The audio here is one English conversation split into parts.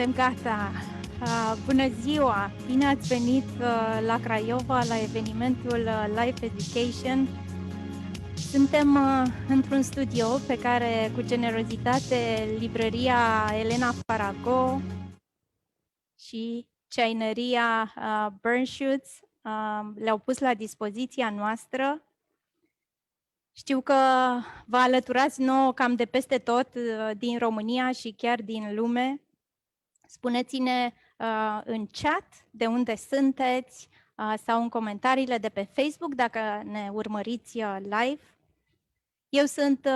Suntem gata! Bună ziua! Bine ați venit la Craiova, la evenimentul Life Education. Suntem într-un studio pe care, cu generozitate, librăria Elena Farago și ceaineria 𝗏𝗏𝗏𝗏 le-au pus la dispoziția noastră. Știu că vă alăturați nouă cam de peste tot din România și chiar din lume. Spuneți-ne în chat de unde sunteți sau în comentariile de pe Facebook dacă ne urmăriți live. Eu sunt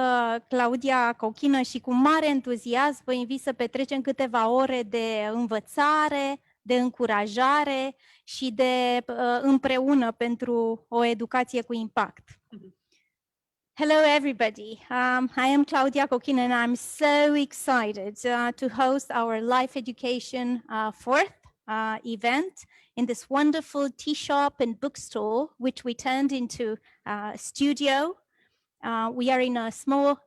𝗀𝗲𝗂 și cu mare entuziasm vă invit să petrecem câteva ore de învățare, de încurajare și de împreună pentru o educație cu impact. Hello, everybody. I am 𝗀𝗲𝗂 and I'm so excited to host our Life Education 4th event in this wonderful tea shop and bookstore, which we turned into a studio. We are in a small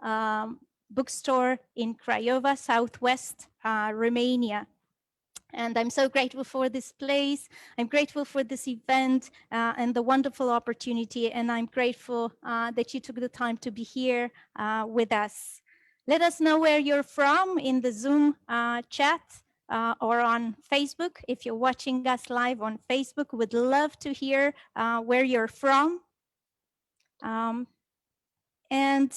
bookstore in Craiova, southwest Romania. And I'm so grateful for this place. I'm grateful for this event and the wonderful opportunity. And I'm grateful that you took the time to be here with us. Let us know where you're from in the Zoom chat or on Facebook. If you're watching us live on Facebook, we'd love to hear where you're from. And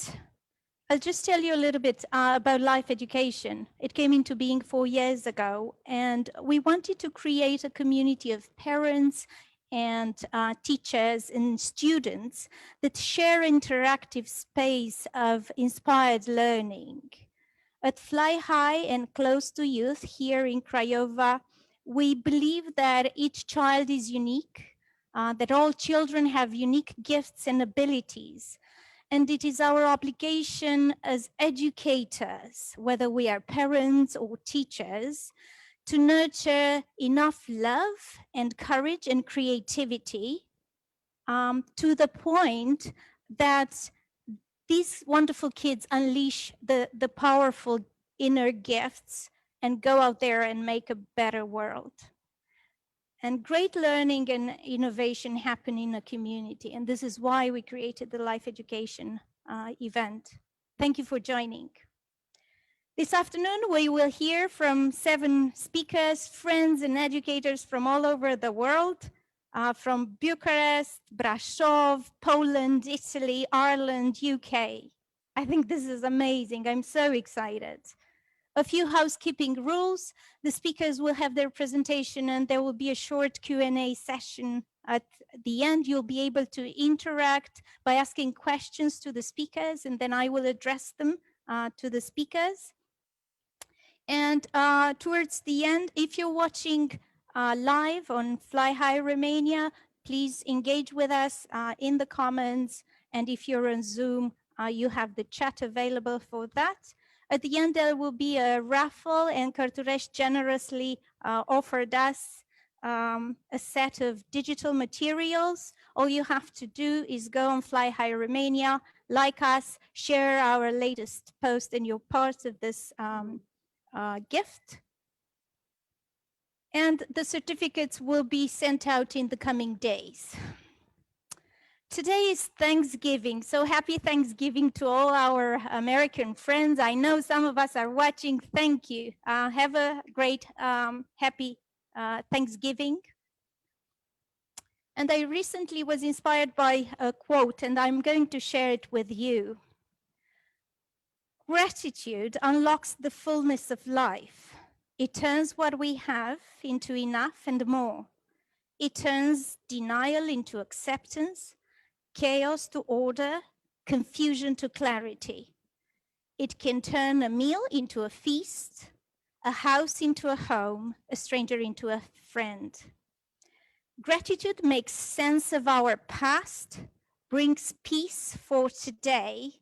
I'll just tell you a little bit about Life Education. It came into being 4 years ago, and we wanted to create a community of parents and teachers and students that share interactive space of inspired learning. At Fly High and Close to Youth here in Craiova, we believe that each child is unique, that all children have unique gifts and abilities. And it is our obligation as educators, whether we are parents or teachers, to nurture enough love and courage and creativity to the point that these wonderful kids unleash the powerful inner gifts and go out there and make a better world. And great learning and innovation happen in a community. And this is why we created the Life Education event. Thank you for joining. This afternoon, we will hear from 7 speakers, friends and educators from all over the world, from Bucharest, Brașov, Poland, Italy, Ireland, UK. I think this is amazing. I'm so excited. A few housekeeping rules. The speakers will have their presentation and there will be a short Q&A session at the end. You'll be able to interact by asking questions to the speakers, and then I will address them to the speakers. And towards the end, if you're watching live on Fly High Romania, please engage with us in the comments. And if you're on Zoom, you have the chat available for that. At the end, there will be a raffle, and 𝗀𝗏𝗏𝗁 generously offered us a set of digital materials. All you have to do is go on Fly High Romania, like us, share our latest post, and you're part of this gift. And the certificates will be sent out in the coming days. Today is Thanksgiving, so happy Thanksgiving to all our American friends. I know some of us are watching. Thank you. Have a great, happy Thanksgiving. And I recently was inspired by a quote, and I'm going to share it with you. Gratitude unlocks the fullness of life. It turns what we have into enough and more. It turns denial into acceptance, chaos to order, confusion to clarity. It can turn a meal into a feast, a house into a home, a stranger into a friend. Gratitude makes sense of our past, brings peace for today,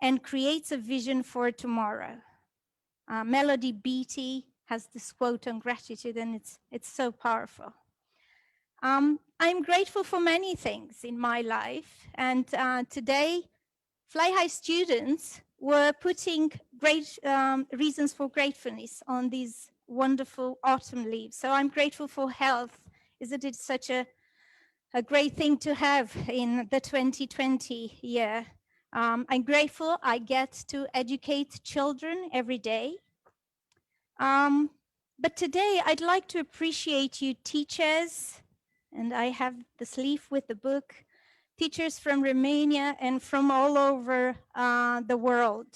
and creates a vision for tomorrow. Melody Beattie has this quote on gratitude, and it's so powerful. I'm grateful for many things in my life, and today Fly High students were putting great reasons for gratefulness on these wonderful autumn leaves. So I'm grateful for health. Isn't it such a great thing to have in the 2020 year? I'm grateful I get to educate children every day. But today I'd like to appreciate you teachers, and I have the sleeve with the book, teachers from Romania and from all over the world.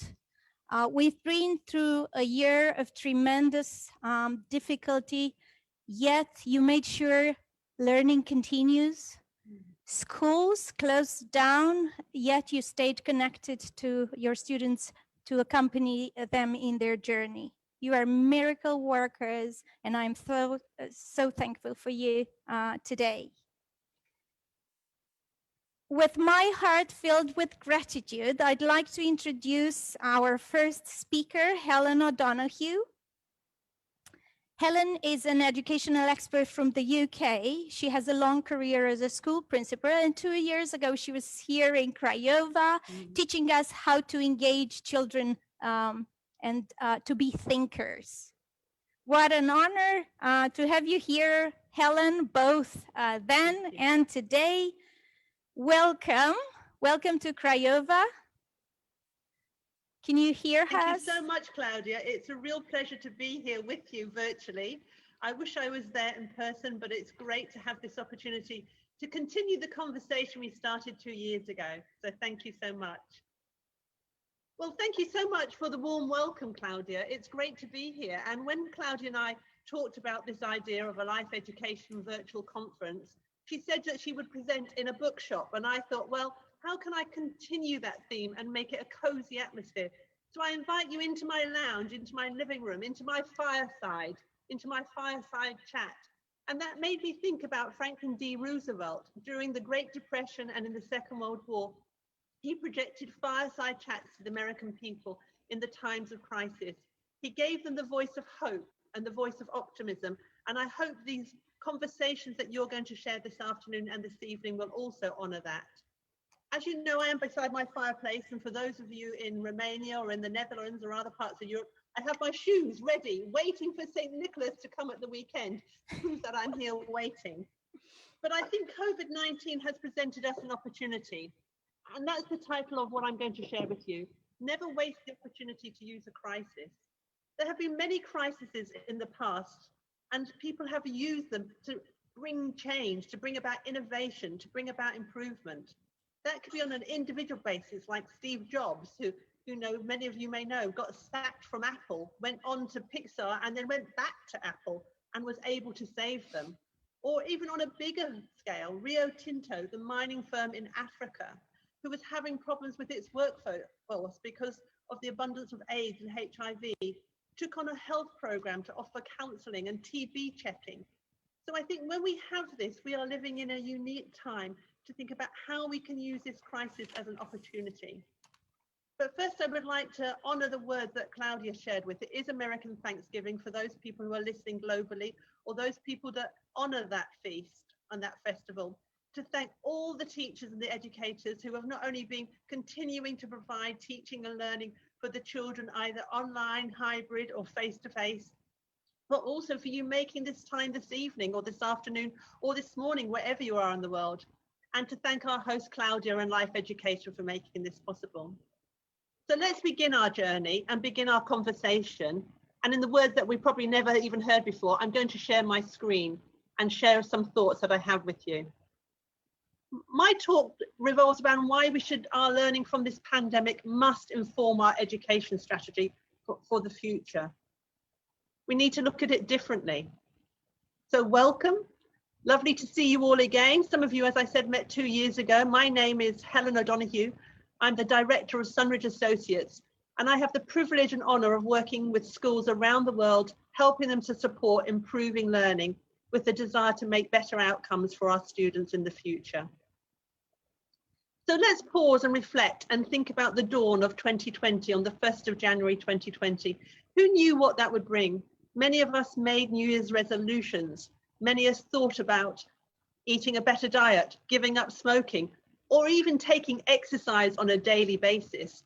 We've been through a year of tremendous difficulty, yet you made sure learning continues. Schools closed down, yet you stayed connected to your students to accompany them in their journey. You are miracle workers, and I'm so thankful for you today. With my heart filled with gratitude, I'd like to introduce our first speaker, Helen O'Donoghue. Helen is an educational expert from the UK. She has a long career as a school principal, and 2 years ago, she was here in Craiova, teaching us how to engage children and to be thinkers. What an honor to have you here, Helen, both then and today. Welcome. Welcome to Craiova. Can you hear us? Thank you so much, Claudia. It's a real pleasure to be here with you virtually. I wish I was there in person, but it's great to have this opportunity to continue the conversation we started 2 years ago. So thank you so much. Well, thank you so much for the warm welcome, Claudia. It's great to be here. And when Claudia and I talked about this idea of a life education virtual conference, she said that she would present in a bookshop. And I thought, well, how can I continue that theme and make it a cozy atmosphere? So I invite you into my lounge, into my living room, into my fireside chat. And that made me think about Franklin D. Roosevelt. During the Great Depression and in the Second World War, he projected fireside chats to the American people in the times of crisis. He gave them the voice of hope and the voice of optimism. And I hope these conversations that you're going to share this afternoon and this evening will also honor that. As you know, I am beside my fireplace, and for those of you in Romania or in the Netherlands or other parts of Europe, I have my shoes ready, waiting for St. Nicholas to come at the weekend to prove that I'm here waiting. But I think COVID-19 has presented us an opportunity, and that's the title of what I'm going to share with you. Never waste the opportunity to use a crisis. There have been many crises in the past, and people have used them to bring change, to bring about innovation, to bring about improvement. That could be on an individual basis, like Steve Jobs, who many of you may know, got sacked from Apple, went on to Pixar, and then went back to Apple and was able to save them. Or even on a bigger scale, Rio Tinto, the mining firm in Africa, who was having problems with its workforce because of the abundance of AIDS and HIV, took on a health program to offer counseling and TB checking. So I think when we have this, we are living in a unique time to think about how we can use this crisis as an opportunity. But first, I would like to honor the words that Claudia shared with. It is American Thanksgiving for those people who are listening globally, or those people that honor that feast and that festival, to thank all the teachers and the educators who have not only been continuing to provide teaching and learning for the children, either online, hybrid, or face-to-face, but also for you making this time this evening or this afternoon or this morning, wherever you are in the world. And to thank our host, Claudia, and Life Education for making this possible. So let's begin our journey and begin our conversation. And in the words that we probably never even heard before, I'm going to share my screen and share some thoughts that I have with you. My talk revolves around why our learning from this pandemic must inform our education strategy for the future. We need to look at it differently. So welcome. Lovely to see you all again. Some of you, as I said, met 2 years ago. My name is Helen O'Donoghue. I'm the director of Sunridge Associates, and I have the privilege and honor of working with schools around the world, helping them to support improving learning with the desire to make better outcomes for our students in the future. So let's pause and reflect and think about the dawn of 2020 on the 1st of January 2020. Who knew what that would bring? Many of us made New Year's resolutions. Many of us thought about eating a better diet, giving up smoking, or even taking exercise on a daily basis.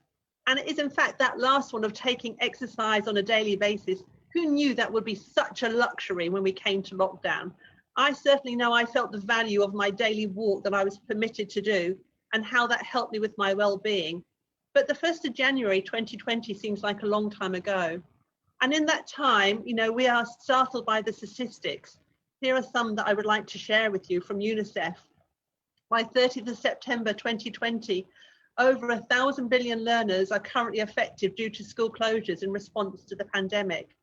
And it is in fact that last one of taking exercise on a daily basis Who knew that would be such a luxury when we came to lockdown? I certainly know I felt the value of my daily walk that I was permitted to do and how that helped me with my well-being. But the 1st of January 2020 seems like a long time ago. And in that time, you know, we are startled by the statistics. Here are some that I would like to share with you from UNICEF. By 30th of September 2020, over 1,000 billion learners are currently affected due to school closures in response to the pandemic.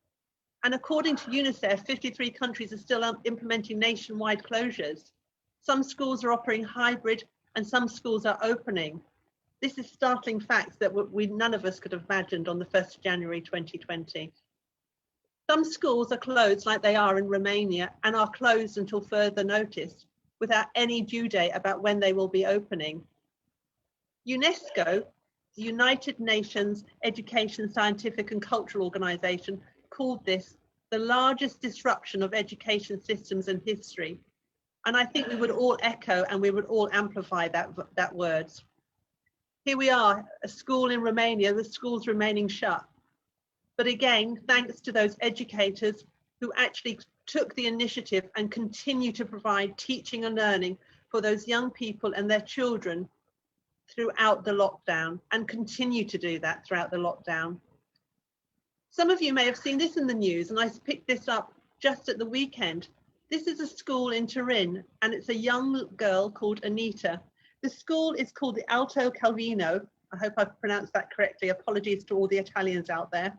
And according to UNICEF, 53 countries are still implementing nationwide closures. Some schools are operating hybrid and some schools are opening. This is startling facts that none of us could have imagined on the 1st of January 2020. Some schools are closed like they are in Romania and are closed until further notice without any due date about when they will be opening. UNESCO, the United Nations Education, Scientific and Cultural Organization, called this the largest disruption of education systems in history. And I think we would all echo and we would all amplify that words. Here we are, a school in Romania, the school's remaining shut. But again, thanks to those educators who actually took the initiative and continue to provide teaching and learning for those young people and their children throughout the lockdown, and continue to do that throughout the lockdown. Some of you may have seen this in the news, and I picked this up just at the weekend. This is a school in Turin, and it's a young girl called Anita. The school is called the 𝗢'𝗿𝗄𝗃. I hope I've pronounced that correctly. Apologies to all the Italians out there.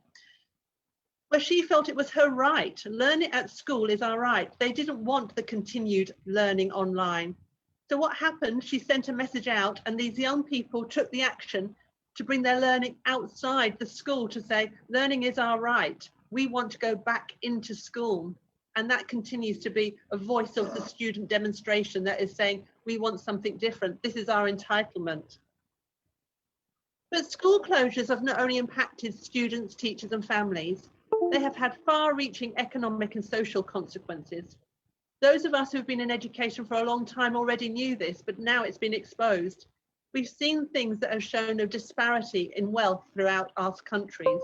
Where she felt it was her right. Learning at school is our right. They didn't want the continued learning online. So what happened? She sent a message out, and these young people took the action to bring their learning outside the school to say, learning is our right. We want to go back into school. And that continues to be a voice of the student demonstration that is saying, we want something different. This is our entitlement. But school closures have not only impacted students, teachers and families, they have had far-reaching economic and social consequences. Those of us who've been in education for a long time already knew this, but now it's been exposed. We've seen things that have shown a disparity in wealth throughout our countries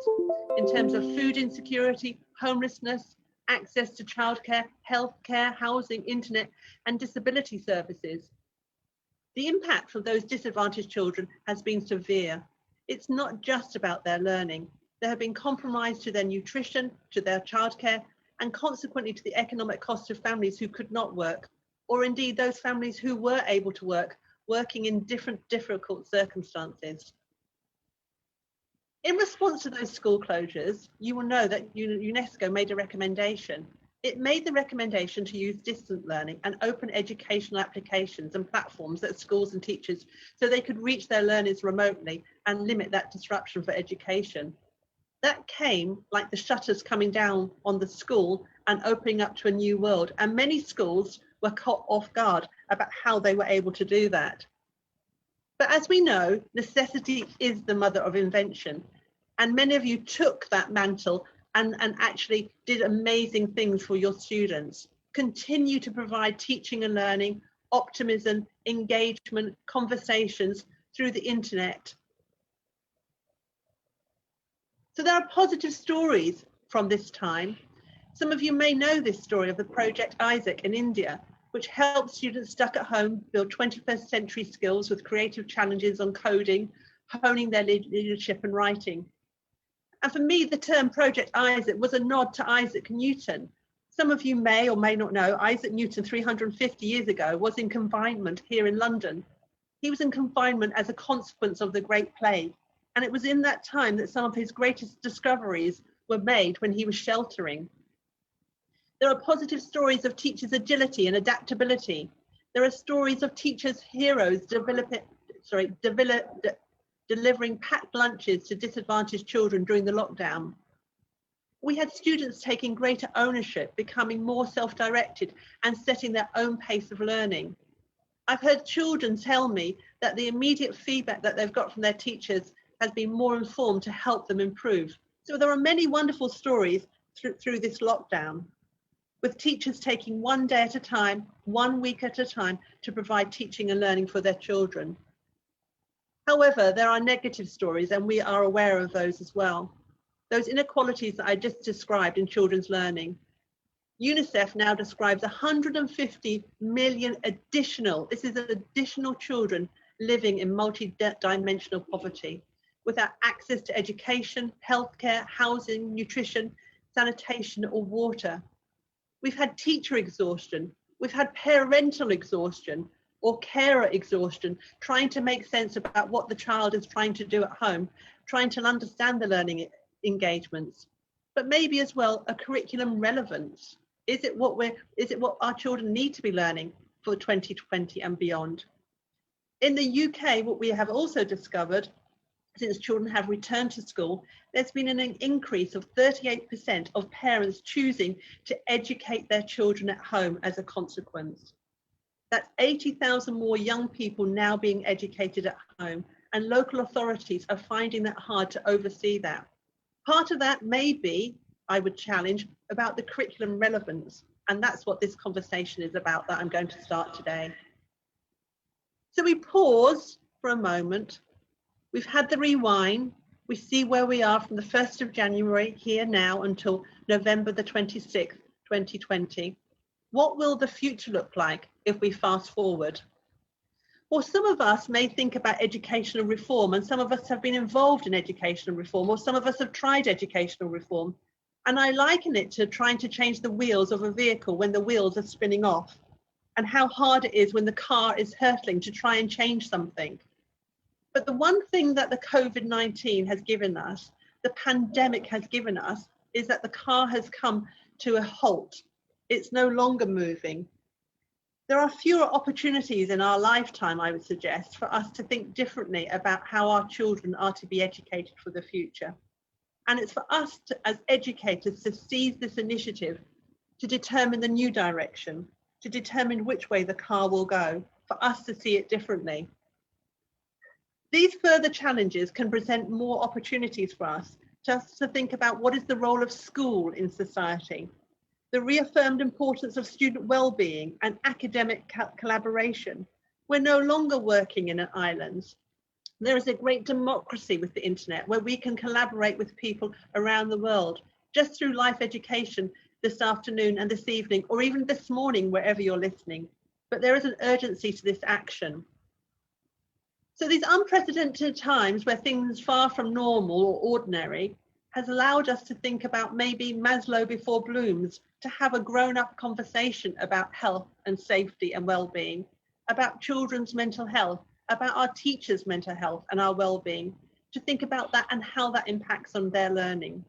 in terms of food insecurity, homelessness, access to childcare, healthcare, housing, internet, and disability services. The impact of those disadvantaged children has been severe. It's not just about their learning. There have been compromise to their nutrition, to their childcare, and consequently to the economic cost of families who could not work, or indeed those families who were able to work, working in difficult circumstances. In response to those school closures, you will know that UNESCO made a recommendation. It made the recommendation to use distant learning and open educational applications and platforms at schools and teachers so they could reach their learners remotely and limit that disruption for education. That came like the shutters coming down on the school and opening up to a new world. And many schools were caught off guard about how they were able to do that. But as we know, necessity is the mother of invention. And many of you took that mantle and actually did amazing things for your students. Continue to provide teaching and learning, optimism, engagement, conversations through the internet. So there are positive stories from this time. Some of you may know this story of the Project 𝗦𝗿𝗄𝗃 in India, which helps students stuck at home build 21st century skills with creative challenges on coding, honing their leadership and writing. And for me, the term Project 𝗦𝗿𝗄𝗃 was a nod to Isaac Newton. Some of you may or may not know, Isaac Newton 350 years ago was in confinement here in London. He was in confinement as a consequence of the Great Plague. And it was in that time that some of his greatest discoveries were made when he was sheltering. There are positive stories of teachers' agility and adaptability. There are stories of teachers' heroes delivering packed lunches to disadvantaged children during the lockdown. We had students taking greater ownership, becoming more self-directed and setting their own pace of learning. I've heard children tell me that the immediate feedback that they've got from their teachers has been more informed to help them improve. So there are many wonderful stories through this lockdown, with teachers taking one day at a time, 1 week at a time, to provide teaching and learning for their children. However, there are negative stories, and we are aware of those as well. those inequalities that I just described in children's learning. UNICEF now describes 150 million additional children living in multi-dimensional poverty without access to education, healthcare, housing, nutrition, sanitation, or water. We've had teacher exhaustion, we've had parental exhaustion or carer exhaustion, trying to make sense about what the child is trying to do at home, trying to understand the learning engagements, but maybe as well a curriculum relevance. Is it what our children need to be learning for 2020 and beyond? In the UK, what we have also discovered, since children have returned to school, there's been an increase of 38% of parents choosing to educate their children at home as a consequence. That's 80,000 more young people now being educated at home, and local authorities are finding that hard to oversee that. Part of that may be, I would challenge, about the curriculum relevance, and that's what this conversation is about that I'm going to start today. So we pause for a moment. We've had the rewind. We see where we are from the 1st of January here now until November the 26th, 2020. What will the future look like if we fast forward? Well, some of us may think about educational reform, and some of us have been involved in educational reform, or some of us have tried educational reform. And I liken it to trying to change the wheels of a vehicle when the wheels are spinning off, and how hard it is when the car is hurtling to try and change something. But the one thing that the COVID-19 has given us, the pandemic has given us, is that the car has come to a halt. It's no longer moving. There are fewer opportunities in our lifetime, I would suggest, for us to think differently about how our children are to be educated for the future. And it's for us as educators to seize this initiative, to determine the new direction, to determine which way the car will go, for us to see it differently. These further challenges can present more opportunities for us just to think about what is the role of school in society, the reaffirmed importance of student well-being and academic collaboration. We're no longer working in islands. There is a great democracy with the internet where we can collaborate with people around the world just through life education this afternoon and this evening, or even this morning, wherever you're listening. But there is an urgency to this action. So these unprecedented times where things far from normal or ordinary has allowed us to think about maybe Maslow before Bloom's, to have a grown-up conversation about health and safety and well-being, about children's mental health, about our teachers' mental health and our well-being, to think about that and how that impacts on their learning.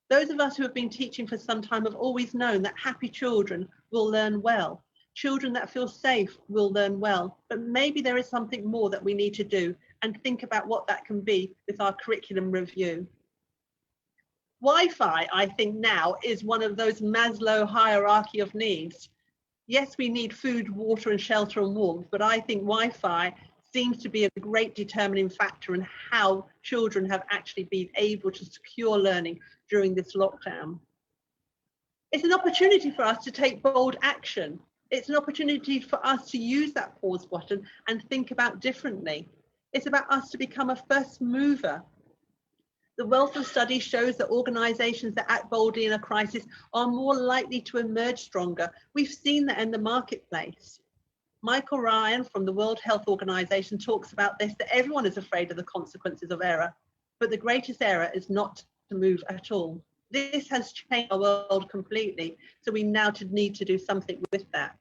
Those of us who have been teaching for some time have always known that happy children will learn well. Children that feel safe will learn well, but maybe there is something more that we need to do and think about what that can be with our curriculum review. Wi-Fi, I think now, is one of those Maslow hierarchy of needs. Yes, we need food, water and shelter and warmth, but I think Wi-Fi seems to be a great determining factor in how children have actually been able to secure learning during this lockdown. It's an opportunity for us to take bold action. It's an opportunity for us to use that pause button and think about differently. It's about us to become a first mover. The wealth of studies shows that organisations that act boldly in a crisis are more likely to emerge stronger. We've seen that in the marketplace. Michael Ryan from the World Health Organization talks about this, that everyone is afraid of the consequences of error, but the greatest error is not to move at all. This has changed our world completely, so we now need to do something with that.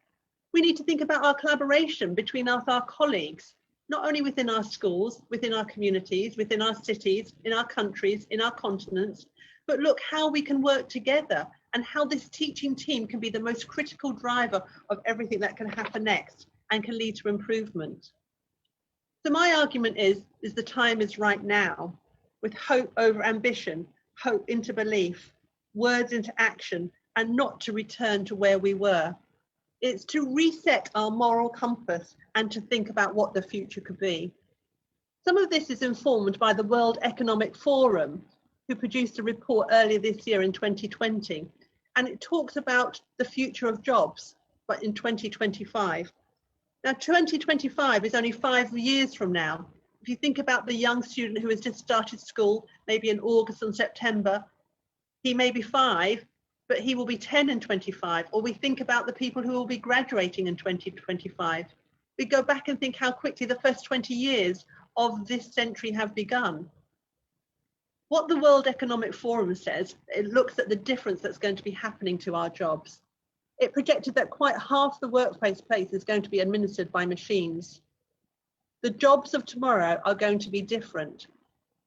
We need to think about our collaboration between us, our colleagues, not only within our schools, within our communities, within our cities, in our countries, in our continents, but look how we can work together and how this teaching team can be the most critical driver of everything that can happen next and can lead to improvement. So my argument is the time is right now, with hope over ambition, hope into belief, words into action, and not to return to where we were. It's to reset our moral compass and to think about what the future could be. Some of this is informed by the World Economic Forum, who produced a report earlier this year in 2020, and it talks about the future of jobs, but in 2025. Now, 2025 is only 5 years from now. If you think about the young student who has just started school, maybe in August and September, he may be 5, but he will be 10 in 25. Or we think about the people who will be graduating in 2025. We go back and think how quickly the first 20 years of this century have begun. What the World Economic Forum says, it looks at the difference that's going to be happening to our jobs. It projected that quite half the workplace is going to be administered by machines. The jobs of tomorrow are going to be different.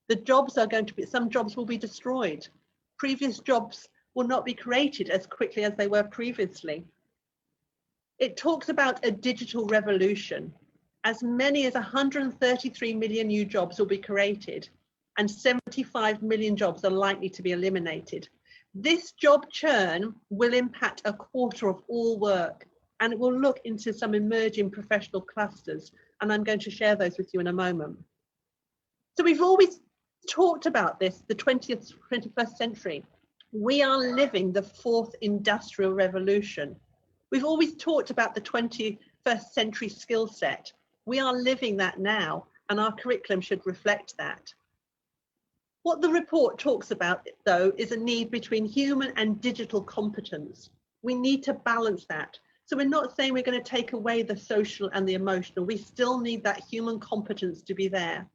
The jobs are going to be, some jobs will be destroyed. Previous jobs will not be created as quickly as they were previously. It talks about a digital revolution. As many as 133 million new jobs will be created, and 75 million jobs are likely to be eliminated. This job churn will impact a quarter of all work, and it will look into some emerging professional clusters, and I'm going to share those with you in a moment. So we've always talked about this, the 21st century. We are living the 4th industrial revolution. We've always talked about the 21st century skill set. We are living that now, and our curriculum should reflect that. What the report talks about, though, is a need between human and digital competence. We need to balance that. So we're not saying we're going to take away the social and the emotional. We still need that human competence to be there.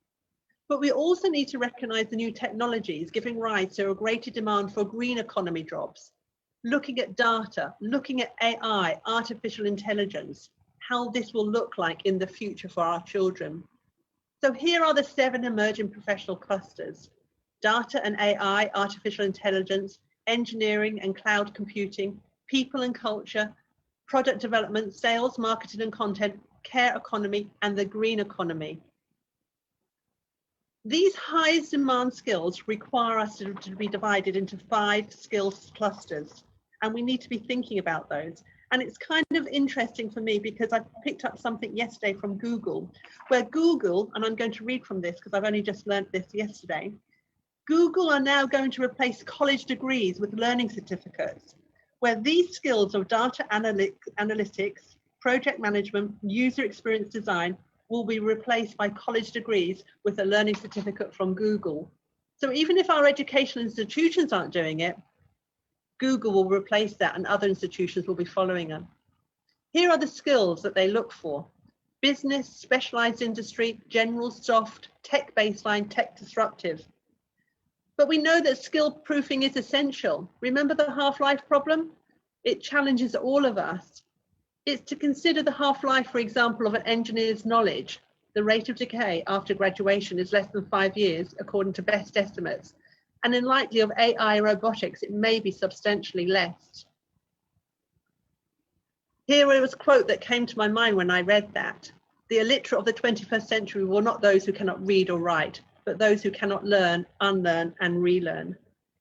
But we also need to recognize the new technologies giving rise to a greater demand for green economy jobs, looking at data, looking at AI, artificial intelligence, how this will look like in the future for our children. So here are the 7 emerging professional clusters: data and AI, artificial intelligence, engineering and cloud computing, people and culture, product development, sales, marketing and content, care economy, and the green economy. These highest demand skills require us to be divided into 5 skills clusters, and we need to be thinking about those. And it's kind of interesting for me because I picked up something yesterday from Google, where Google, and I'm going to read from this because I've only just learned this yesterday, Google are now going to replace college degrees with learning certificates, where these skills of data analytics, project management, user experience design will be replaced by college degrees with a learning certificate from Google. So even if our educational institutions aren't doing it, Google will replace that and other institutions will be following them. Here are the skills that they look for: business, specialized industry, general, soft, tech baseline, tech disruptive. But we know that skill proofing is essential. Remember the half-life problem? It challenges all of us. It's to consider the half-life, for example, of an engineer's knowledge. The rate of decay after graduation is less than 5 years, according to best estimates. And in likely of AI robotics, it may be substantially less. Here was a quote that came to my mind when I read that. The illiterate of the 21st century were not those who cannot read or write, but those who cannot learn, unlearn, and relearn.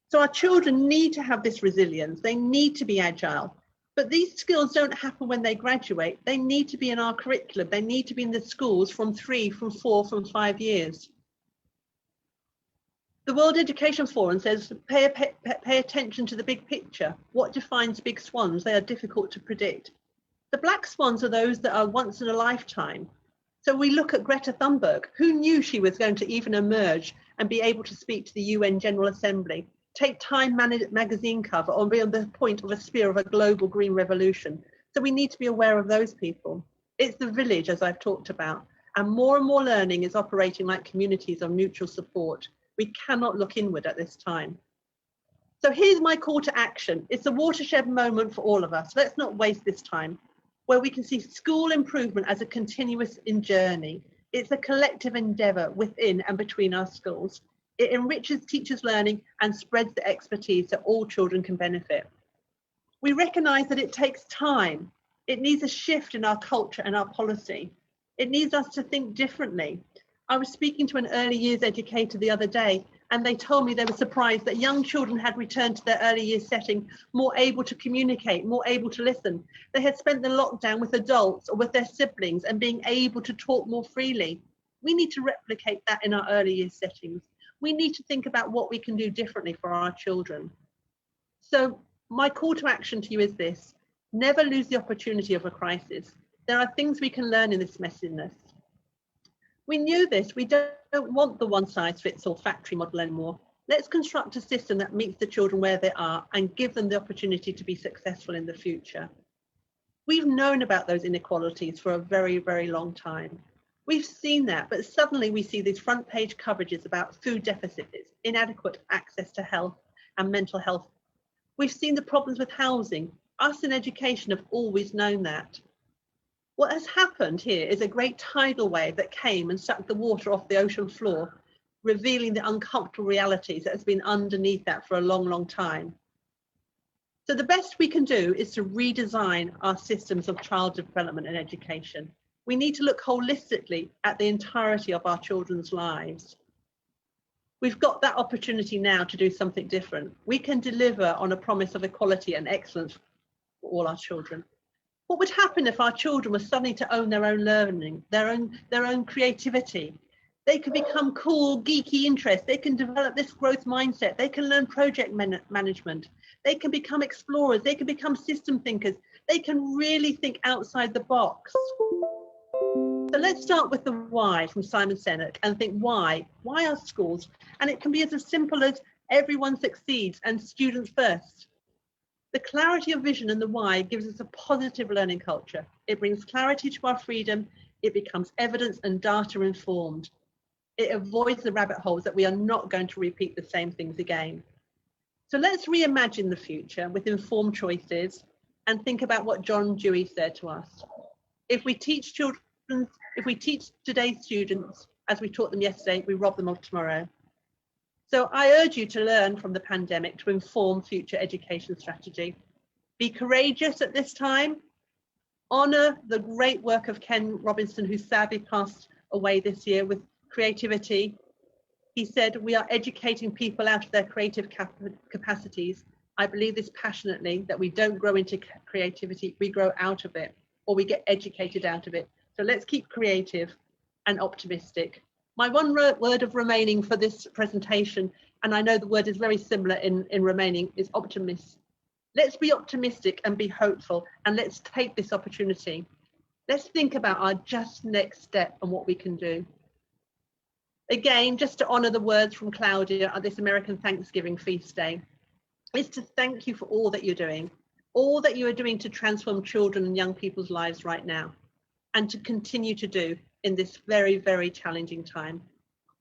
So our children need to have this resilience. They need to be agile. But these skills don't happen when they graduate. They need to be in our curriculum. They need to be in the schools from 3, from 4, from 5 years. The World Education Forum says, pay attention to the big picture. What defines big swans? They are difficult to predict. The black swans are those that are once in a lifetime. So we look at Greta Thunberg. Who knew she was going to even emerge and be able to speak to the UN General Assembly, take Time magazine cover, or be on the point of a spear of a global green revolution? So we need to be aware of those people. It's the village, as I've talked about, and more learning is operating like communities of mutual support. We cannot look inward at this time. So here's my call to action. It's a watershed moment for all of us. Let's not waste this time, where we can see school improvement as a continuous journey. It's a collective endeavour within and between our schools. It enriches teachers' learning and spreads the expertise so all children can benefit. We recognise that it takes time. It needs a shift in our culture and our policy. It needs us to think differently. I was speaking to an early years educator the other day, and they told me they were surprised that young children had returned to their early years setting more able to communicate, more able to listen. They had spent the lockdown with adults or with their siblings and being able to talk more freely. We need to replicate that in our early years settings. We need to think about what we can do differently for our children. So my call to action to you is this: never lose the opportunity of a crisis. There are things we can learn in this messiness. We knew this. We don't want the one-size-fits-all factory model anymore. Let's construct a system that meets the children where they are and give them the opportunity to be successful in the future. We've known about those inequalities for a very, very long time. We've seen that, but suddenly we see these front page coverages about food deficits, inadequate access to health and mental health. We've seen the problems with housing. Us in education have always known that. What has happened here is a great tidal wave that came and sucked the water off the ocean floor, revealing the uncomfortable realities that has been underneath that for a long, long time. So the best we can do is to redesign our systems of child development and education. We need to look holistically at the entirety of our children's lives. We've got that opportunity now to do something different. We can deliver on a promise of equality and excellence for all our children. What would happen if our children were suddenly to own their own learning, their own creativity? They could become cool, geeky interests. They can develop this growth mindset. They can learn project management. They can become explorers. They can become system thinkers. They can really think outside the box. So let's start with the why from Simon Sinek and think why are schools? And it can be as simple as everyone succeeds and students first. The clarity of vision and the why gives us a positive learning culture. It brings clarity to our freedom. It becomes evidence and data informed. It avoids the rabbit holes that we are not going to repeat the same things again. So let's reimagine the future with informed choices and think about what John Dewey said to us. If we teach today's students as we taught them yesterday, we rob them of tomorrow. So I urge you to learn from the pandemic to inform future education strategy. Be courageous at this time. Honour the great work of Ken Robinson, who sadly passed away this year, with creativity. He said, we are educating people out of their creative capacities. I believe this passionately, that we don't grow into creativity, we grow out of it, or we get educated out of it. So let's keep creative and optimistic. My one word of remaining for this presentation, and I know the word is very similar in Romanian, is optimist. Let's be optimistic and be hopeful, and let's take this opportunity. Let's think about our just next step and what we can do. Again, just to honour the words from Claudia at this American Thanksgiving feast day, is to thank you for all that you're doing, all that you are doing to transform children and young people's lives right now, and to continue to do in this very, very challenging time.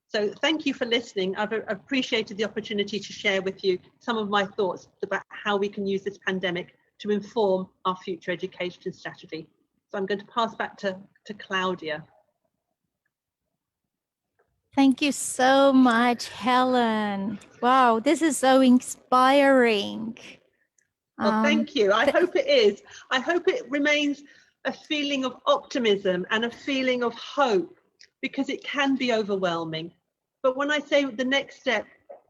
So thank you for listening. I've appreciated the opportunity to share with you some of my thoughts about how we can use this pandemic to inform our future education strategy. So I'm going to pass back to Claudia. Thank you so much, Helen. Wow, this is so inspiring. Well, thank you. I hope it is. I hope it remains a feeling of optimism and a feeling of hope, because it can be overwhelming. But when I say the next step,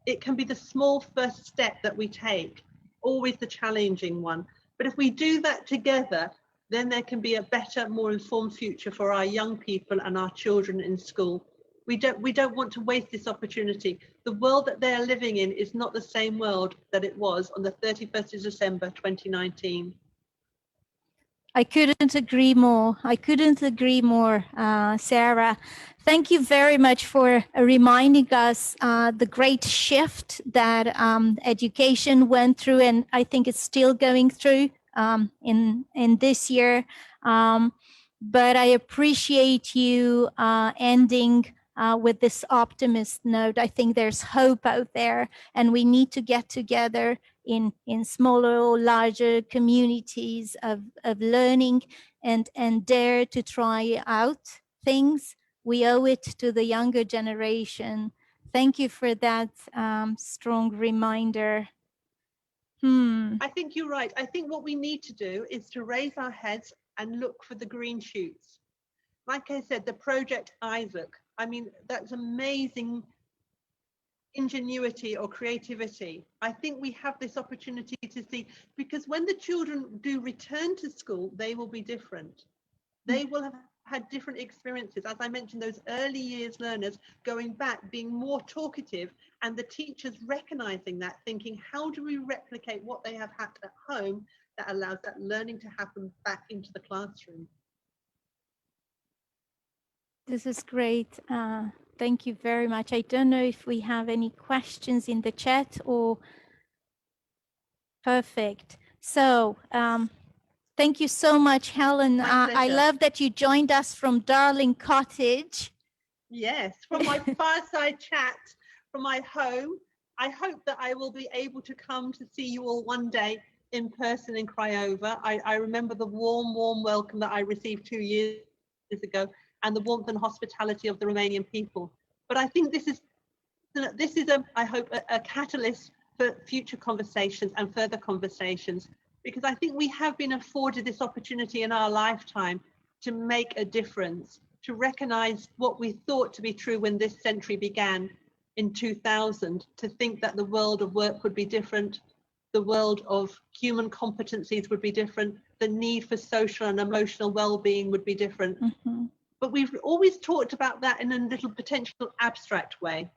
it can be the small first step that we take, always the challenging one. But if we do that together, then there can be a better, more informed future for our young people and our children in school. We don't want to waste this opportunity. The world that they are living in is not the same world that it was on the 31st of December 2019. I couldn't agree more. I couldn't agree more, Sarah. Thank you very much for reminding us the great shift that education went through, and I think it's still going through in this year. But I appreciate you ending with this optimist note. I think there's hope out there, and we need to get together in smaller or larger communities of learning and dare to try out things. We owe it to the younger generation. Thank you for that strong reminder. I think you're right. I think what we need to do is to raise our heads and look for the green shoots. Like I said, the project 𝗍𝗥, I mean, that's amazing ingenuity or creativity. I think we have this opportunity to see, because when the children do return to school, they will be different. They will have had different experiences. As I mentioned, those early years learners going back, being more talkative, and the teachers recognizing that, thinking, how do we replicate what they have had at home that allows that learning to happen back into the classroom? This is great. Thank you very much. I don't know if we have any questions in the chat or perfect. So thank you so much, Helen. I love that you joined us from Darling Cottage. Yes, from my fireside chat, from my home. I hope that I will be able to come to see you all one day in person in Craiova. I remember the warm, warm welcome that I received 2 years ago and the warmth and hospitality of the Romanian people. But I think this is I hope, a catalyst for future conversations and further conversations, because I think we have been afforded this opportunity in our lifetime to make a difference, to recognize what we thought to be true when this century began in 2000, to think that the world of work would be different, the world of human competencies would be different, the need for social and emotional well-being would be different. But we've always talked about that in a little potential abstract way.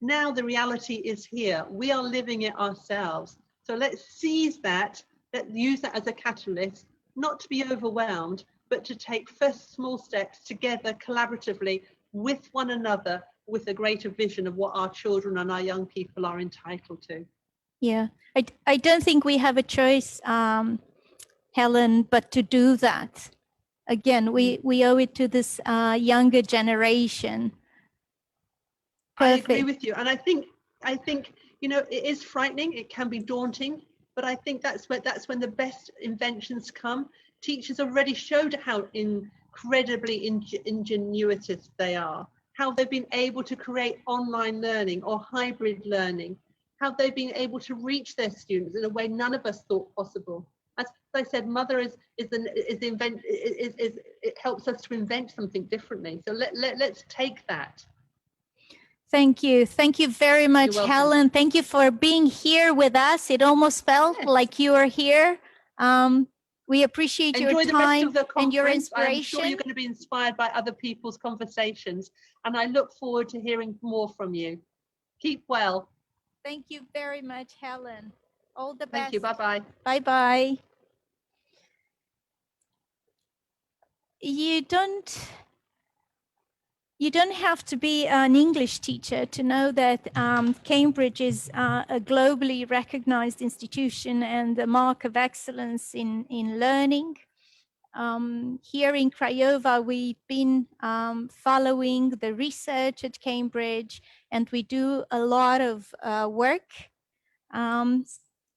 Now the reality is here. We are living it ourselves. So let's seize that, let's use that as a catalyst, not to be overwhelmed, but to take first small steps together collaboratively with one another, with a greater vision of what our children and our young people are entitled to. Yeah, I don't think we have a choice, Helen, but to do that. Again, we owe it to this younger generation. Perfect. I agree with you. And I think, you know, it is frightening. It can be daunting, but I think that's when the best inventions come. Teachers already showed how incredibly ingenuitive they are, how they've been able to create online learning or hybrid learning, how they've been able to reach their students in a way none of us thought possible. As I said, Mother it helps us to invent something differently. So let's take that. Thank you. Thank you very much, Helen. Thank you for being here with us. It almost felt like you were here. We appreciate your time and your inspiration. I'm sure you're going to be inspired by other people's conversations, and I look forward to hearing more from you. Keep well. Thank you very much, Helen. All the best. Thank you. Bye-bye. Bye-bye. You don't have to be an English teacher to know that Cambridge is a globally recognized institution and a mark of excellence in learning. Here in Craiova, we've been following the research at Cambridge, and we do a lot of work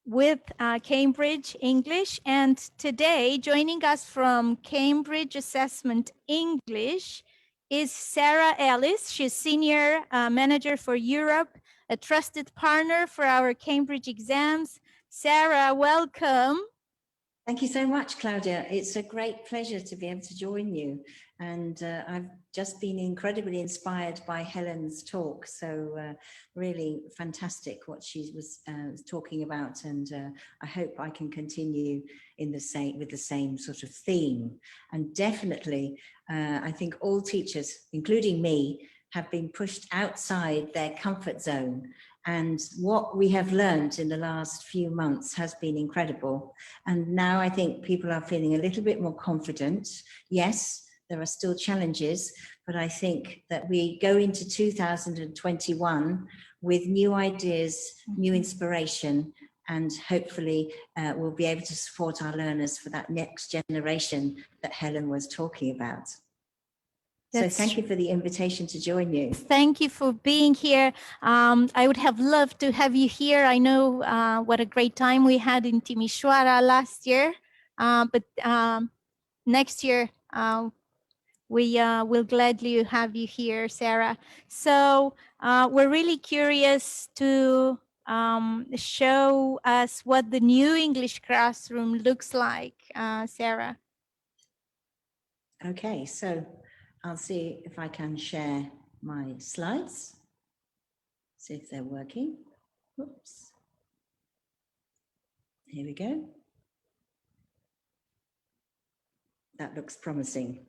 with Cambridge English. And today, joining us from Cambridge Assessment English is Sarah Ellis. She's Senior Manager for Europe, a trusted partner for our Cambridge exams. Sarah, welcome. Thank you so much, Claudia. It's a great pleasure to be able to join you. And I've just been incredibly inspired by Helen's talk. So really fantastic what she was talking about. And I hope I can continue in with the same sort of theme. And definitely, I think all teachers, including me, have been pushed outside their comfort zone. And what we have learned in the last few months has been incredible. And now I think people are feeling a little bit more confident. Yes, there are still challenges, but I think that we go into 2021 with new ideas, new inspiration, and hopefully we'll be able to support our learners for that next generation that Helen was talking about. So thank you for the invitation to join you. Thank you for being here. I would have loved to have you here. I know what a great time we had in Timișoara last year, but next year we will gladly have you here, Sarah. So we're really curious to show us what the new English classroom looks like, Sarah. Okay, so I'll see if I can share my slides. See if they're working. Oops. Here we go. That looks promising.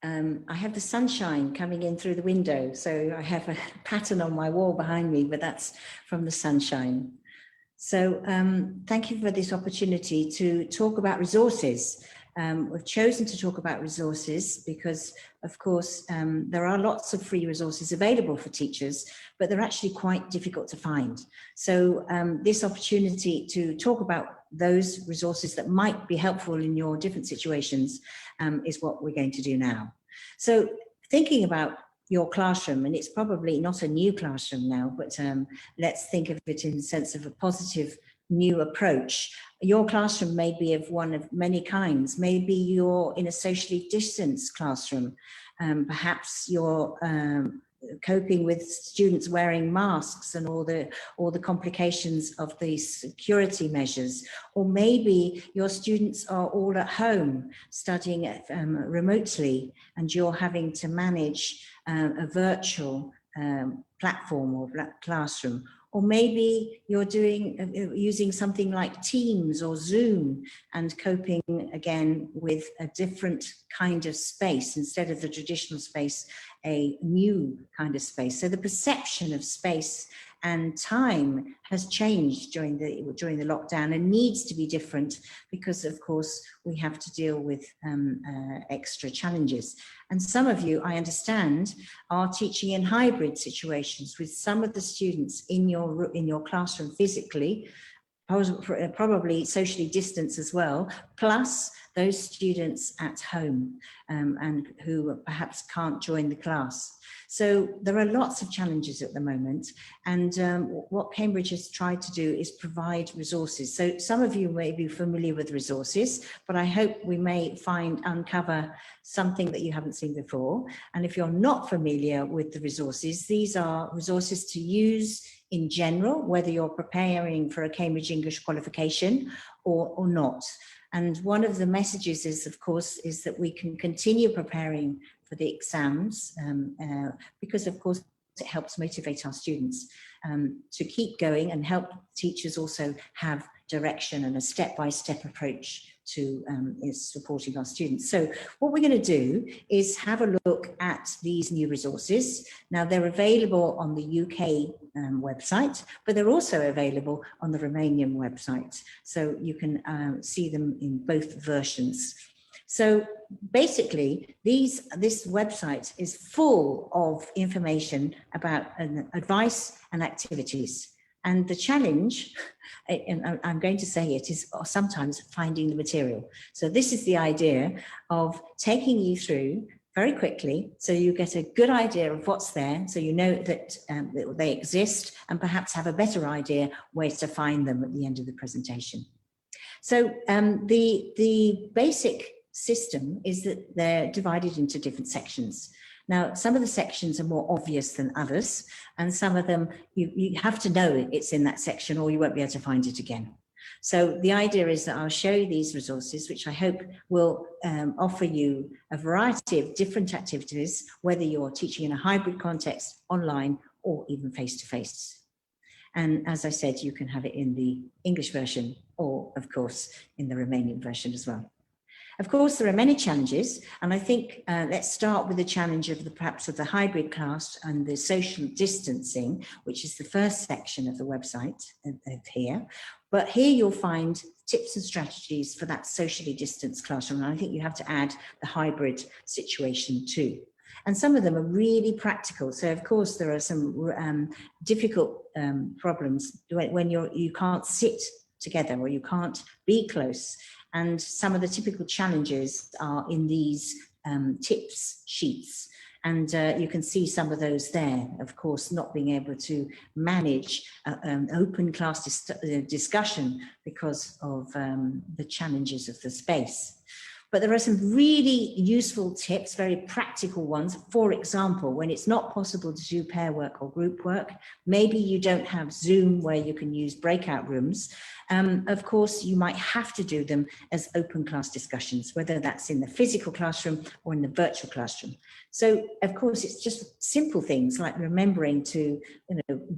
I have the sunshine coming in through the window, so I have a pattern on my wall behind me, but that's from the sunshine. So thank you for this opportunity to talk about resources. We've chosen to talk about resources because, of course, there are lots of free resources available for teachers, but they're actually quite difficult to find. So this opportunity to talk about those resources that might be helpful in your different situations is what we're going to do now. So thinking about your classroom, and it's probably not a new classroom now, but let's think of it in the sense of a positive new approach. Your classroom may be of one of many kinds. Maybe you're in a socially distanced classroom. Perhaps you're coping with students wearing masks and all the complications of the security measures. Or maybe your students are all at home studying remotely, and you're having to manage a virtual platform or classroom. Or maybe you're using something like Teams or Zoom and coping again with a different kind of space instead of the traditional space, a new kind of space. So the perception of space and time has changed during the lockdown and needs to be different because, of course, we have to deal with extra challenges. And some of you, I understand, are teaching in hybrid situations with some of the students in your classroom physically, probably socially distanced as well, plus those students at home and who perhaps can't join the class. So there are lots of challenges at the moment, and what Cambridge has tried to do is provide resources. So some of you may be familiar with resources, but I hope we may uncover something that you haven't seen before. And if you're not familiar with the resources, these are resources to use in general, whether you're preparing for a Cambridge English qualification or not. And one of the messages is, of course, is that we can continue preparing for the exams because, of course, it helps motivate our students to keep going and help teachers also have direction and a step-by-step approach to supporting our students. So what we're going to do is have a look at these new resources. Now, they're available on the UK website, but they're also available on the Romanian website. So you can see them in both versions. So basically, this website is full of information about advice and activities. And the challenge, and I'm going to say it, is sometimes finding the material. So this is the idea of taking you through very quickly so you get a good idea of what's there, so you know that they exist and perhaps have a better idea where to find them at the end of the presentation. So the basic system is that they're divided into different sections. Now, some of the sections are more obvious than others, and some of them you have to know it's in that section or you won't be able to find it again. So the idea is that I'll show you these resources, which I hope will offer you a variety of different activities, whether you're teaching in a hybrid context, online, or even face-to-face. And as I said, you can have it in the English version or, of course, in the Romanian version as well. Of course, there are many challenges, and I think let's start with the challenge of perhaps of the hybrid class and the social distancing, which is the first section of the website here. But here you'll find tips and strategies for that socially distanced classroom, and I think you have to add the hybrid situation too. And some of them are really practical. So of course there are some difficult problems when you can't sit together or you can't be close. And some of the typical challenges are in these tips sheets. And you can see some of those there, of course, not being able to manage an open class discussion because of the challenges of the space. But there are some really useful tips, very practical ones. For example, when it's not possible to do pair work or group work, maybe you don't have Zoom where you can use breakout rooms. Of course, you might have to do them as open class discussions, whether that's in the physical classroom or in the virtual classroom. So, of course, it's just simple things like remembering to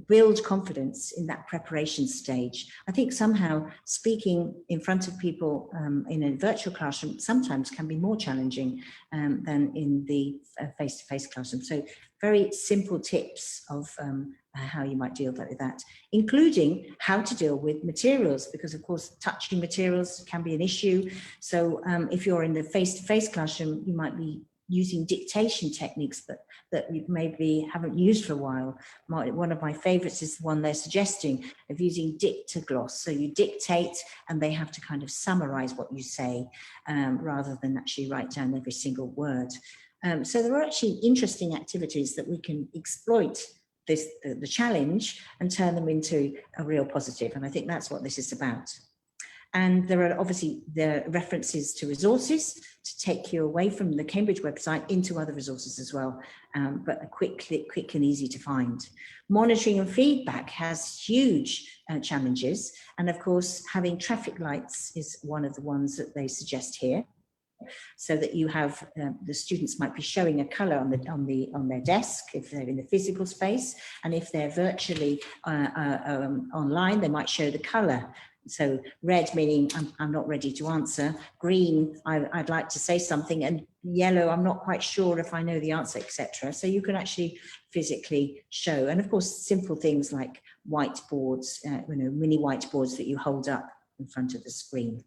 build confidence in that preparation stage. I think somehow speaking in front of people in a virtual classroom sometimes can be more challenging than in the face-to-face classroom. So very simple tips of how you might deal with that, including how to deal with materials, because of course touching materials can be an issue. So if you're in the face-to-face classroom, you might be using dictation techniques that you maybe haven't used for a while. One of my favorites is the one they're suggesting of using dictogloss. So you dictate and they have to kind of summarize what you say rather than actually write down every single word. So there are actually interesting activities that we can exploit the challenge and turn them into a real positive. And I think that's what this is about. And there are obviously the references to resources to take you away from the Cambridge website into other resources as well, but quick and easy to find. Monitoring and feedback has huge challenges. And of course, having traffic lights is one of the ones that they suggest here, so that you have the students might be showing a color on their desk if they're in the physical space, and if they're virtually online, they might show the color. So red meaning I'm not ready to answer, green I'd like to say something, and yellow I'm not quite sure if I know the answer, etc. So you can actually physically show, and of course simple things like whiteboards, mini whiteboards that you hold up in front of the screen.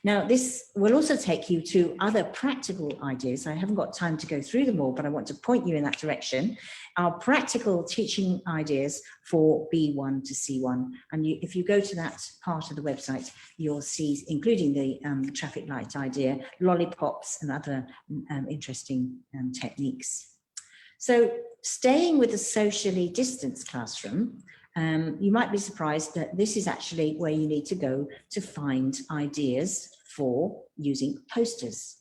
Now, this will also take you to other practical ideas. I haven't got time to go through them all, but I want to point you in that direction. Our practical teaching ideas for B1 to C1. And if you go to that part of the website, you'll see, including the traffic light idea, lollipops and other interesting techniques. So staying with the socially distanced classroom, you might be surprised that this is actually where you need to go to find ideas for using posters.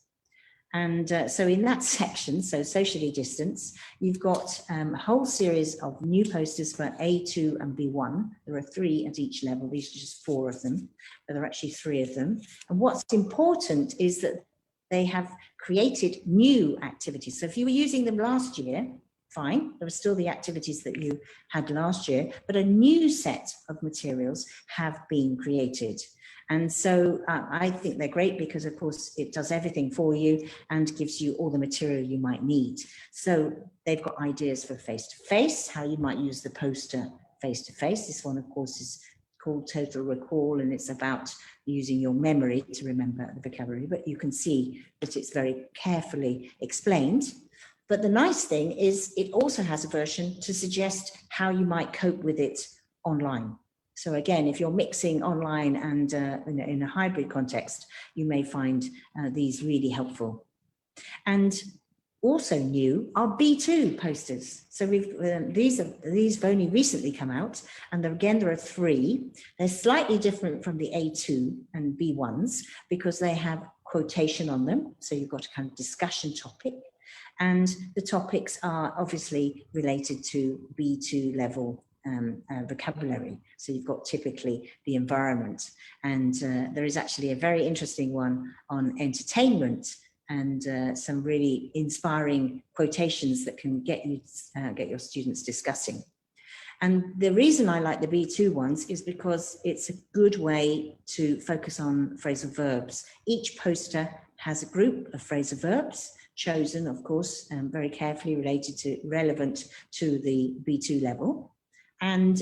And so in that section, so socially distanced, you've got a whole series of new posters for A2 and B1. There are 3 at each level. These are just 4 of them, but there are actually 3 of them. And what's important is that they have created new activities. So if you were using them last year, fine, there are still the activities that you had last year, but a new set of materials have been created. And so I think they're great because, of course, it does everything for you and gives you all the material you might need. So they've got ideas for face-to-face, how you might use the poster face-to-face. This one, of course, is called Total Recall, and it's about using your memory to remember the vocabulary, but you can see that it's very carefully explained. But the nice thing is it also has a version to suggest how you might cope with it online. So again, if you're mixing online and in a hybrid context, you may find these really helpful. And also new are B2 posters. So these have only recently come out, and again there are 3. They're slightly different from the A2 and B1s because they have quotation on them. So you've got a kind of discussion topic. And the topics are obviously related to B2 level vocabulary. So you've got typically the environment. And there is actually a very interesting one on entertainment and some really inspiring quotations that can get your students discussing. And the reason I like the B2 ones is because it's a good way to focus on phrasal verbs. Each poster has a group of phrasal verbs, chosen, of course, very carefully relevant to the B2 level. And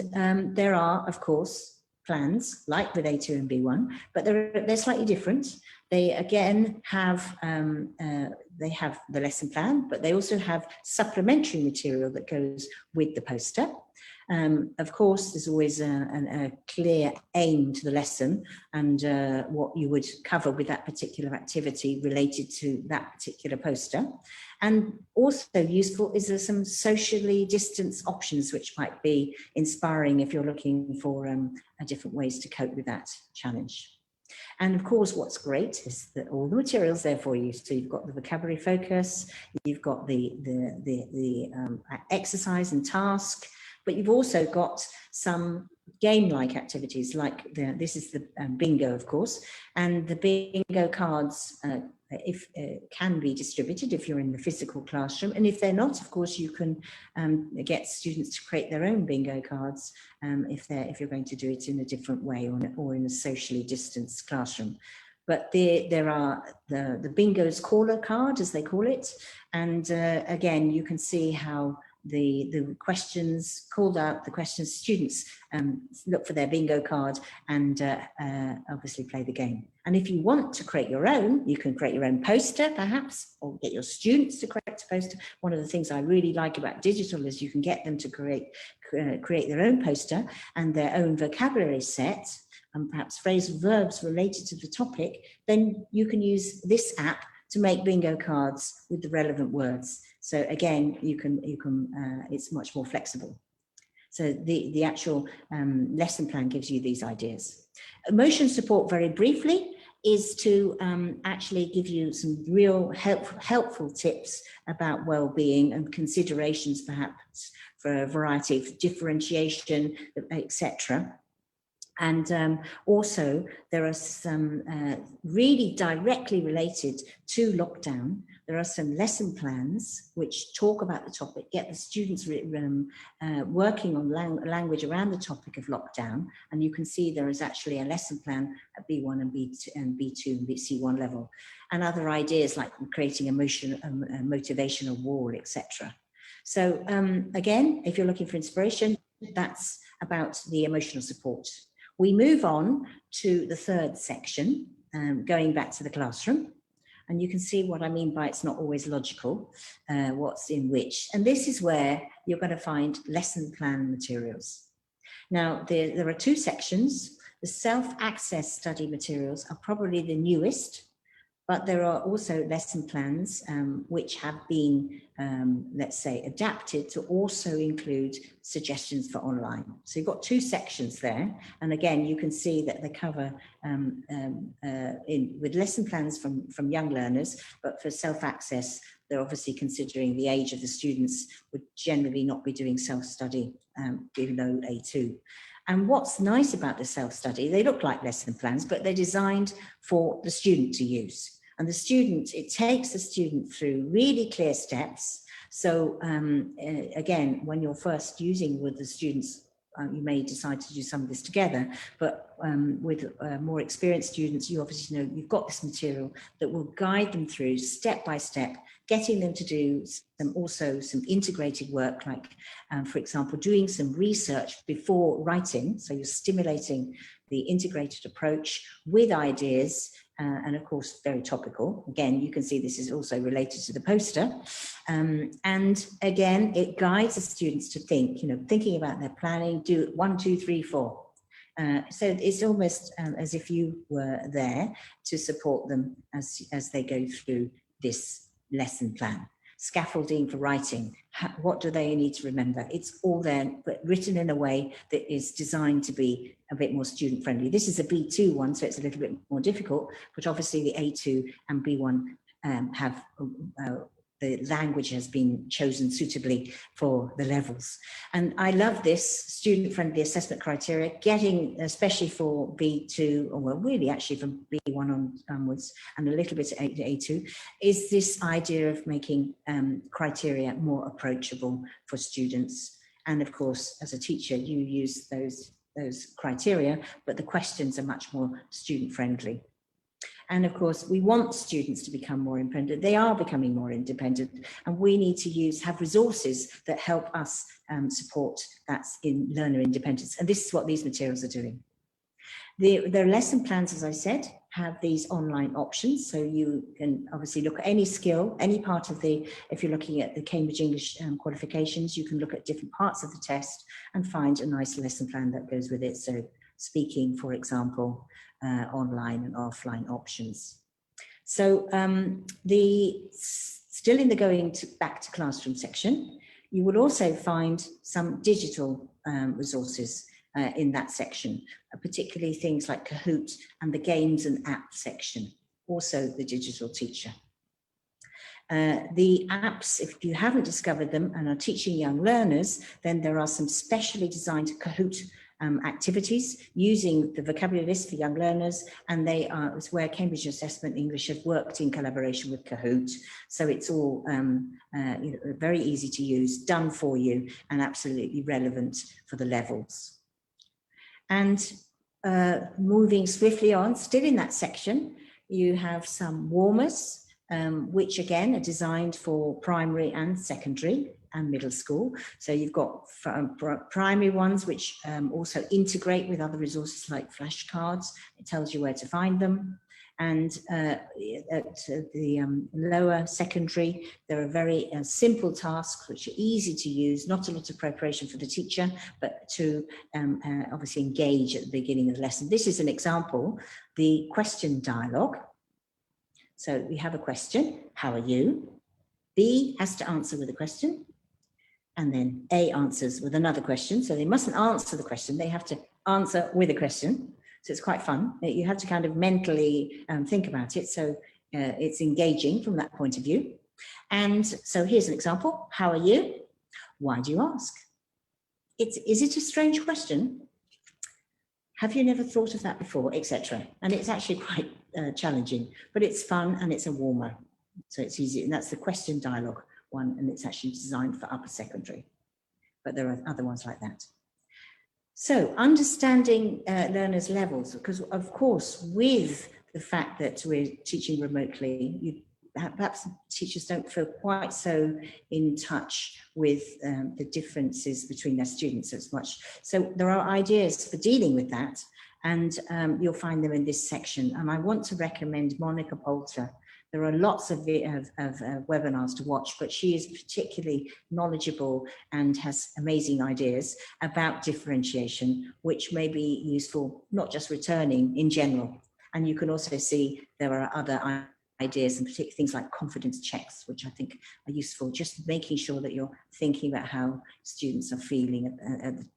there are, of course, plans like with A2 and B1, but they're slightly different. They again have they have the lesson plan, but they also have supplementary material that goes with the poster. Of course, there's always a clear aim to the lesson and what you would cover with that particular activity related to that particular poster. And also useful is there some socially distanced options which might be inspiring if you're looking for different ways to cope with that challenge. And of course, what's great is that all the materials there for you. So you've got the vocabulary focus, you've got the exercise and task, but you've also got some game-like activities like this is the bingo, of course, and the bingo cards can be distributed if you're in the physical classroom, and if they're not, of course, you can get students to create their own bingo cards if you're going to do it in a different way or in a socially distanced classroom. But there are the bingo's caller card, as they call it, and again, you can see how the questions, called out the questions, students look for their bingo card and obviously play the game. And if you want to create your own, you can create your own poster perhaps, or get your students to create a poster. One of the things I really like about digital is you can get them to create their own poster and their own vocabulary set, and perhaps phrasal verbs related to the topic. Then you can use this app to make bingo cards with the relevant words. So again, it's much more flexible. So the actual lesson plan gives you these ideas. Emotion support, very briefly, is to actually give you some real helpful tips about well-being and considerations perhaps for a variety of differentiation, etc. And also there are some really directly related to lockdown. There are some lesson plans which talk about the topic, get the students working on language around the topic of lockdown. And you can see there is actually a lesson plan at B1 and B2 and C1 level, and other ideas like creating a motivational wall, etc. So again, if you're looking for inspiration, that's about the emotional support. We move on to the third section, going back to the classroom. And you can see what I mean by it's not always logical, what's in which. And this is where you're going to find lesson plan materials. Now, there are two sections. The self-access study materials are probably the newest, but there are also lesson plans which have been, let's say, adapted to also include suggestions for online. So you've got two sections there. And again, you can see that they cover with lesson plans from young learners, but for self-access, they're obviously considering the age of the students would generally not be doing self-study below A2. And what's nice about the self-study, they look like lesson plans, but they're designed for the student to use. And the student, it takes the student through really clear steps. So again, when you're first using with the students, you may decide to do some of this together, but with more experienced students, you obviously know you've got this material that will guide them through step by step, getting them to do also some integrated work, like, for example, doing some research before writing. So you're stimulating the integrated approach with ideas, and of course, very topical. Again, you can see this is also related to the poster. And again, it guides the students to think, thinking about their planning, do 1, 2, 3, 4. So it's almost as if you were there to support them as they go through this lesson plan. Scaffolding for writing, what do they need to remember? It's all there, but written in a way that is designed to be a bit more student friendly. This is a B2 one, so it's a little bit more difficult, but obviously the A2 and B1 have the language has been chosen suitably for the levels. And I love this student-friendly assessment criteria, getting, especially for B2, or well, really actually from B1 onwards, and a little bit at A2, is this idea of making criteria more approachable for students. And of course, as a teacher, you use those criteria, but the questions are much more student-friendly. And of course, we want students to become more independent. They are becoming more independent, and we need to have resources that help us support that in learner independence. And this is what these materials are doing. The lesson plans, as I said, have these online options. So you can obviously look at any skill, any part of if you're looking at the Cambridge English qualifications, you can look at different parts of the test and find a nice lesson plan that goes with it. So speaking, for example, online and offline options. So still in the going back to classroom section, you will also find some digital resources in that section, particularly things like Kahoot and the games and app section, also the digital teacher. The apps, if you haven't discovered them and are teaching young learners, then there are some specially designed Kahoot activities using the vocabulary list for young learners, and it's where Cambridge Assessment English have worked in collaboration with Kahoot. So it's all very easy to use, done for you, and absolutely relevant for the levels. And moving swiftly on, still in that section, you have some warmers which again are designed for primary and secondary and middle school. So you've got primary ones which also integrate with other resources like flashcards. It tells you where to find them. And at the lower secondary, there are very simple tasks which are easy to use, not a lot of preparation for the teacher, but to obviously engage at the beginning of the lesson. This is an example, the question dialogue. So we have a question, how are you? B has to answer with a question, and then A answers with another question. So they mustn't answer the question, they have to answer with a question. So it's quite fun. You have to kind of mentally think about it. So it's engaging from that point of view. And so here's an example. How are you? Why do you ask? Is it a strange question? Have you never thought of that before, etc. And it's actually quite challenging, but it's fun and it's a warmer. So it's easy. And that's the question dialogue one. And it's actually designed for upper secondary. But there are other ones like that. So understanding learners' levels, because of course, with the fact that we're teaching remotely, perhaps teachers don't feel quite so in touch with the differences between their students as much. So there are ideas for dealing with that, and you'll find them in this section. And I want to recommend 𝗦𝗿𝗵𝗂𝗵𝗺. There are lots of webinars to watch, but she is particularly knowledgeable and has amazing ideas about differentiation, which may be useful, not just returning in general. And you can also see there are other ideas, and particularly things like confidence checks, which I think are useful, just making sure that you're thinking about how students are feeling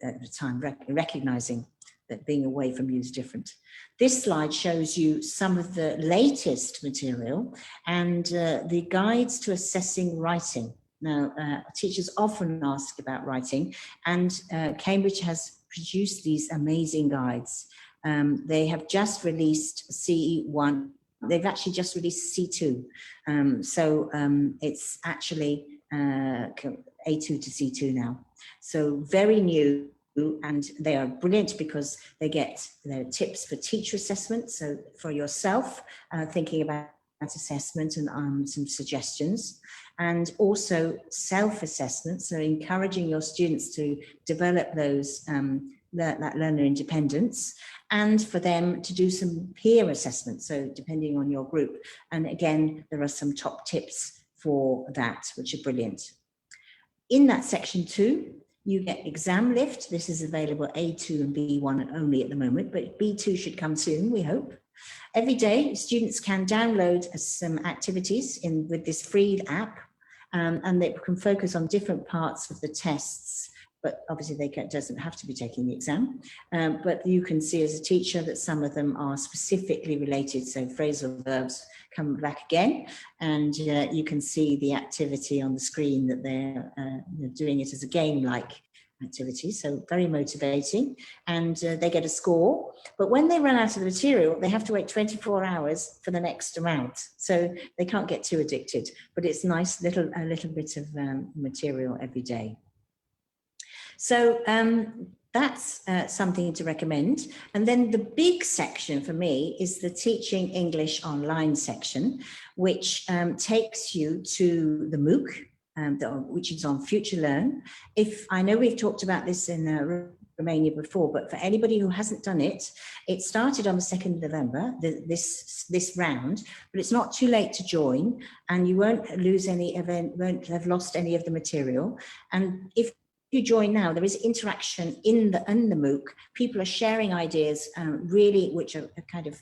at the time, recognizing that being away from you is different. This slide shows you some of the latest material and the guides to assessing writing. Now, teachers often ask about writing, and Cambridge has produced these amazing guides. They have just released CE1. They've actually just released C2. It's actually A2 to C2 now. So very new. And they are brilliant because they get their tips for teacher assessment. So for yourself, thinking about assessment and some suggestions, and also self-assessment. So encouraging your students to develop those, that learner independence, and for them to do some peer assessment. So depending on your group. And again, there are some top tips for that, which are brilliant. In that section 2, you get exam lift. This is available A2 and B1 only at the moment, but B2 should come soon, we hope. Every day, students can download some activities with this free app, and they can focus on different parts of the tests. But obviously doesn't have to be taking the exam. But you can see as a teacher that some of them are specifically related. So phrasal verbs come back again, and you can see the activity on the screen that they're doing it as a game-like activity. So very motivating, and they get a score. But when they run out of the material, they have to wait 24 hours for the next amount. So they can't get too addicted, but it's nice, a little bit of material every day. So that's something to recommend. And then the big section for me is the Teaching English Online section, which takes you to the MOOC, which is on Future Learn. I know we've talked about this in Romania before, but for anybody who hasn't done it, it started on the 2nd of November, this round, but it's not too late to join, and you won't won't have lost any of the material. And if you join now, there is interaction in the MOOC. People are sharing ideas, really, which are kind of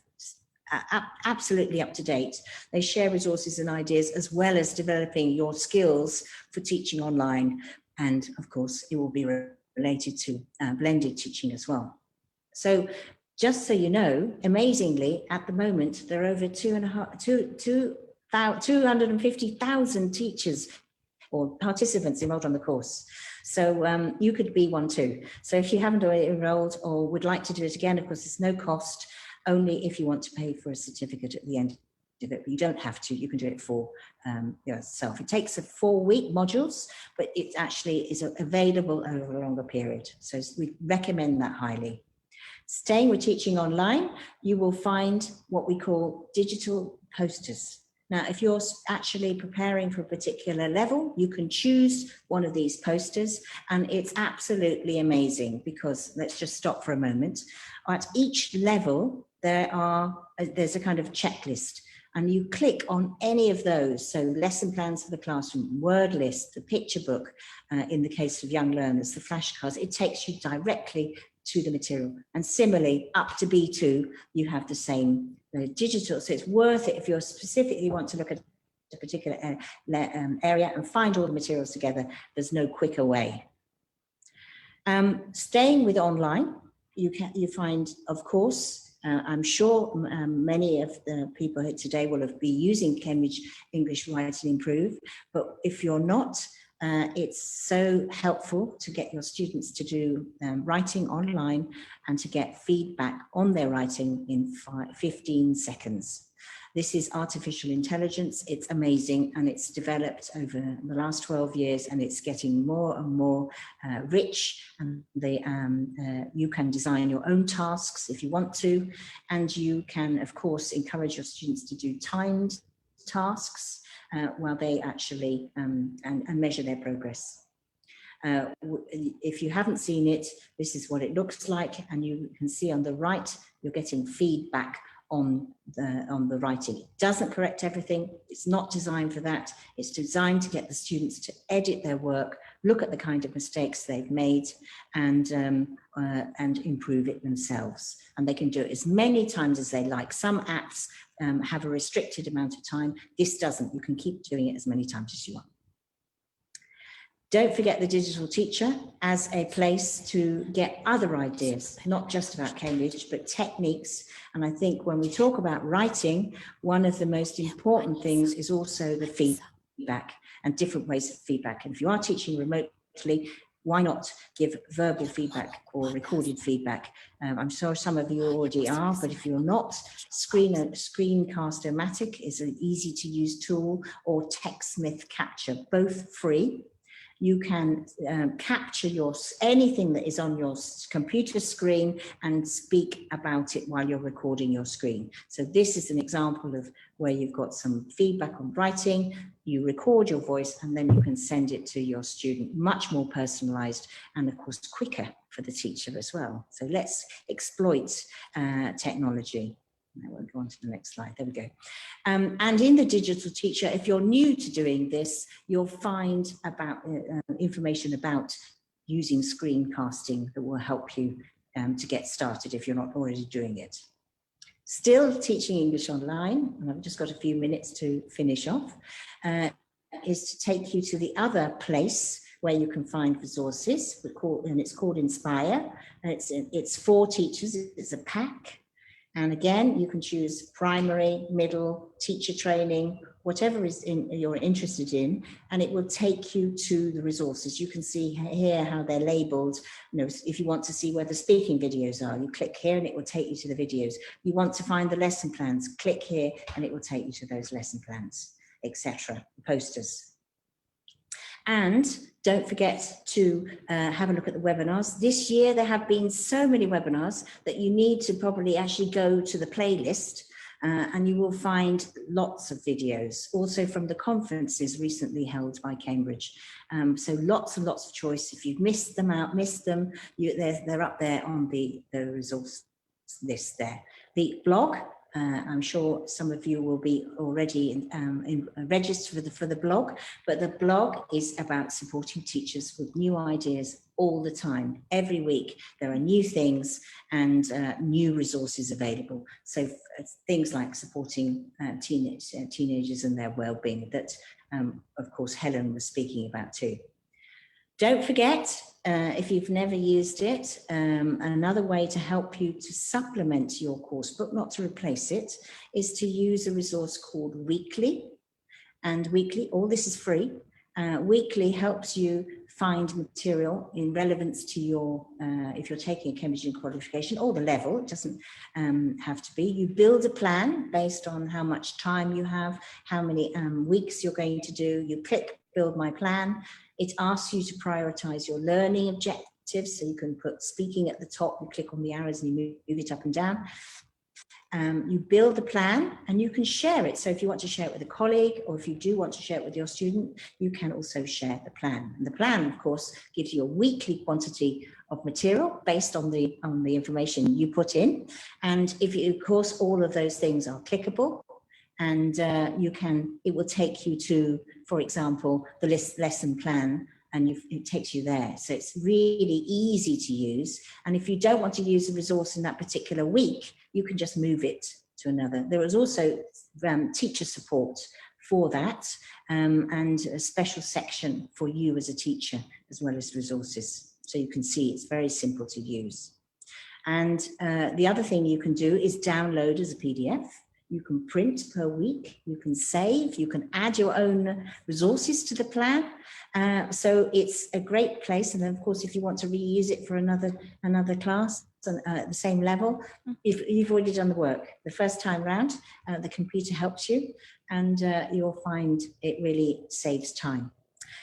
absolutely up to date. They share resources and ideas, as well as developing your skills for teaching online. And of course, it will be related to blended teaching as well. So just so you know, amazingly, at the moment, there are over 250,000 teachers or participants enrolled on the course. So you could be one too. So if you haven't already enrolled or would like to do it again, of course, it's no cost, only if you want to pay for a certificate at the end of it, but you don't have to, you can do it for yourself. It takes 4-week modules, but it actually is available over a longer period. So we recommend that highly. Staying with teaching online, you will find what we call digital posters. Now, if you're actually preparing for a particular level, you can choose one of these posters, and it's absolutely amazing because, let's just stop for a moment. At each level, there's a kind of checklist, and you click on any of those. So lesson plans for the classroom, word list, the picture book, in the case of young learners, the flashcards, it takes you directly to the material. And similarly, up to B2, you have the same digital. So it's worth it if you specifically want to look at a particular area and find all the materials together. There's no quicker way. Staying with online, you find, of course, I'm sure many of the people here today will have been using Cambridge English Write and Improve, but if you're not, it's so helpful to get your students to do writing online and to get feedback on their writing in 15 seconds. This is artificial intelligence. It's amazing, and it's developed over the last 12 years, and it's getting more and more rich. And you can design your own tasks if you want to, and you can, of course, encourage your students to do timed tasks while they actually and measure their progress. If you haven't seen it, this is what it looks like, and you can see on the right, you're getting feedback on the writing. It doesn't correct everything. It's not designed for that. It's designed to get the students to edit their work, look at the kind of mistakes they've made, and improve it themselves. And they can do it as many times as they like. Some apps have a restricted amount of time. This doesn't. You can keep doing it as many times as you want. Don't forget the digital teacher as a place to get other ideas, not just about Cambridge, but techniques. And I think when we talk about writing, one of the most important things is also the feedback and different ways of feedback. And if you are teaching remotely, why not give verbal feedback or recorded feedback? I'm sure some of you already are, but if you're not, Screencast-O-Matic is an easy to use tool, or TechSmith Capture, both free. You can capture anything that is on your computer screen and speak about it while you're recording your screen. So this is an example of where you've got some feedback on writing, you record your voice, and then you can send it to your student, much more personalized and of course quicker for the teacher as well. So let's exploit technology. We'll go on to the next slide. There we go. And in the digital teacher, if you're new to doing this, you'll find about information about using screencasting that will help you to get started if you're not already doing it. Still teaching English online, and I've just got a few minutes to finish off, is to take you to the other place where you can find resources, and it's called Inspire. It's for teachers. It's a pack. And again, you can choose primary, middle, teacher training, whatever you're interested in, and it will take you to the resources. You can see here how they're labeled. You know, if you want to see where the speaking videos are, you click here and it will take you to the videos. You want to find the lesson plans, click here and it will take you to those lesson plans, etc. Posters. And don't forget to have a look at the webinars. This year, there have been so many webinars that you need to probably actually go to the playlist and you will find lots of videos, also from the conferences recently held by Cambridge. So lots and lots of choice. If you've missed them, they're up there on the resource list there. The blog, I'm sure some of you will be already registered for the blog, but the blog is about supporting teachers with new ideas all the time. Every week there are new things and new resources available. So things like supporting teenagers and their well-being that, of course, Helen was speaking about too. Don't forget, if you've never used it, another way to help you to supplement your course book, not to replace it, is to use a resource called Weekly. And Weekly, all this is free. Weekly helps you find material in relevance to your, if you're taking a Cambridge qualification or the level, it doesn't have to be. You build a plan based on how much time you have, how many weeks you're going to do. You click Build My Plan. It asks you to prioritize your learning objectives. So you can put speaking at the top, you click on the arrows and you move it up and down. You build the plan and you can share it. So if you want to share it with a colleague, or if you do want to share it with your student, you can also share the plan. And the plan, of course, gives you a weekly quantity of material based on the information you put in. And if you, of course, all of those things are clickable, and it will take you to, for example, the lesson plan, and it takes you there. So it's really easy to use. And if you don't want to use a resource in that particular week, you can just move it to another. There is also teacher support for that, and a special section for you as a teacher, as well as resources. So you can see it's very simple to use. And the other thing you can do is download as a PDF. You can print per week, you can save, you can add your own resources to the plan. So it's a great place. And then of course, if you want to reuse it for another class at the same level, you've already done the work. The first time round, the computer helps you, and you'll find it really saves time.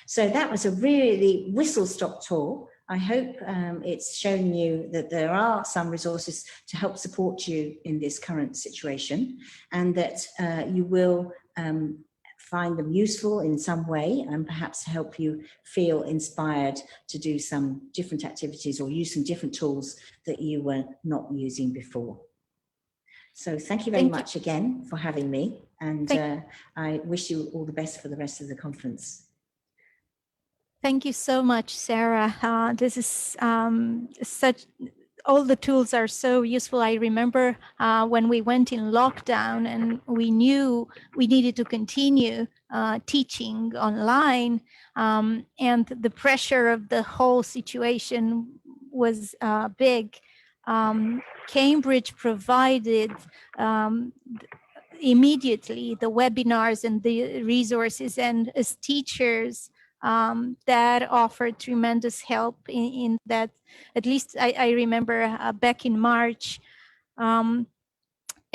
So that was a really whistle-stop tour. I hope it's shown you that there are some resources to help support you in this current situation, and that you will find them useful in some way, and perhaps help you feel inspired to do some different activities or use some different tools that you were not using before. So thank you very much again for having me, and I wish you all the best for the rest of the conference. Thank you so much, Sarah. This is all the tools are so useful. I remember when we went in lockdown and we knew we needed to continue teaching online, and the pressure of the whole situation was big. Cambridge provided immediately the webinars and the resources, and as teachers, that offered tremendous help in that. At least I remember back in March.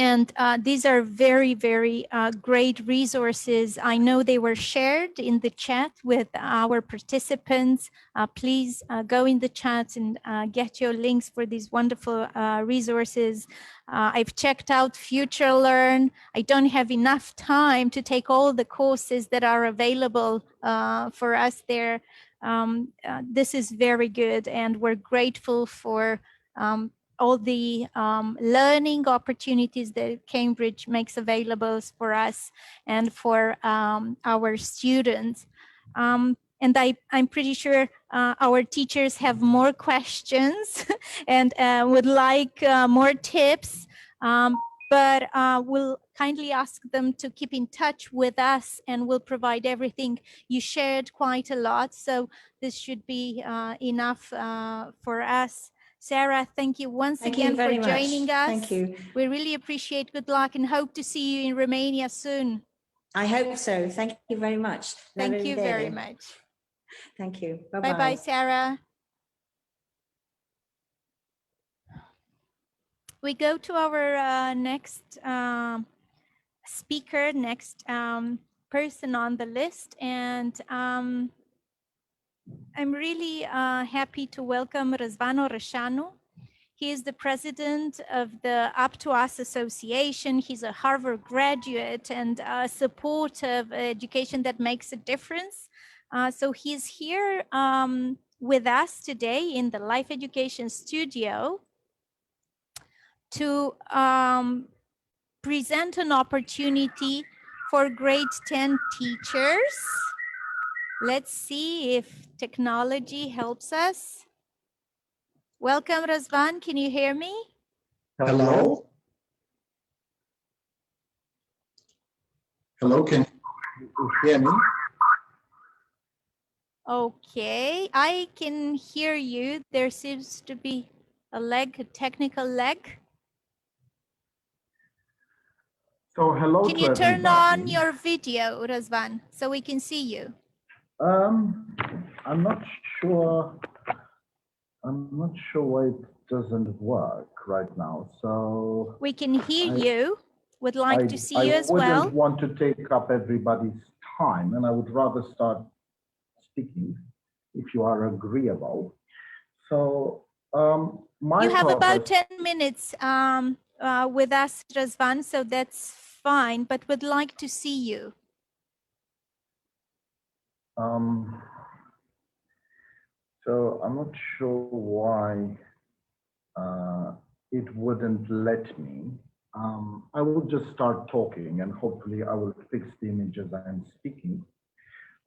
And these are very, very great resources. I know they were shared in the chat with our participants. Please go in the chat and get your links for these wonderful resources. I've checked out Future Learn. I don't have enough time to take all the courses that are available for us there. This is very good, and we're grateful for all the learning opportunities that Cambridge makes available for us and for our students. And I'm pretty sure our teachers have more questions and would like more tips, but we'll kindly ask them to keep in touch with us, and we'll provide everything. You shared quite a lot, so this should be enough for us. Sarah, thank you once again for joining us. Thank you. We really appreciate. Good luck, and hope to see you in Romania soon. I hope so. Thank you very much. Thank you very much. Thank you. Bye-bye. Bye-bye, Sarah. We go to our next speaker, next person on the list, and I'm really happy to welcome Răzvan Orășanu. He is the president of the 𝗢'𝗏𝗄𝗏 Association. He's a Harvard graduate and a support of education that makes a difference. So he's here with us today in the Life Education Studio to present an opportunity for grade 10 teachers. Let's see if technology helps us. Welcome, Răzvan. Can you hear me? Hello? Hello, can you hear me? Okay, I can hear you. There seems to be a technical lag. So hello. Can you turn on your video, Răzvan, so we can see you? I'm not sure. I'm not sure why it doesn't work right now. So we can hear you. Would like to see you as well. I wouldn't want to take up everybody's time, and I would rather start speaking if you are agreeable. So you have about 10 minutes, with us, Razvan, so that's fine, but would like to see you. So I'm not sure why it wouldn't let me. I will just start talking and hopefully I will fix the image as I'm speaking.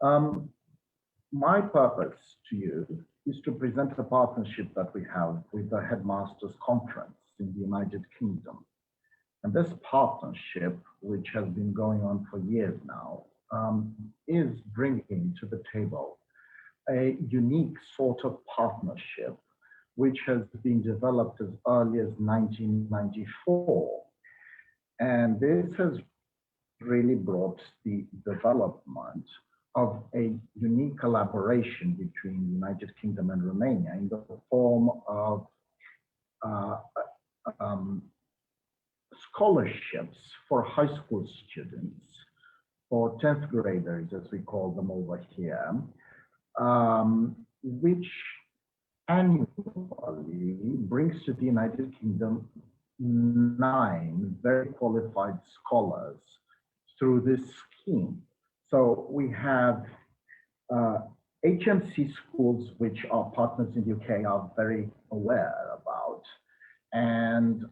My purpose to you is to present a partnership that we have with the Headmasters Conference in the United Kingdom. And this partnership, which has been going on for years now, is bringing to the table a unique sort of partnership which has been developed as early as 1994. And this has really brought the development of a unique collaboration between the United Kingdom and Romania in the form of scholarships for high school students, for 10th graders, as we call them over here, which annually brings to the United Kingdom 9 very qualified scholars through this scheme. So we have HMC schools, which our partners in the UK are very aware about. And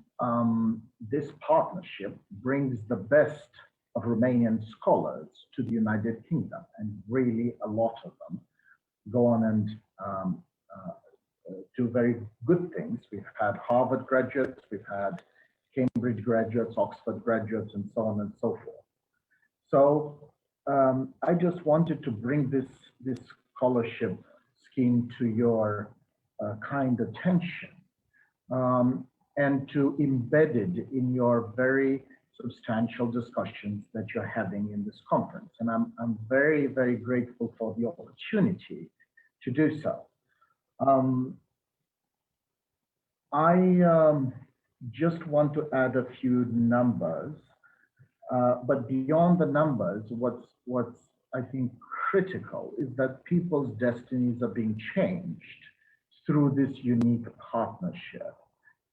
this partnership brings the best of Romanian scholars to the United Kingdom. And really a lot of them go on and do very good things. We've had Harvard graduates, we've had Cambridge graduates, Oxford graduates, and so on and so forth. So I just wanted to bring this scholarship scheme to your kind attention and to embed it in your very substantial discussions that you're having in this conference. And I'm very, very grateful for the opportunity to do so. I just want to add a few numbers, but beyond the numbers, what's I think critical is that people's destinies are being changed through this unique partnership,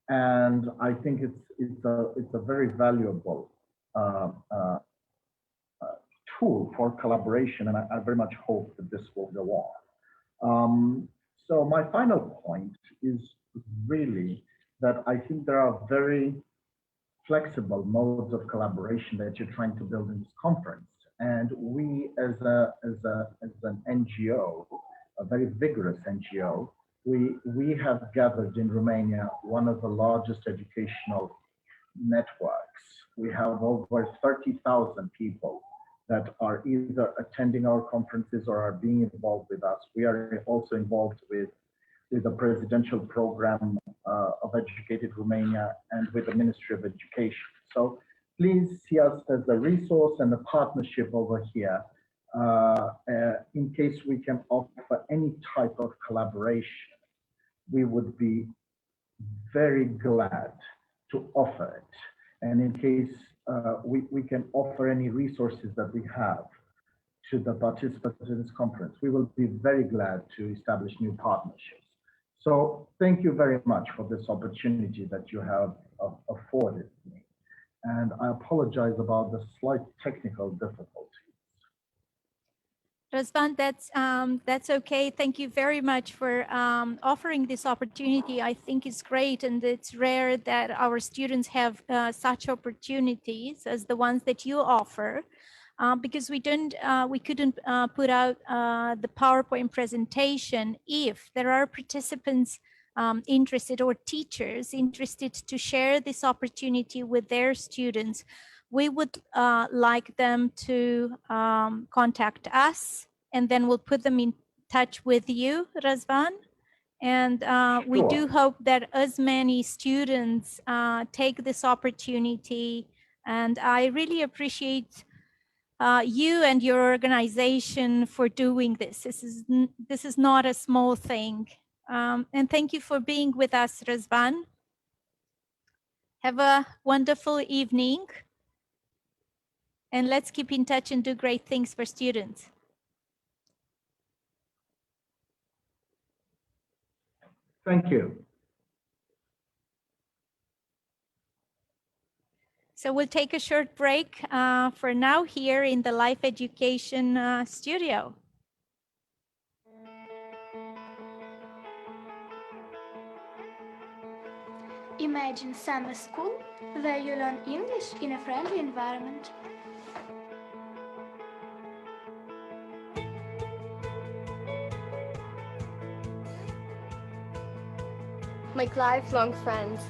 and I think it's a very valuable tool for collaboration, and I very much hope that this will go on. So my final point is really that I think there are very flexible modes of collaboration that you're trying to build in this conference. And we as an NGO, a very vigorous NGO, we have gathered in Romania one of the largest educational networks. We have over 30,000 people that are either attending our conferences or are being involved with us. We are also involved with the presidential program of Educated Romania and with the Ministry of Education. So please see us as a resource and a partnership over here in case we can offer any type of collaboration. We would be very glad to offer it. And in case we can offer any resources that we have to the participants in this conference, we will be very glad to establish new partnerships. So thank you very much for this opportunity that you have afforded me. And I apologize about the slight technical difficulties. Razvan, that's okay. Thank you very much for offering this opportunity. I think it's great, and it's rare that our students have such opportunities as the ones that you offer, because we couldn't put out the PowerPoint presentation if there are participants interested or teachers interested to share this opportunity with their students. We would like them to contact us, and then we'll put them in touch with you, Razvan. And we do hope that as many students take this opportunity. And I really appreciate you and your organization for doing this. This is not a small thing. And thank you for being with us, Razvan. Have a wonderful evening. And let's keep in touch and do great things for students. Thank you. So we'll take a short break for now here in the Life Education studio. Imagine summer school where you learn English in a friendly environment. Make lifelong friends.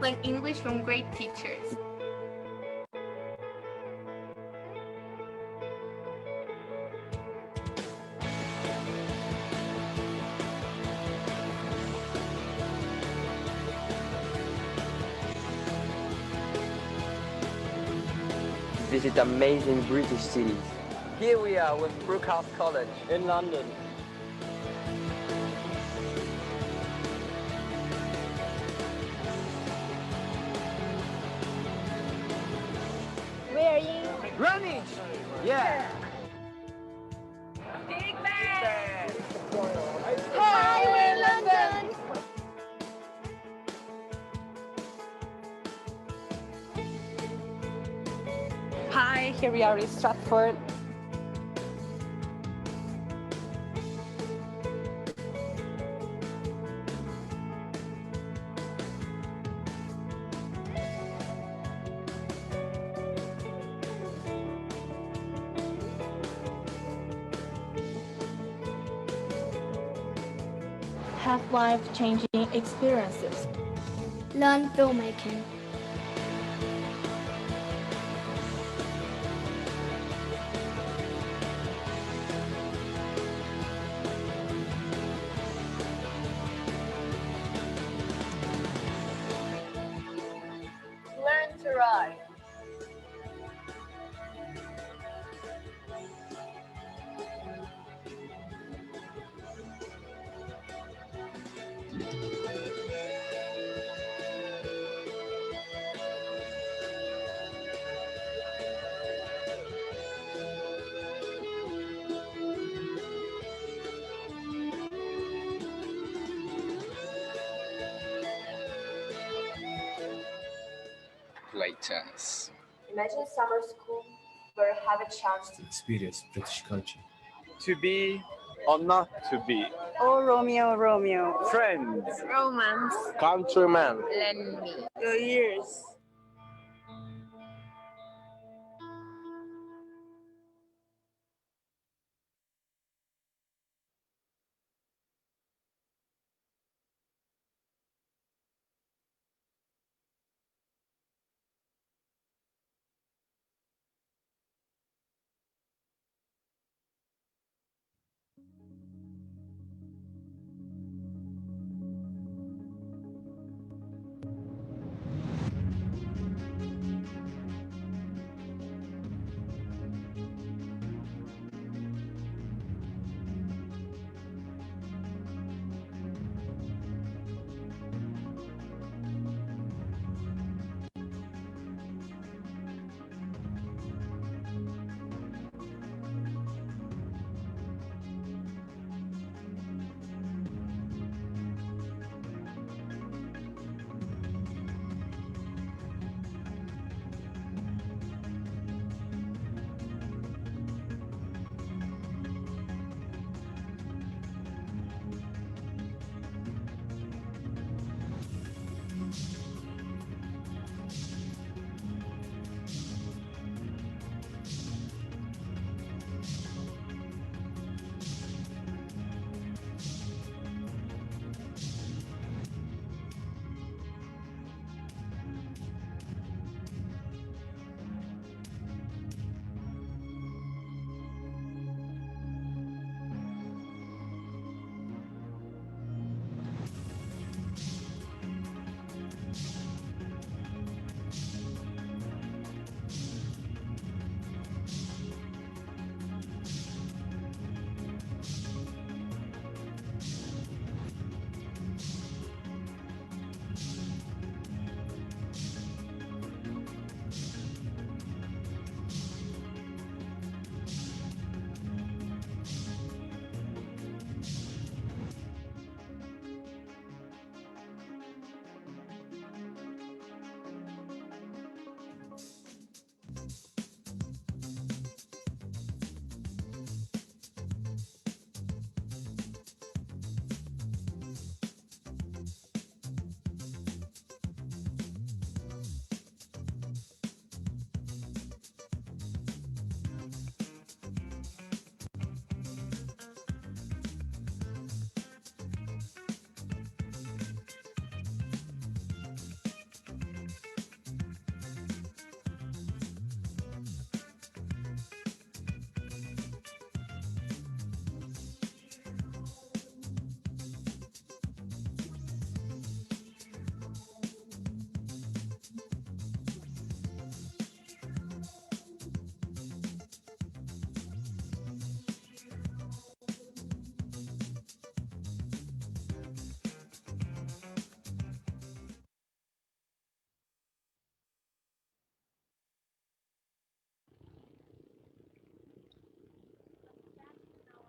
Learn English from great teachers. Visit amazing British cities. Here we are with Brooke College in London. Where are you? Greenwich! Yeah! Big Bang! Hi, we're in London! Hi, here we are in Stratford. Have life-changing experiences. Learn filmmaking. Learn to ride. Play tennis. Imagine summer school where you have a chance to experience British culture. To be or not to be. Oh, Romeo, Romeo. Friends. Romance. Countrymen. Lend me. Your years.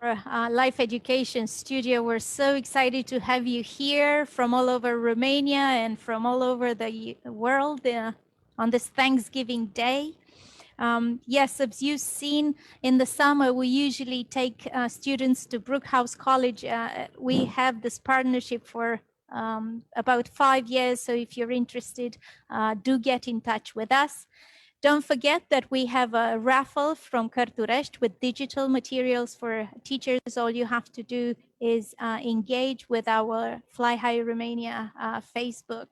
Life Education Studio. We're so excited to have you here from all over Romania and from all over the world on this Thanksgiving Day. Yes, as you've seen, in the summer, we usually take students to 𝗢'𝗿𝗄𝗃 College. We have this partnership for about 5 years. So if you're interested, do get in touch with us. Don't forget that we have a raffle from 𝗀𝗽𝗲𝗁 with digital materials for teachers. All you have to do is engage with our Fly High Romania Facebook.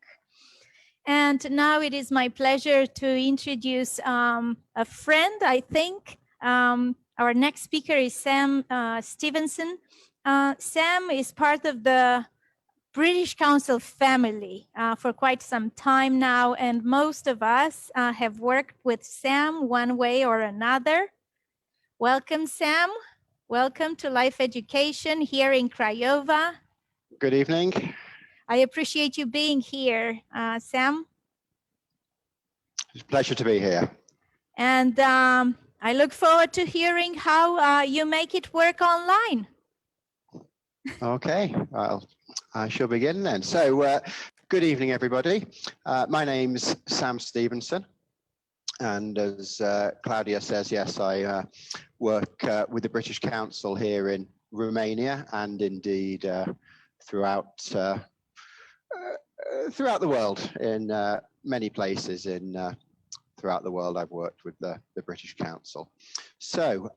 And now it is my pleasure to introduce a friend, I think. Our next speaker is Sam Stevenson. Sam is part of the British Council family for quite some time now, and most of us have worked with Sam one way or another. Welcome, Sam. Welcome to Life Education here in Craiova. Good evening. I appreciate you being here, Sam. It's a pleasure to be here. And I look forward to hearing how you make it work online. Okay, well, I shall begin then. So, good evening, everybody. My name's Sam Stevenson. And as Claudia says, yes, I work with the British Council here in Romania and indeed throughout the world, in many places throughout the world. I've worked with the British Council. So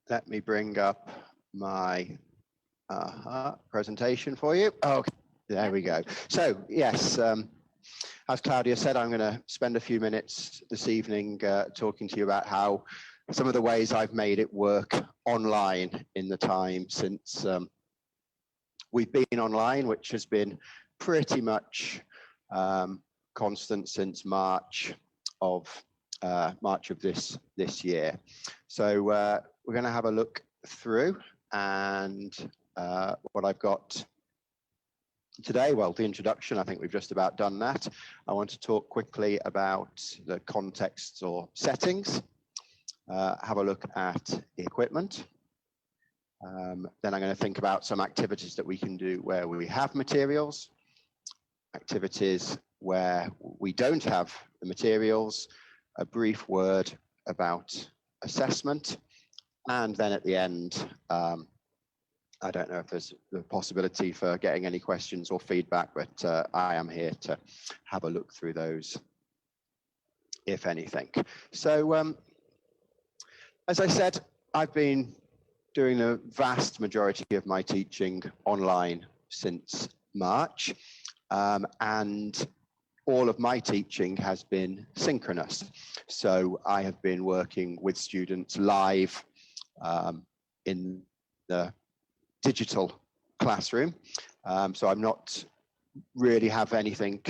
let me bring up my presentation for you. Okay, there we go. So yes, as Claudia said, I'm going to spend a few minutes this evening talking to you about how some of the ways I've made it work online in the time since we've been online, which has been pretty much constant since March of this year. So we're going to have a look through, and what I've got today, well, the introduction, I think we've just about done that. I want to talk quickly about the contexts or settings, have a look at equipment. Then I'm going to think about some activities that we can do where we have materials, activities where we don't have the materials, a brief word about assessment, and then at the end, I don't know if there's the possibility for getting any questions or feedback, but I am here to have a look through those, if anything. So, as I said, I've been doing the vast majority of my teaching online since March, and all of my teaching has been synchronous. So I have been working with students live in the digital classroom. So I'm not really have anything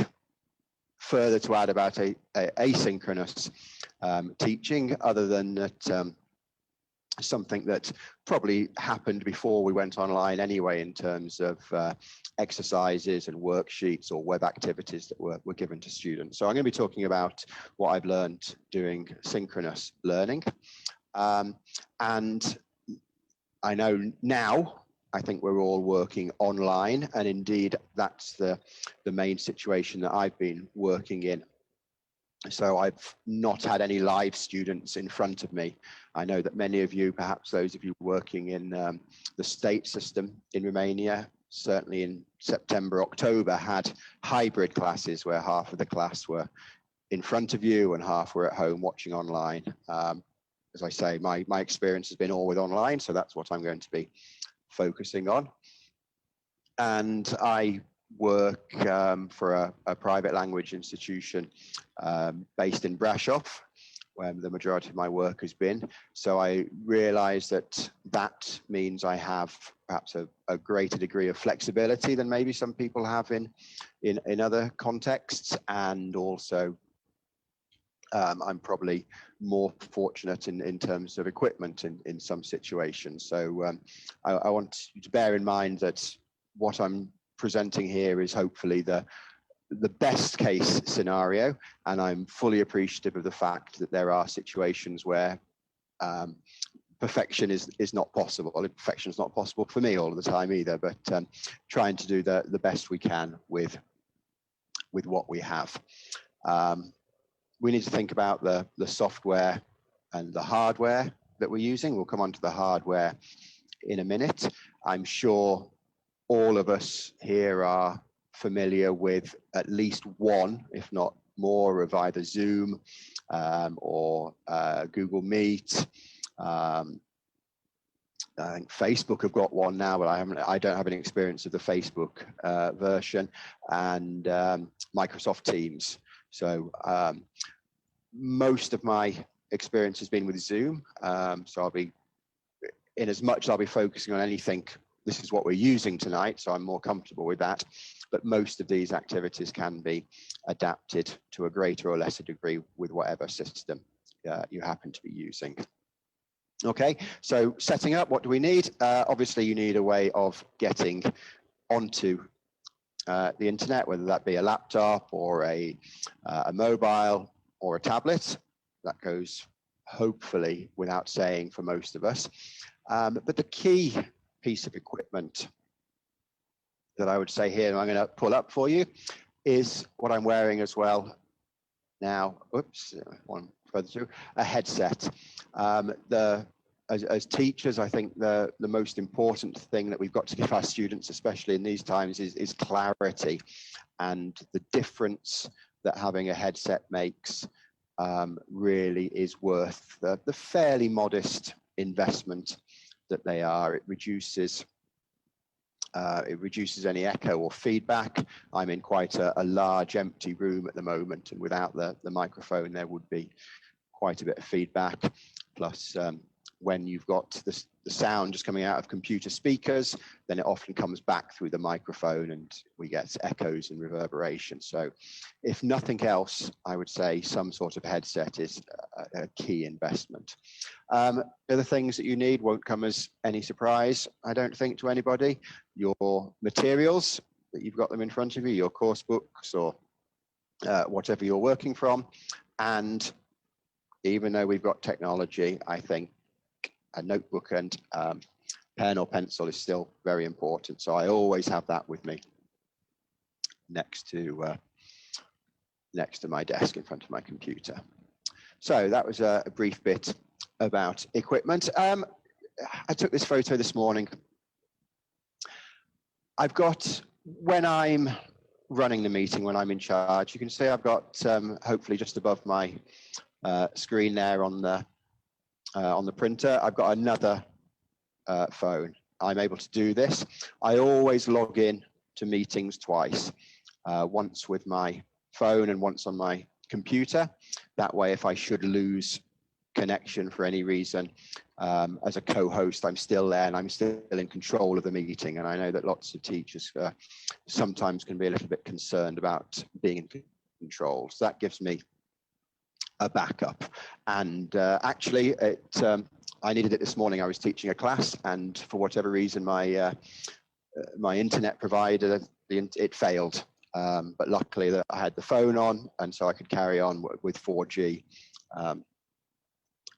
further to add about asynchronous teaching, other than that something that probably happened before we went online anyway, in terms of exercises and worksheets or web activities that were given to students. So I'm going to be talking about what I've learned doing synchronous learning. And I know now, I think we're all working online, and indeed that's the main situation that I've been working in. So I've not had any live students in front of me. I know that many of you, perhaps those of you working in the state system in Romania, certainly in September, October, had hybrid classes where half of the class were in front of you and half were at home watching online. As I say, my experience has been all with online, so that's what I'm going to be focusing on. And I work for a private language institution based in Brașov, where the majority of my work has been. So I realize that means I have perhaps a greater degree of flexibility than maybe some people have in other contexts, and also I'm probably more fortunate in terms of equipment in some situations. So I want you to bear in mind that what I'm presenting here is hopefully the best case scenario, and I'm fully appreciative of the fact that there are situations where perfection is not possible. Perfection is not possible for me all of the time either, but trying to do the best we can with what we have. We need to think about the software and the hardware that we're using. We'll come on to the hardware in a minute. I'm sure all of us here are familiar with at least one, if not more, of either Zoom or Google Meet. I think Facebook have got one now, but I don't have any experience of the Facebook version, and Microsoft Teams. So most of my experience has been with Zoom. So I'll be, in as much I'll be focusing on anything, this is what we're using tonight, so I'm more comfortable with that. But most of these activities can be adapted to a greater or lesser degree with whatever system you happen to be using. Okay, so setting up, what do we need? Obviously, you need a way of getting onto the internet, whether that be a laptop or a mobile or a tablet. That goes hopefully without saying for most of us. But the key piece of equipment that I would say here, and I'm going to pull up for you, is what I'm wearing as well now. Oops, one further through, a headset. As teachers, I think the most important thing that we've got to give our students, especially in these times, is clarity, and the difference that having a headset makes really is worth the fairly modest investment that they are. It reduces any echo or feedback. I'm in quite a large empty room at the moment, and without the microphone there would be quite a bit of feedback. Plus when you've got the sound just coming out of computer speakers, then it often comes back through the microphone and we get echoes and reverberation. So if nothing else, I would say some sort of headset is a key investment. Other things that you need won't come as any surprise, I don't think, to anybody. Your materials, that you've got them in front of you, your course books or whatever you're working from. And even though we've got technology, I think a notebook and pen or pencil is still very important. So I always have that with me next to my desk in front of my computer. So that was a brief bit about equipment. I took this photo this morning. I've got, when I'm running the meeting, when I'm in charge, you can see I've got hopefully just above my screen there on the printer, I've got another phone. I'm able to do this. I always log in to meetings twice, once with my phone and once on my computer. That way, if I should lose connection for any reason, as a co-host, I'm still there and I'm still in control of the meeting. And I know that lots of teachers sometimes can be a little bit concerned about being in control. So that gives me a backup. And actually, I needed it this morning. I was teaching a class, and for whatever reason, my internet provider, it failed. But luckily, that I had the phone on, and so I could carry on with 4G,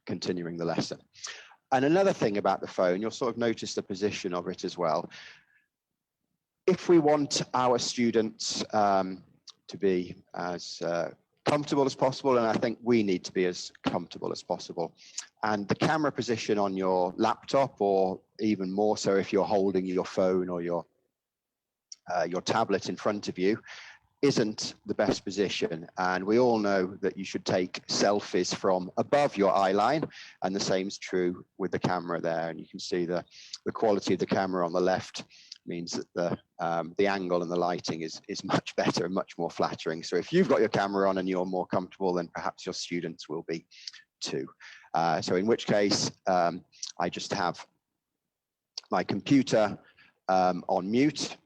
continuing the lesson. And another thing about the phone, you'll sort of notice the position of it as well. If we want our students to be as comfortable as possible, and I think we need to be as comfortable as possible. And the camera position on your laptop, or even more so if you're holding your phone or your tablet in front of you, isn't the best position. And we all know that you should take selfies from above your eye line, and the same is true with the camera there. And you can see the quality of the camera on the left means that the angle and the lighting is much better and much more flattering. So if you've got your camera on and you're more comfortable, then perhaps your students will be too. So in which case, I just have my computer on mute,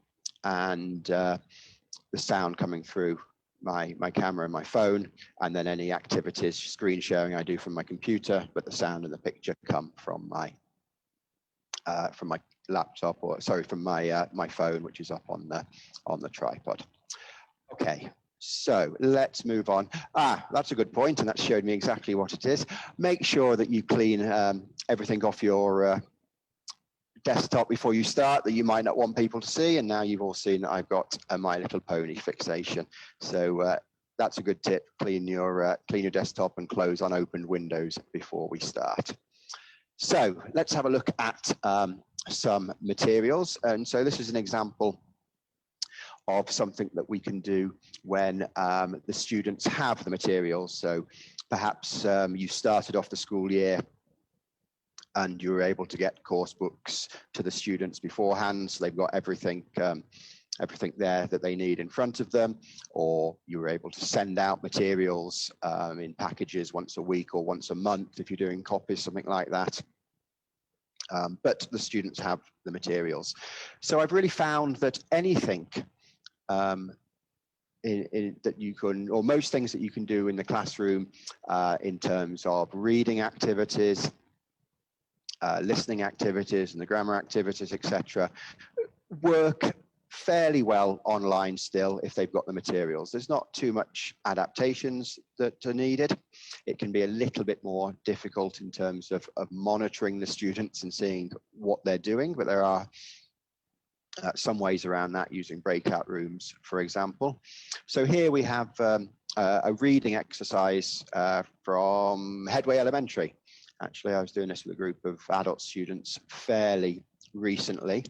and the sound coming through my camera and my phone, and then any activities, screen sharing I do from my computer, but the sound and the picture come from my laptop, or sorry, from my phone, which is up on the tripod. Okay, So let's move on. That's a good point, and that showed me exactly what it is. Make sure that you clean everything off your desktop before you start that you might not want people to see. And now you've all seen that I've got a My Little Pony fixation. So that's a good tip. Clean your desktop and close unopened windows before we start. So let's have a look at some materials. And so this is an example of something that we can do when the students have the materials. So perhaps you started off the school year and you were able to get course books to the students beforehand, so they've got everything there that they need in front of them, or you were able to send out materials in packages once a week or once a month if you're doing copies, something like that. But the students have the materials. So I've really found that anything that you can, or most things that you can do in the classroom in terms of reading activities, listening activities and the grammar activities, etc., work fairly well online still if they've got the materials. There's not too much adaptations that are needed. It can be a little bit more difficult in terms of monitoring the students and seeing what they're doing, but there are some ways around that using breakout rooms, for example. So here we have a reading exercise from Headway Elementary. Actually, I was doing this with a group of adult students fairly recently.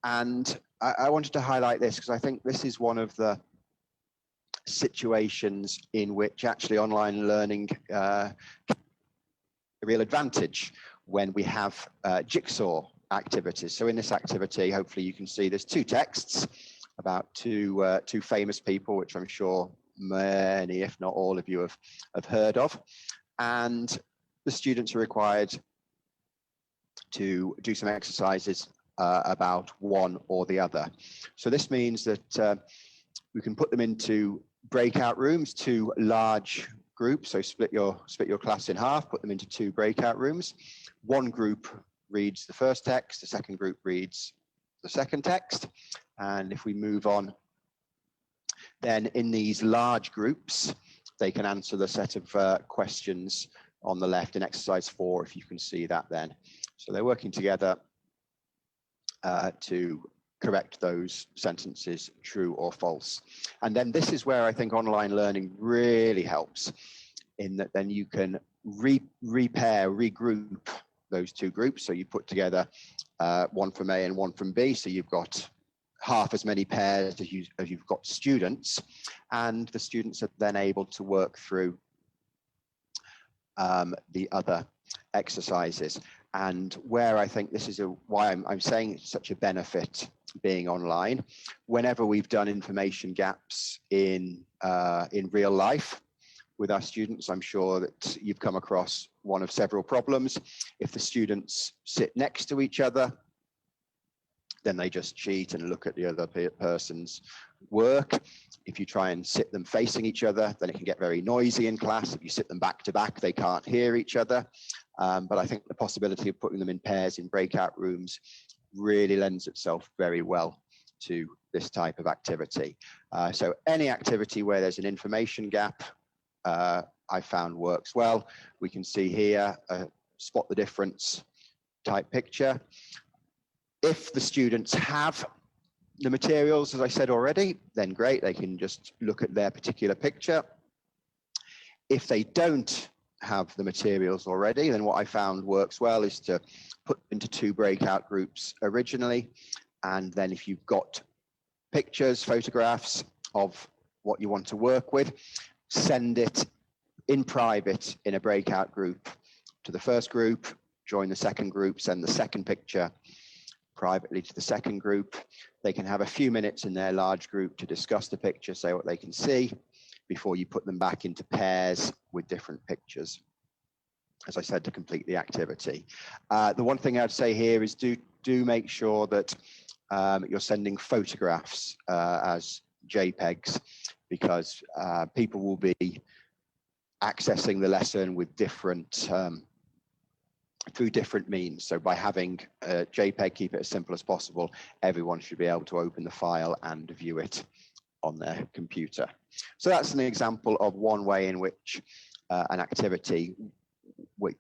And I wanted to highlight this because I think this is one of the situations in which actually online learning a real advantage when we have jigsaw activities. So in this activity, hopefully you can see there's two texts about two famous people, which I'm sure many, if not all of you have heard of. And the students are required to do some exercises about one or the other. So this means that we can put them into breakout rooms, two large groups. So split your class in half, put them into two breakout rooms. One group reads the first text, the second group reads the second text. And if we move on, then in these large groups, they can answer the set of questions on the left in exercise 4, if you can see that then. So they're working together to correct those sentences, true or false. And then this is where I think online learning really helps, in that then you can regroup those two groups. So you put together one from A and one from B, so you've got half as many pairs as you've got students, and the students are then able to work through the other exercises. And where I think this is why I'm saying it's such a benefit being online, whenever we've done information gaps in real life with our students, I'm sure that you've come across one of several problems. If the students sit next to each other, then they just cheat and look at the other person's work. If you try and sit them facing each other, then it can get very noisy in class. If you sit them back to back, they can't hear each other. But I think the possibility of putting them in pairs in breakout rooms really lends itself very well to this type of activity. So any activity where there's an information gap, I found works well. We can see here a spot the difference type picture. If the students have the materials, as I said already, then great, they can just look at their particular picture. If they don't have the materials already, then what I found works well is to put into two breakout groups originally. And then if you've got pictures, photographs of what you want to work with, send it in private in a breakout group to the first group, join the second group, send the second picture privately to the second group. They can have a few minutes in their large group to discuss the picture, say what they can see, before you put them back into pairs with different pictures, as I said, to complete the activity. The one thing I'd say here is do make sure that you're sending photographs as JPEGs, because people will be accessing the lesson with different through different means. So by having a JPEG, keep it as simple as possible, everyone should be able to open the file and view it on their computer. So that's an example of one way in which an activity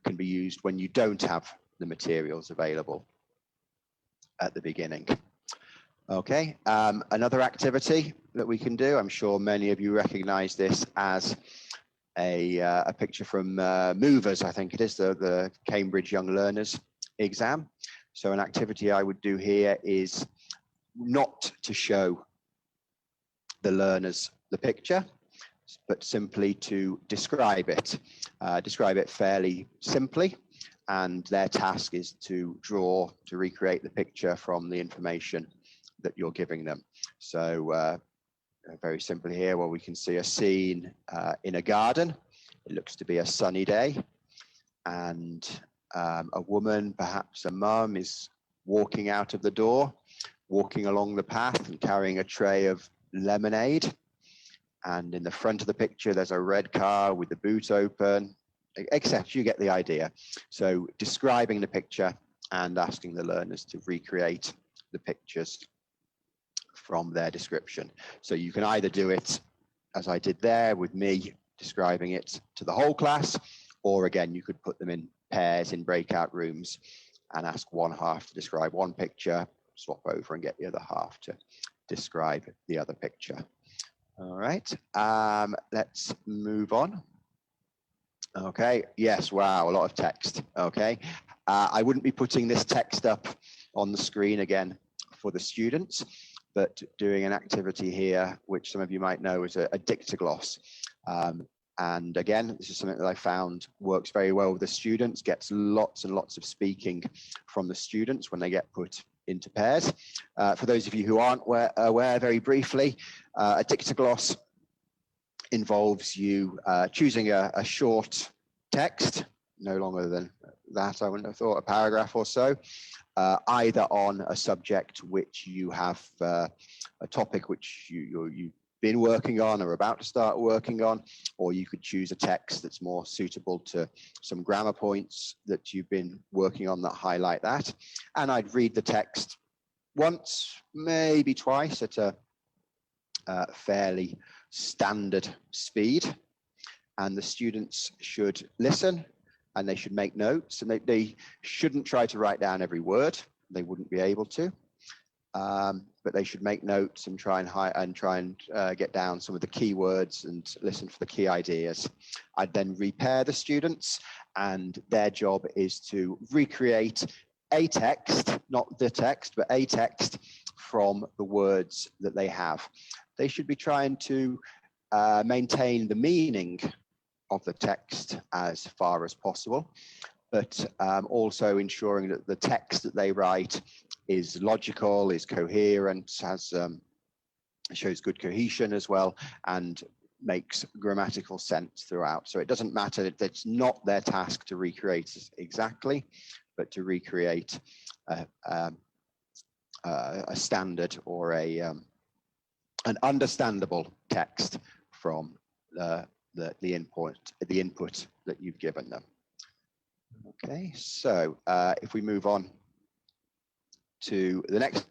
can be used when you don't have the materials available at the beginning. Okay, another activity that we can do, I'm sure many of you recognize this as a picture from movers, I think it is, the Cambridge Young Learners exam. So an activity I would do here is not to show the learners the picture, but simply to describe it fairly simply. And their task is to recreate the picture from the information that you're giving them. So very simply here, well, we can see a scene in a garden. It looks to be a sunny day, and a woman, perhaps a mum, is walking out of the door, walking along the path and carrying a tray of lemonade. And in the front of the picture, there's a red car with the boot open, etc. You get the idea. So describing the picture and asking the learners to recreate the pictures from their description. So you can either do it as I did there with me describing it to the whole class, or again, you could put them in pairs in breakout rooms and ask one half to describe one picture, swap over and get the other half to describe the other picture. All right, let's move on. Okay, yes, wow, a lot of text. Okay, I wouldn't be putting this text up on the screen again for the students, but doing an activity here, which some of you might know is a dictogloss. And again, this is something that I found works very well with the students, gets lots and lots of speaking from the students when they get put into pairs. For those of you who aren't aware, very briefly, a dictogloss involves you choosing a short text, no longer than that, I wouldn't have thought, a paragraph or so, either on a subject which you have, a topic which you've been working on or about to start working on, or you could choose a text that's more suitable to some grammar points that you've been working on that highlight that. And I'd read the text once, maybe twice at a fairly standard speed, and the students should listen and they should make notes, and they shouldn't try to write down every word. They wouldn't be able to, but they should make notes and try and get down some of the key words and listen for the key ideas. I'd then repair the students, and their job is to recreate a text, not the text, but a text from the words that they have. They should be trying to maintain the meaning of the text as far as possible, but also ensuring that the text that they write is logical, is coherent, shows good cohesion as well, and makes grammatical sense throughout. So it doesn't matter, it's not their task to recreate exactly, but to recreate a standard or an understandable text from the input that you've given them. Okay, so if we move on to the next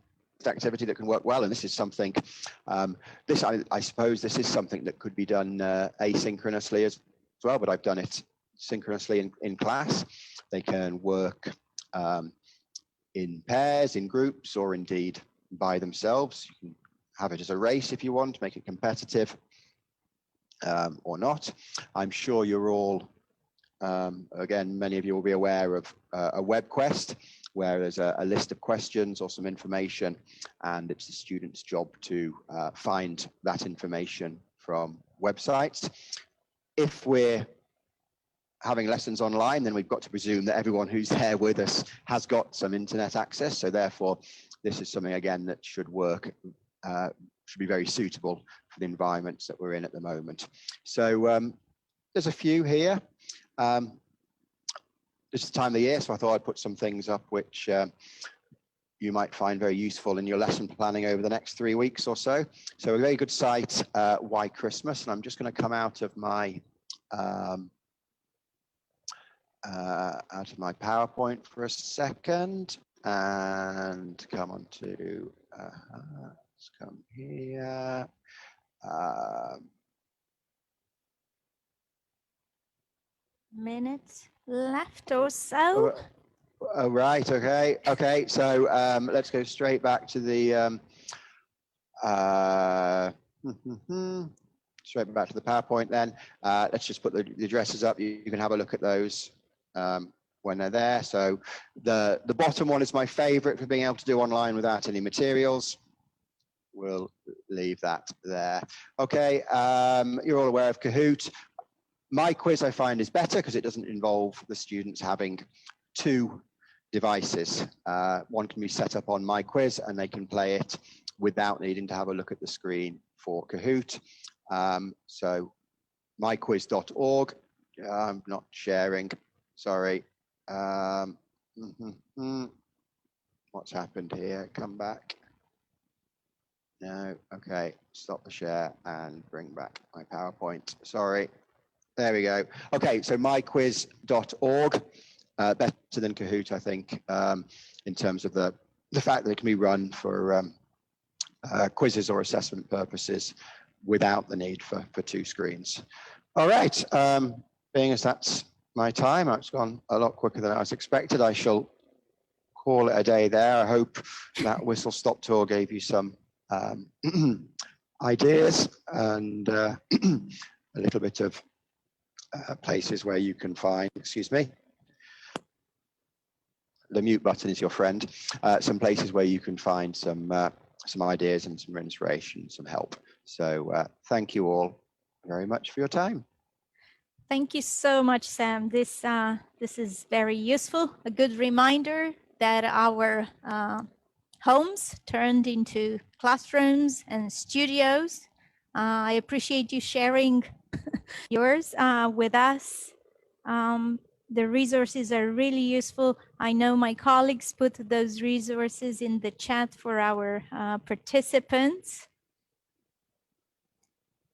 activity that can work well, and this is something, I suppose this is something that could be done asynchronously as well, but I've done it synchronously in class. They can work in pairs, in groups, or indeed by themselves. You can have it as a race if you want, make it competitive or not. I'm sure you're all, again, many of you will be aware of a web quest, where there's a list of questions or some information, and it's the student's job to find that information from websites. If we're having lessons online, then we've got to presume that everyone who's there with us has got some internet access. So therefore, this is something, again, that should work, should be very suitable for the environments that we're in at the moment. So there's a few here. It's the time of the year, so I thought I'd put some things up which you might find very useful in your lesson planning over the next 3 weeks or so. So a very good site, Why Christmas, and I'm just going to come out of my PowerPoint for a second and come on to, let's come here. Minutes left or so. Oh, right. Okay. Okay. So let's go straight back to the straight back to the PowerPoint then. Let's just put the addresses up. You can have a look at those when they're there. So the bottom one is my favorite for being able to do online without any materials. We'll leave that there. Okay, you're all aware of Kahoot. 𝗦𝗁 I find is better because it doesn't involve the students having two devices. One can be set up on 𝗦𝗁 and they can play it without needing to have a look at the screen for Kahoot. So 𝗦𝗁.org. I'm not sharing, sorry. What's happened here? Come back. No, okay, stop the share and bring back my PowerPoint. Sorry, there we go. Okay, so 𝗦𝗁.org, better than Kahoot, I think, in terms of the fact that it can be run for quizzes or assessment purposes without the need for two screens. All right, being as that's my time, it's gone a lot quicker than I was expected. I shall call it a day there. I hope that whistle-stop tour gave you some ideas and a little bit of places where you can find, excuse me, the mute button is your friend, some places where you can find some ideas and some inspiration, some help. So thank you all very much for your time. Thank you so much, Sam. This is very useful, a good reminder that our homes turned into classrooms and studios. I appreciate you sharing yours with us. The resources are really useful. I know my colleagues put those resources in the chat for our participants.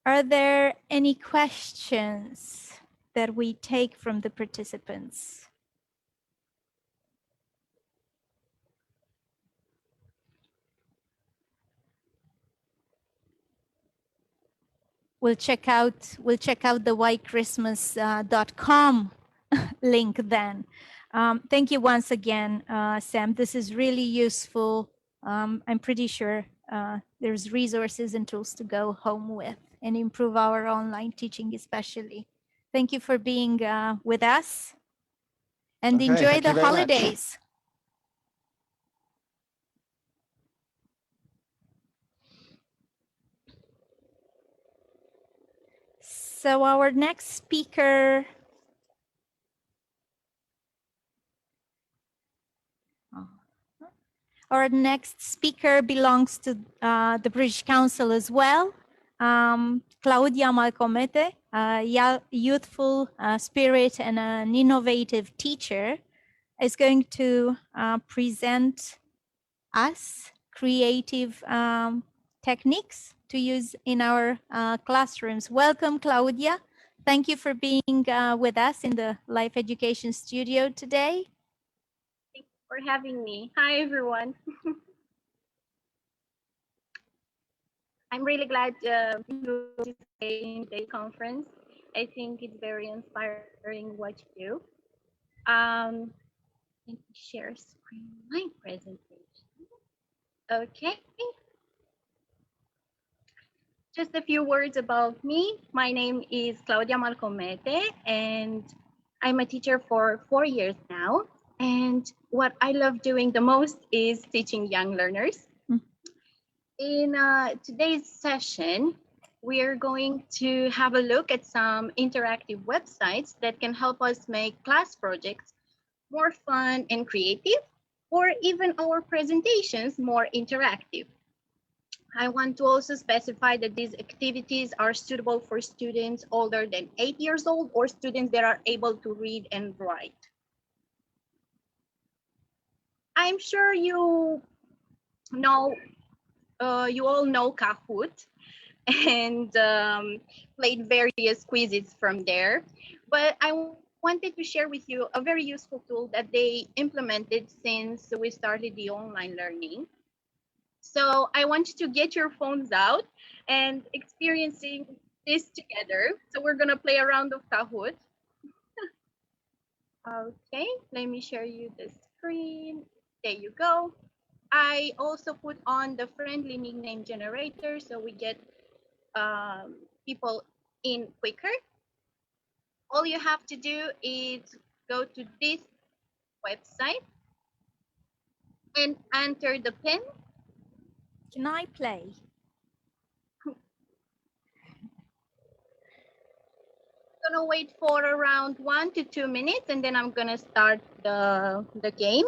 Are there any questions that we take from the participants? We'll check out the 𝗦Christmas.com link then. Thank you once again, Sam. This is really useful. I'm pretty sure there's resources and tools to go home with and improve our online teaching especially. Thank you for being with us and enjoy the holidays. So our next speaker belongs to the British Council as well. 𝗢'𝗵𝗂𝗵𝘂𝗵𝘂, a youthful spirit and an innovative teacher, is going to present us creative techniques to use in our classrooms. Welcome, Claudia. Thank you for being with us in the Life Education Studio today. Thank you for having me. Hi, everyone. I'm really glad to participate in the conference. I think it's very inspiring what you do. Let me share screen my presentation. Okay. Just a few words about me. My name is 𝗢'𝗵𝗂𝗵𝗂𝗵𝘂, and I'm a teacher for 4 years now. And what I love doing the most is teaching young learners. In today's session, we are going to have a look at some interactive websites that can help us make class projects more fun and creative, or even our presentations more interactive. I want to also specify that these activities are suitable for students older than 8 years old or students that are able to read and write. I'm sure you all know Kahoot and played various quizzes from there, but I wanted to share with you a very useful tool that they implemented since we started the online learning. So I want you to get your phones out and experiencing this together. So we're gonna play a round of Kahoot. Okay, let me share you the screen. There you go. I also put on the friendly nickname generator so we get people in quicker. All you have to do is go to this website and enter the pin. Can I play? I'm gonna wait for around 1 to 2 minutes and then I'm gonna start the game.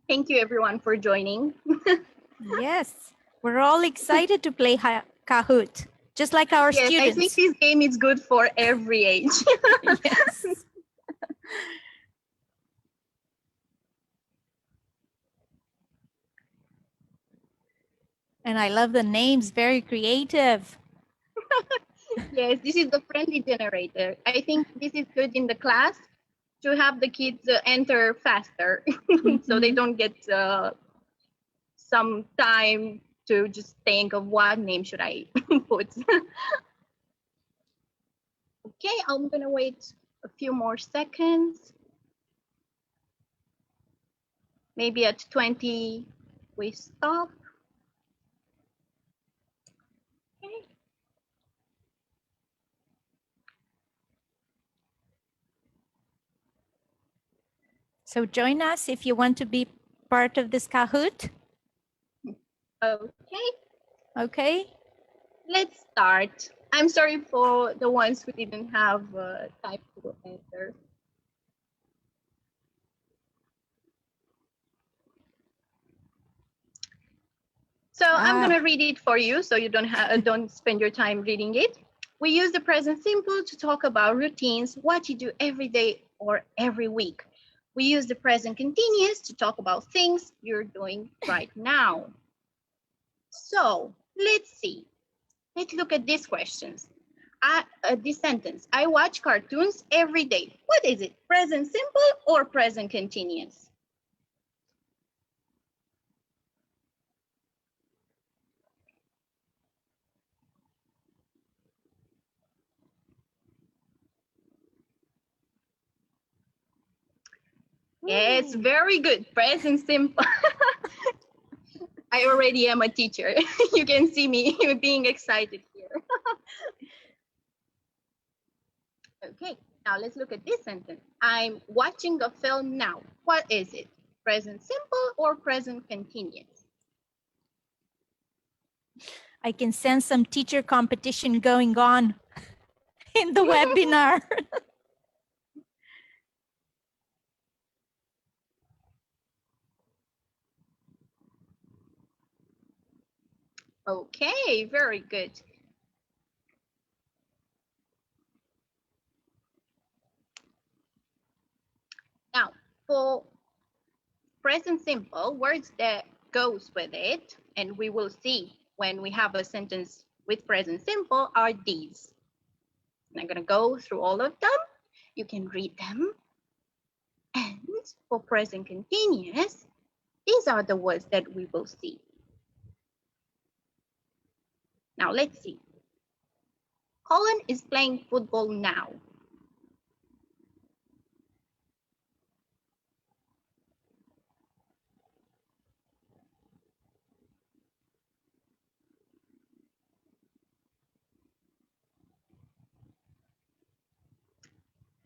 Thank you everyone for joining. Yes, we're all excited to play Kahoot, just like our Yes, students. I think this game is good for every age. Yes. And I love the names, very creative. Yes, this is the friendly generator. I think this is good in the class to have the kids enter faster so they don't get some time to just think of what name should I put. Okay, I'm gonna wait a few more seconds. Maybe at 20 we stop. Okay. So join us if you want to be part of this Kahoot. Okay. Okay. Let's start. I'm sorry for the ones who didn't have time to enter. So I'm gonna read it for you so you don't spend your time reading it. We use the present simple to talk about routines, what you do every day or every week. We use the present continuous to talk about things you're doing right now. So let's see. Let's look at these questions. This sentence, I watch cartoons every day. What is it, present simple or present continuous? Yes, very good, present simple. I already am a teacher. You can see me being excited here. Okay, now let's look at this sentence. I'm watching a film now. What is it? Present simple or present continuous? I can sense some teacher competition going on in the webinar. Okay, very good. Now, for present simple, words that goes with it, and we will see when we have a sentence with present simple, are these. And I'm gonna go through all of them. You can read them. And for present continuous, these are the words that we will see. Now let's see. Colin is playing football now.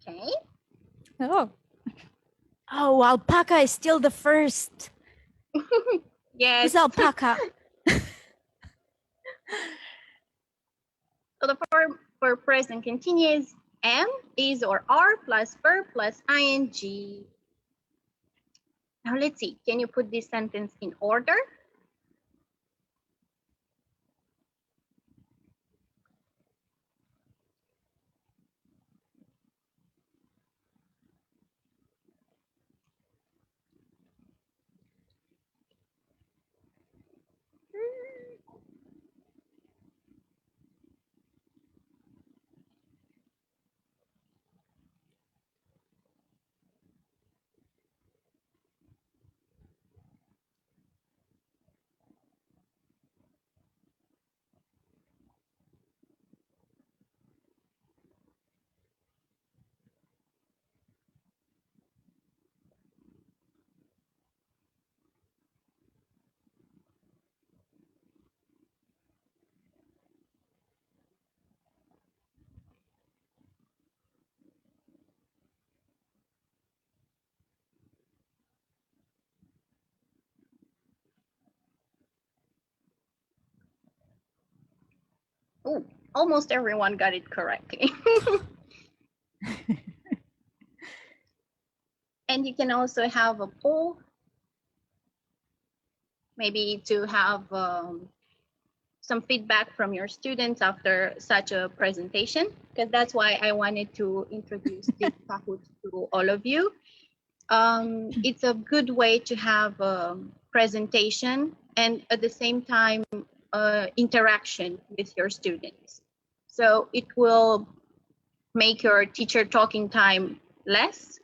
Okay. Oh, 𝗙𝗏𝗂 is still the first. Yes. Who's 𝗙𝗏𝗂? So the form for present continuous am, is or are plus verb plus ing. Now let's see, can you put this sentence in order? Oh, almost everyone got it correctly. And you can also have a poll, maybe to have some feedback from your students after such a presentation, because that's why I wanted to introduce this Kahoot to all of you. It's a good way to have a presentation and at the same time interaction with your students. So it will make your teacher talking time less,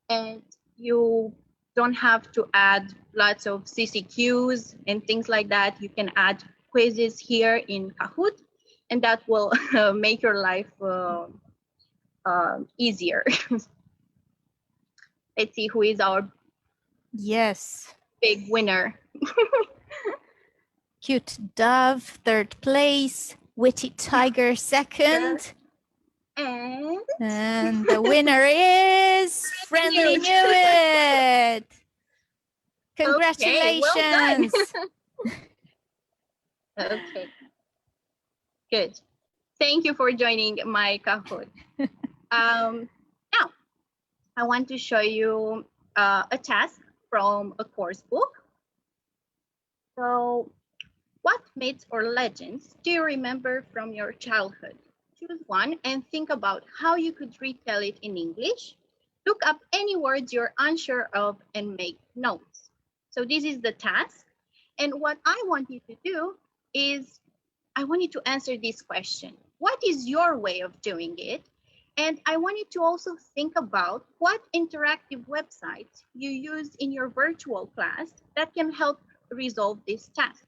and you don't have to add lots of CCQs and things like that. You can add quizzes here in Kahoot, and that will make your life easier. Let's see who is our big winner. Cute Dove, third place. Witty Tiger, second. And the winner is Friendly Knew It. Congratulations. Okay, well done. Okay, good. Thank you for joining my Kahoot. Now, I want to show you a task from a course book. So, what myths or legends do you remember from your childhood? Choose one and think about how you could retell it in English. Look up any words you're unsure of and make notes. So this is the task. And what I want you to do is, I want you to answer this question. What is your way of doing it? And I want you to also think about what interactive websites you use in your virtual class that can help resolve this task.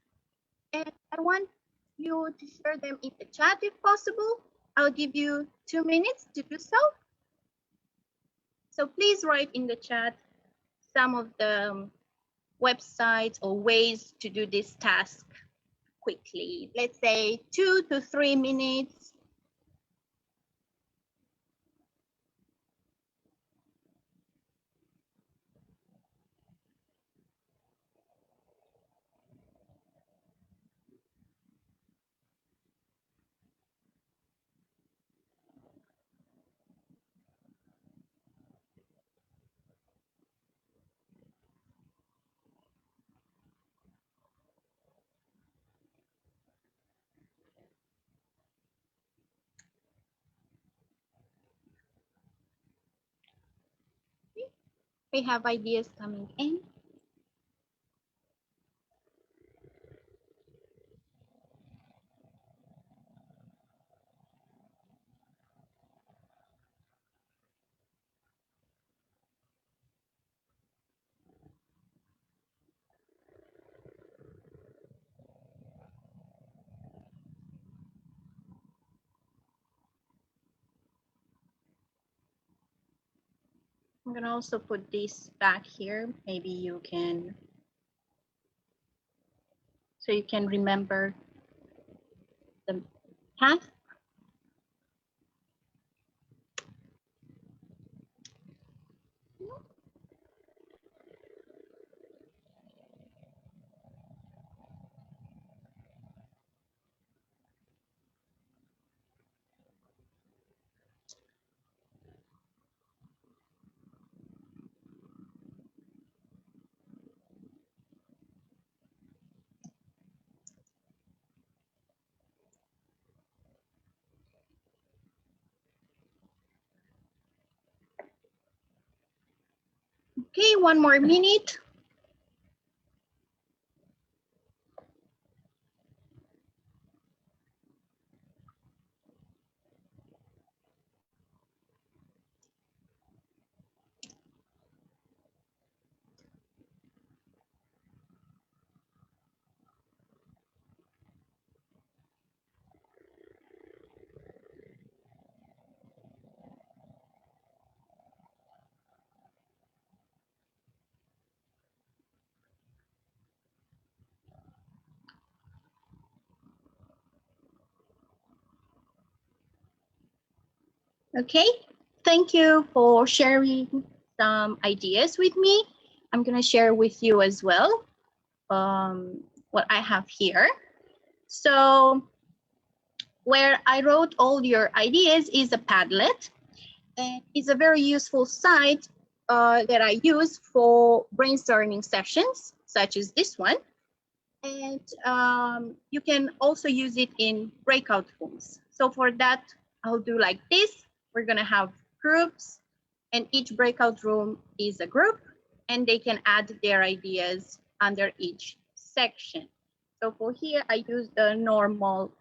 And I want you to share them in the chat if possible. I'll give you 2 minutes to do so. So please write in the chat some of the websites or ways to do this task quickly. Let's say 2 to 3 minutes. We have ideas coming in. I'm gonna also put this back here. Maybe you can, so you can remember the task. Okay, one more minute. Okay, thank you for sharing some ideas with me. I'm gonna share with you as well what I have here. So where I wrote all your ideas is a Padlet, and it's a very useful site that I use for brainstorming sessions, such as this one. And you can also use it in breakout rooms. So for that, I'll do like this. We're gonna have groups, and each breakout room is a group, and they can add their ideas under each section. So for here, I use the normal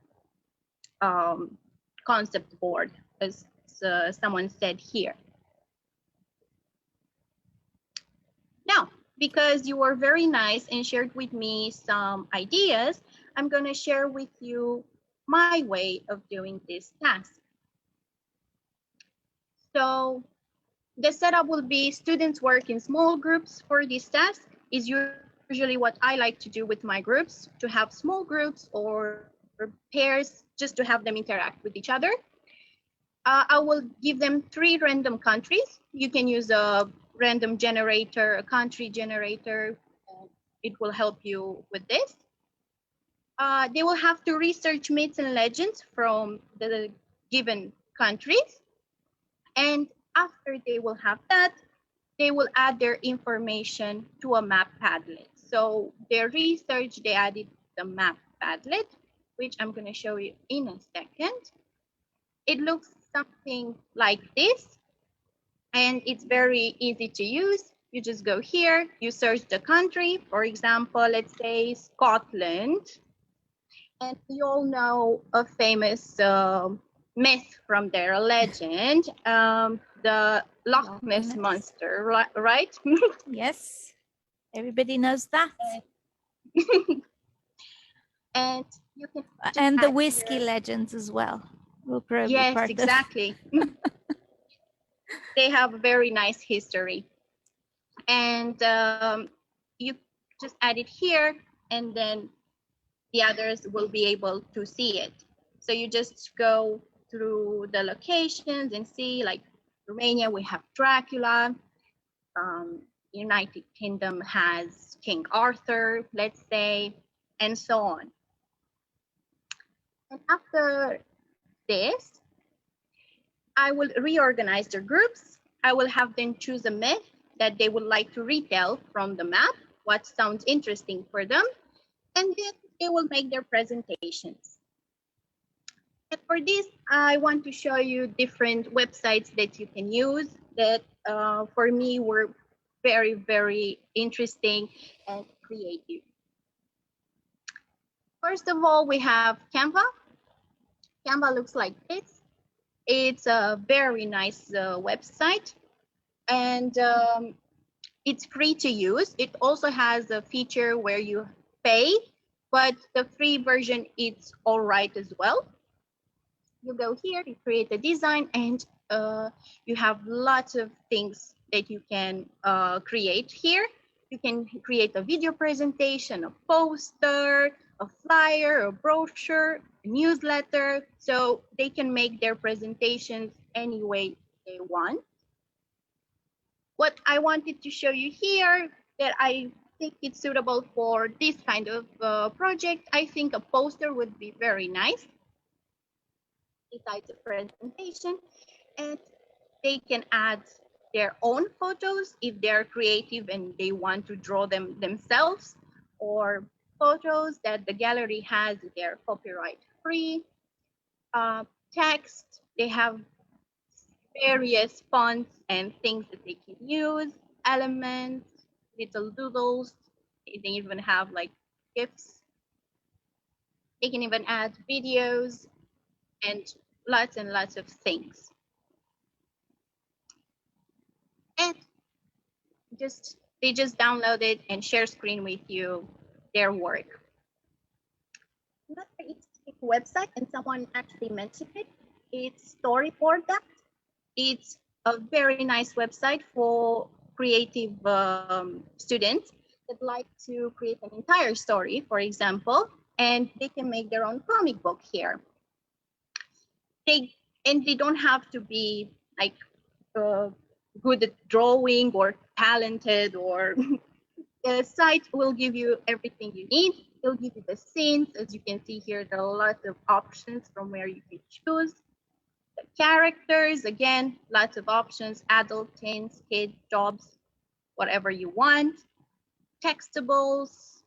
concept board, as someone said here. Now, because you were very nice and shared with me some ideas, I'm gonna share with you my way of doing this task. So the setup will be students work in small groups for this task. Is usually what I like to do with my groups, to have small groups or pairs just to have them interact with each other. I will give them 3 random countries. You can use a random generator, a country generator. It will help you with this. They will have to research myths and legends from the given countries. And after they will have that, they will add their information to a map Padlet. So their research, they added the map Padlet, which I'm going to show you in a second. It looks something like this, and it's very easy to use. You just go here, you search the country, for example, let's say Scotland. And you all know a famous myth from their legend, the Loch Ness Monster, right? Yes, everybody knows that. And you can and the whiskey legends as well. We'll probably yes, exactly. They have a very nice history. And you just add it here, and then the others will be able to see it. So you just go through the locations and see, like Romania, we have Dracula. United Kingdom has King Arthur, let's say, and so on. And after this, I will reorganize their groups. I will have them choose a myth that they would like to retell from the map, what sounds interesting for them, and then they will make their presentations. And for this, I want to show you different websites that you can use that for me were very, very interesting and creative. First of all, we have Canva. Canva looks like this. It's a very nice website, and it's free to use. It also has a feature where you pay, but the free version is all right as well. You go here, you create a design, and you have lots of things that you can create here. You can create a video presentation, a poster, a flyer, a brochure, a newsletter, so they can make their presentations any way they want. What I wanted to show you here that I think it's suitable for this kind of project, I think a poster would be very nice besides a presentation, and they can add their own photos if they're creative and they want to draw them themselves, or photos that the gallery has, they're copyright free. Text, they have various fonts and things that they can use. elements, little doodles. They even have like GIFs. They can even add videos and lots of things. And they just download it and share screen with you their work. Another interesting website, and someone actually mentioned it, it's 𝗀𝗏𝗏𝗵𝘂𝗏. It's a very nice website for creative students that like to create an entire story, for example, and they can make their own comic book here. They don't have to be like good at drawing or talented, or the site will give you everything you need. It'll give you the scenes. As you can see here, there are lots of options from where you can choose. The characters, again, lots of options, adult, teens, kids, jobs, whatever you want. Textables,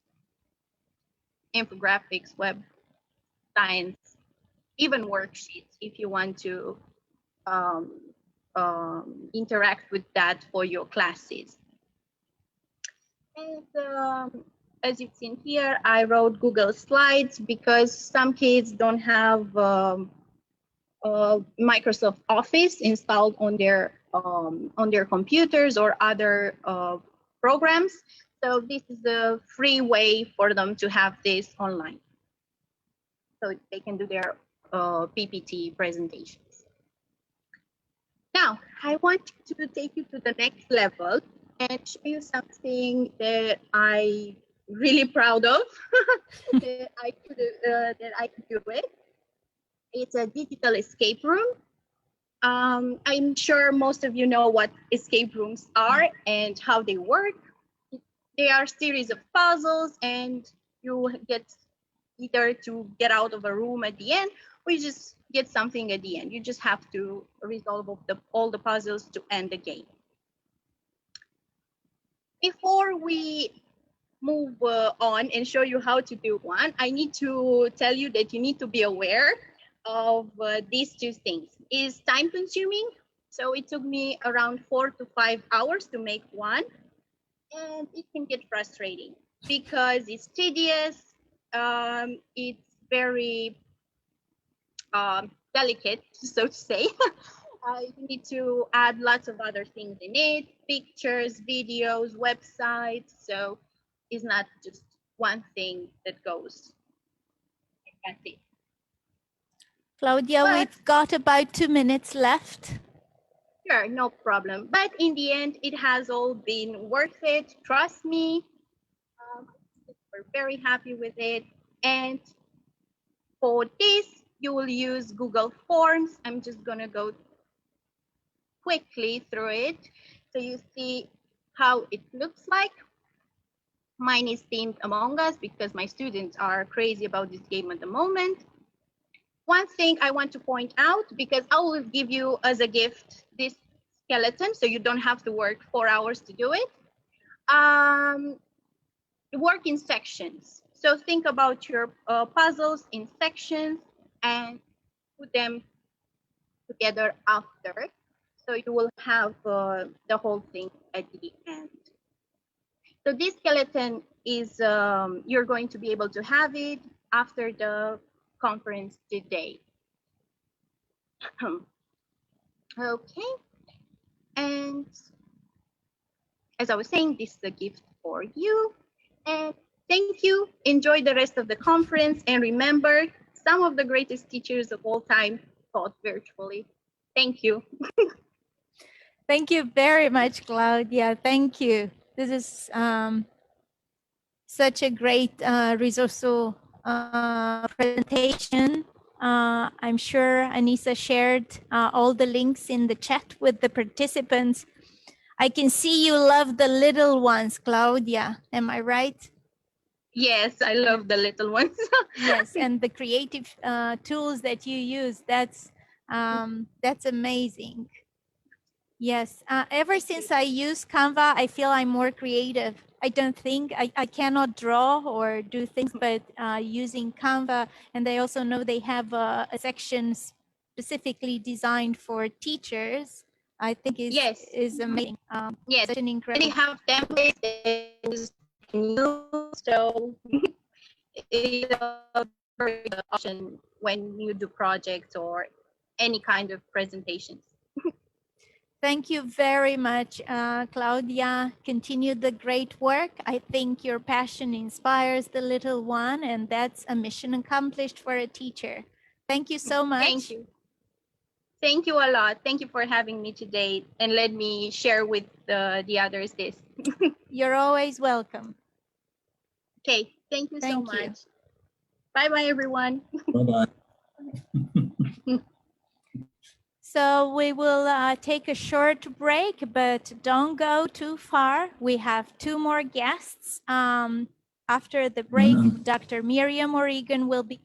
infographics, web science, even worksheets if you want to interact with that for your classes. And as you've seen here, I wrote Google Slides because some kids don't have Microsoft Office installed on their computers or other programs. So this is a free way for them to have this online, so they can do their PPT presentations. Now, I want to take you to the next level and show you something that I'm really proud of that I could do it. It's a digital escape room. I'm sure most of you know what escape rooms are and how they work. They are a series of puzzles, and you get either to get out of a room at the end, or you just get something at the end. You just have to resolve all the puzzles to end the game. Before we move on and show you how to do one, I need to tell you that you need to be aware of these two things. It's time consuming. So it took me around 4 to 5 hours to make one. And it can get frustrating because it's tedious. It's very delicate, so to say. You need to add lots of other things in it, pictures, videos, websites. So it's not just one thing that goes. That's it. Claudia, we've got about 2 minutes left. Sure, no problem. But in the end, it has all been worth it. Trust me. We're very happy with it. And for this, you will use Google Forms. I'm just going to go quickly through it so you see how it looks like. Mine is themed Among Us because my students are crazy about this game at the moment. One thing I want to point out, because I will give you as a gift this skeleton, so you don't have to work 4 hours to do it. Work in sections. So think about your puzzles in sections and put them together after. So you will have the whole thing at the end. So this skeleton is, you're going to be able to have it after the conference today. Okay. And as I was saying, this is a gift for you. And thank you. Enjoy the rest of the conference. And remember, some of the greatest teachers of all time taught virtually. Thank you. Thank you very much, Claudia. Thank you. This is such a great resourceful presentation. I'm sure Anissa shared all the links in the chat with the participants. I can see you love the little ones, Claudia. Am I right? Yes, I love the little ones. Yes, and the creative tools that you use, that's amazing. Yes, ever since I use Canva, I feel I'm more creative. I don't think I cannot draw or do things, but using Canva, and I also know they have a section specifically designed for teachers. I think is amazing. Yes, such an they incredible. have templates they can use, so it's a very good option when you do projects or any kind of presentations. Thank you very much, Claudia. Continue the great work. I think your passion inspires the little one, and that's a mission accomplished for a teacher. Thank you so much. Thank you. Thank you a lot. Thank you for having me today and let me share with the others this. You're always welcome. Okay, thank you so Thank much. you. Bye-bye, everyone. Bye-bye. So we will take a short break, but don't go too far. We have 2 more guests. After the break, Dr. Miriam O'Regan will be.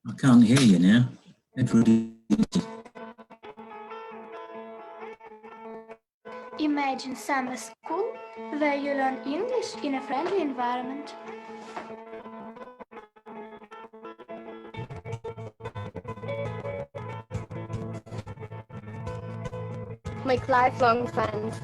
I can't hear you now. Imagine summer school where you learn English in a friendly environment. Make lifelong friends.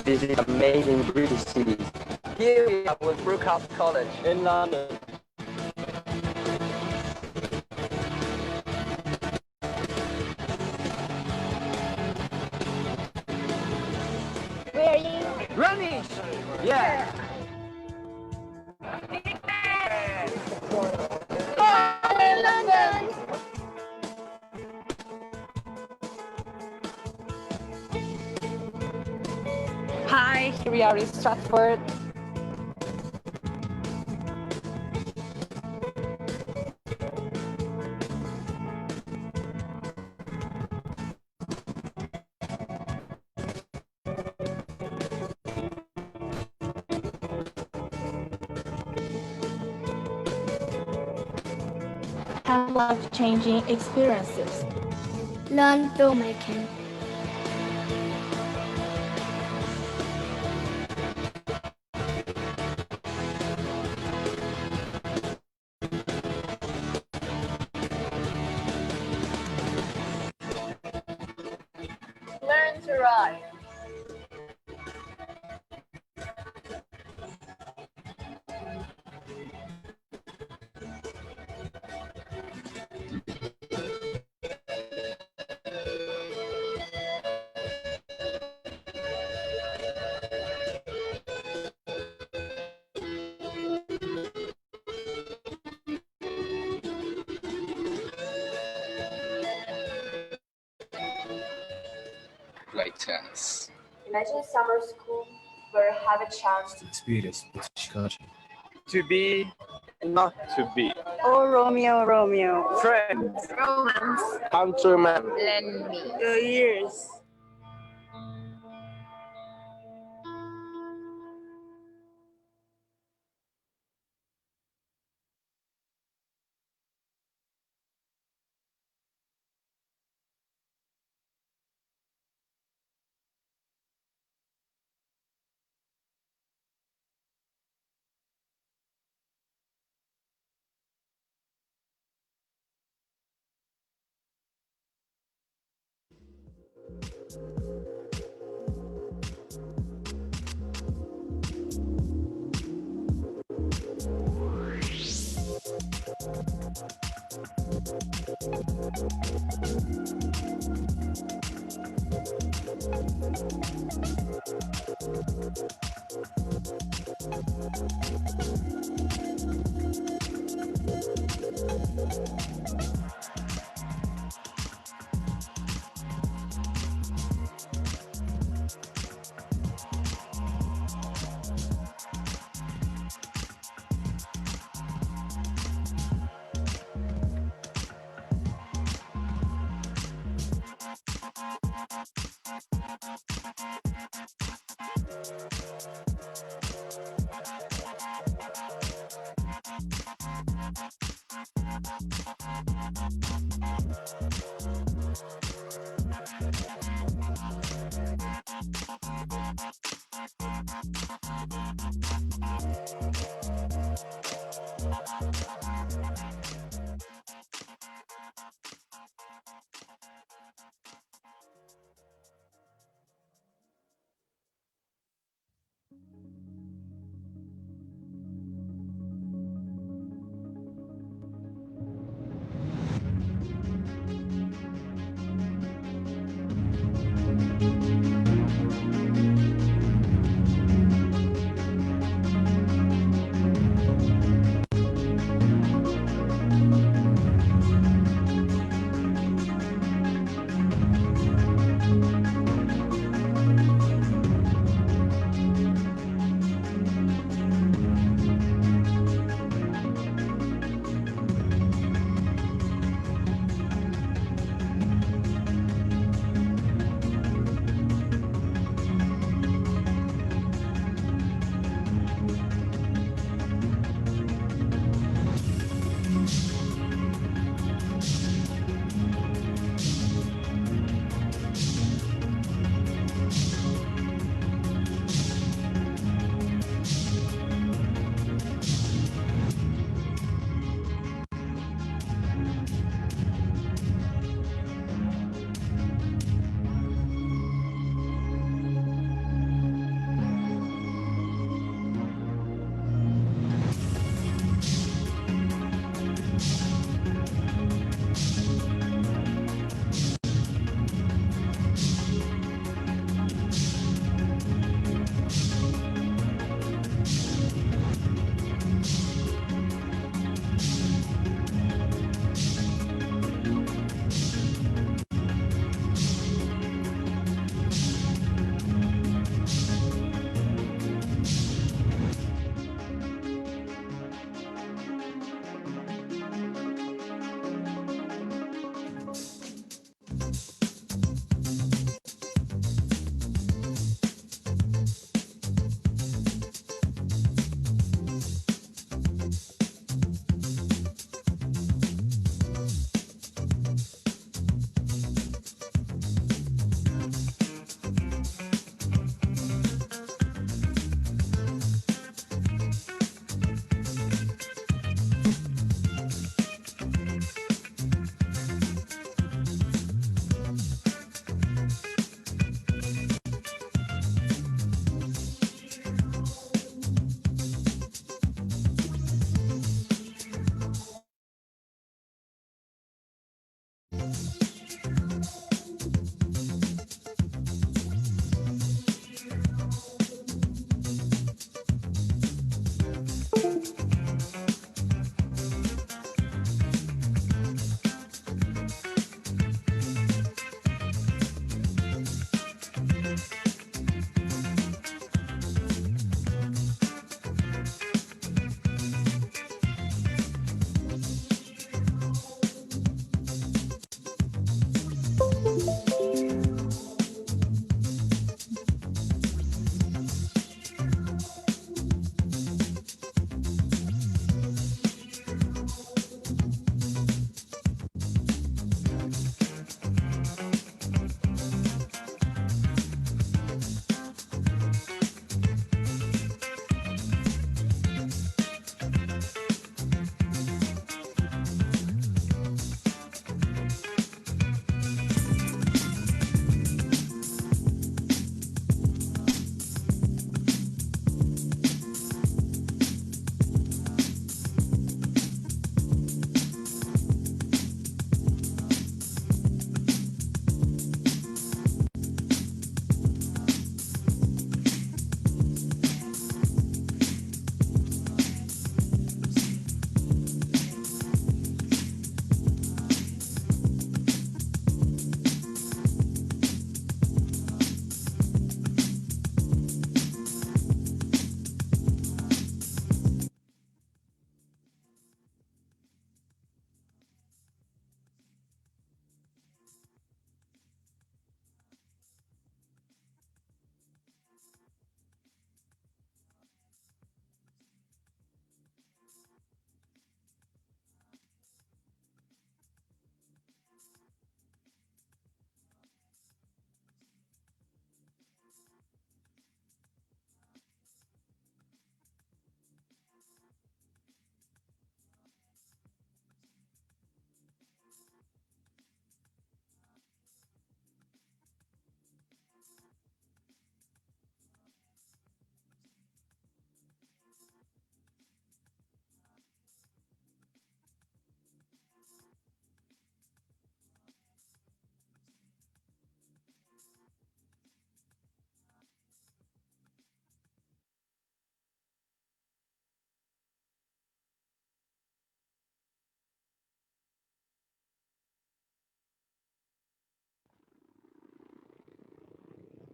Visit amazing British cities. Here we are with 𝗢𝗏𝗄𝗏 College in London. Where are you? Running! Yeah! In London. Hi, here we are in Stratford. Have life-changing experiences. Learn filmmaking. Learn to ride. Play tennis. Imagine summer school where you have a chance to experience British culture. To be, not to be. Oh, Romeo, Romeo. Friends. Romance. Countrymen. Lend me. Your years.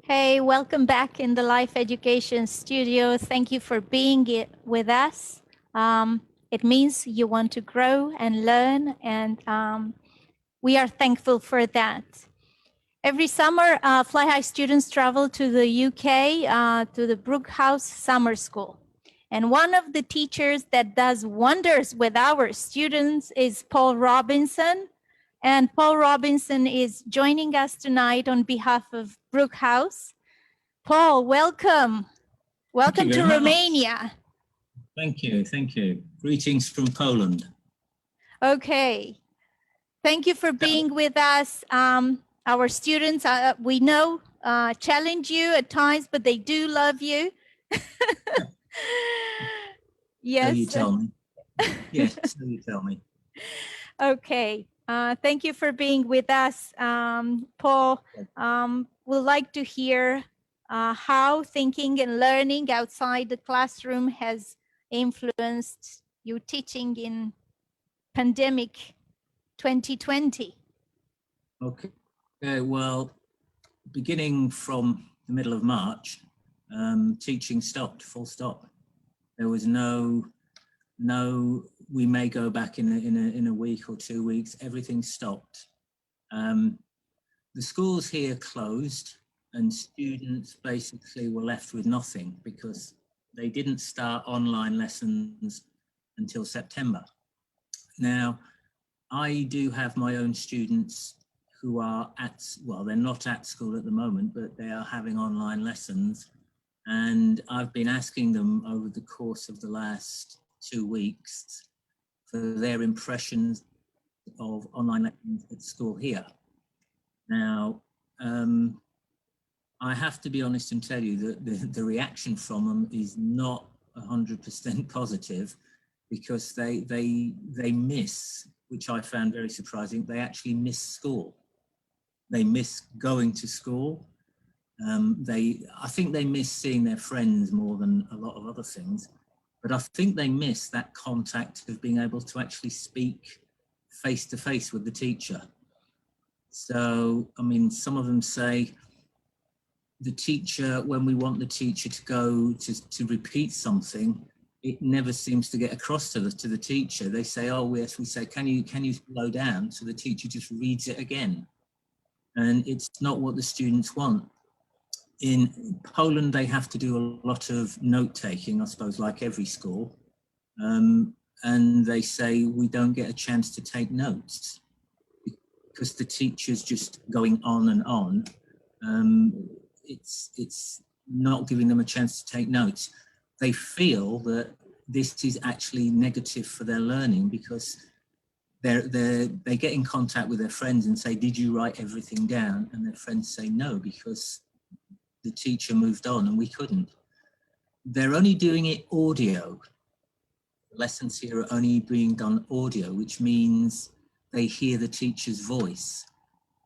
Hey, welcome back in the Life Education Studio. Thank you for being with us. It means you want to grow and learn, and we are thankful for that. Every summer, Fly High students travel to the UK, to the Brooke House Summer School. And one of the teachers that does wonders with our students is Paul Robinson. And Paul Robinson is joining us tonight on behalf of Brooke House. Paul, welcome. Welcome to Romania. Thank you, thank you. Greetings from Poland. Okay. Thank you for being with us. Our students, we know, challenge you at times, but they do love you. Yes. So you tell me. Yes, so you tell me. Okay. Thank you for being with us, Paul. We'd like to hear how thinking and learning outside the classroom has influenced your teaching in pandemic 2020. Okay. Well, beginning from the middle of March, teaching stopped, full stop. There was no, we may go back in a week or 2 weeks, everything stopped. The schools here closed and students basically were left with nothing because they didn't start online lessons until September. Now, I do have my own students who are well, they're not at school at the moment, but they are having online lessons. And I've been asking them over the course of the last 2 weeks for their impressions of online lessons at school here. Now, I have to be honest and tell you that the reaction from them is not 100% positive because they miss, which I found very surprising, they actually miss school. They miss going to school. I think they miss seeing their friends more than a lot of other things, but I think they miss that contact of being able to actually speak face to face with the teacher. So, I mean, some of them say the teacher, when we want the teacher to go to repeat something, it never seems to get across to the teacher. They say, oh yes, we say, can you slow down? So the teacher just reads it again. And it's not what the students want. In Poland, they have to do a lot of note taking, I suppose, like every school. And they say we don't get a chance to take notes because the teacher's just going on and on. It's not giving them a chance to take notes. They feel that this is actually negative for their learning because they get in contact with their friends and say, did you write everything down? And their friends say no, because the teacher moved on and we couldn't. They're only doing it audio. The lessons here are only being done audio, which means they hear the teacher's voice.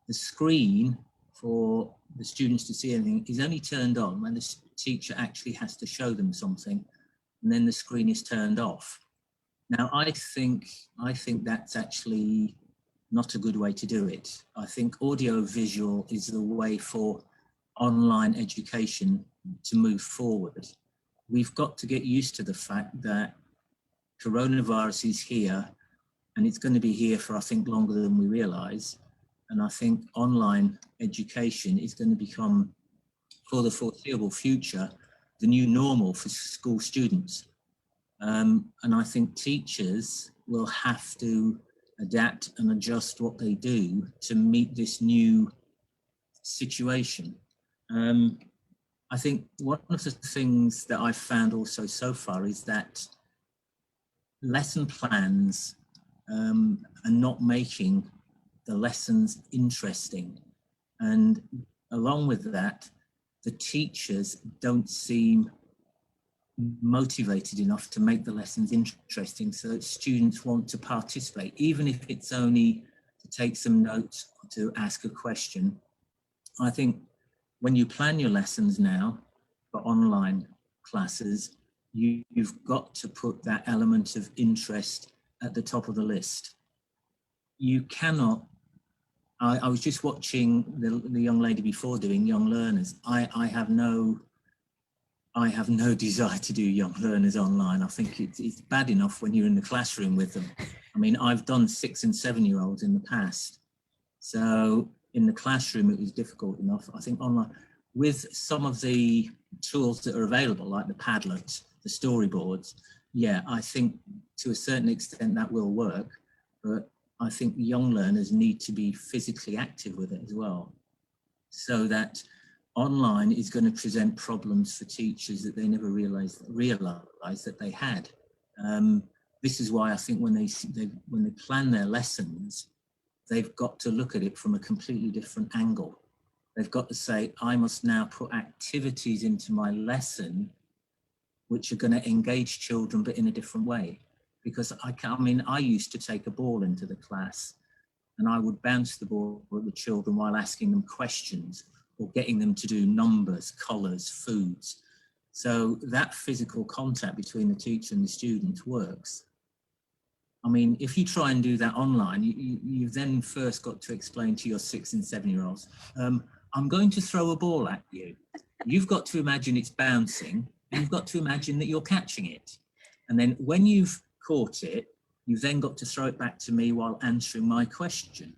The screen for the students to see anything is only turned on when the teacher actually has to show them something, and then the screen is turned off. Now, I think that's actually not a good way to do it. I think audio-visual is the way for online education to move forward. We've got to get used to the fact that coronavirus is here, and it's going to be here for, I think, longer than we realize. And I think online education is going to become, for the foreseeable future, the new normal for school students. And I think teachers will have to adapt and adjust what they do to meet this new situation. I think one of the things that I've found also so far is that lesson plans are not making the lessons interesting. And along with that, the teachers don't seem motivated enough to make the lessons interesting so that students want to participate, even if it's only to take some notes or to ask a question. I think when you plan your lessons now for online classes, you've got to put that element of interest at the top of the list. You cannot, I was just watching the young lady before doing young learners. I have no desire to do young learners online. I think it's bad enough when you're in the classroom with them. I mean, I've done 6- and 7-year-olds in the past. So in the classroom, it was difficult enough. I think online, with some of the tools that are available, like the Padlet, the storyboards, yeah, I think to a certain extent that will work, but I think young learners need to be physically active with it as well, so that online is going to present problems for teachers that they never realized that they had. This is why I think when they plan their lessons, they've got to look at it from a completely different angle. They've got to say, I must now put activities into my lesson which are going to engage children, but in a different way. Because I used to take a ball into the class and I would bounce the ball at the children while asking them questions or getting them to do numbers, colours, foods. So that physical contact between the teacher and the student works. I mean, if you try and do that online, you've then first got to explain to your 6- and 7-year-olds, I'm going to throw a ball at you. You've got to imagine it's bouncing, and you've got to imagine that you're catching it. And then when you've caught it, you've then got to throw it back to me while answering my question.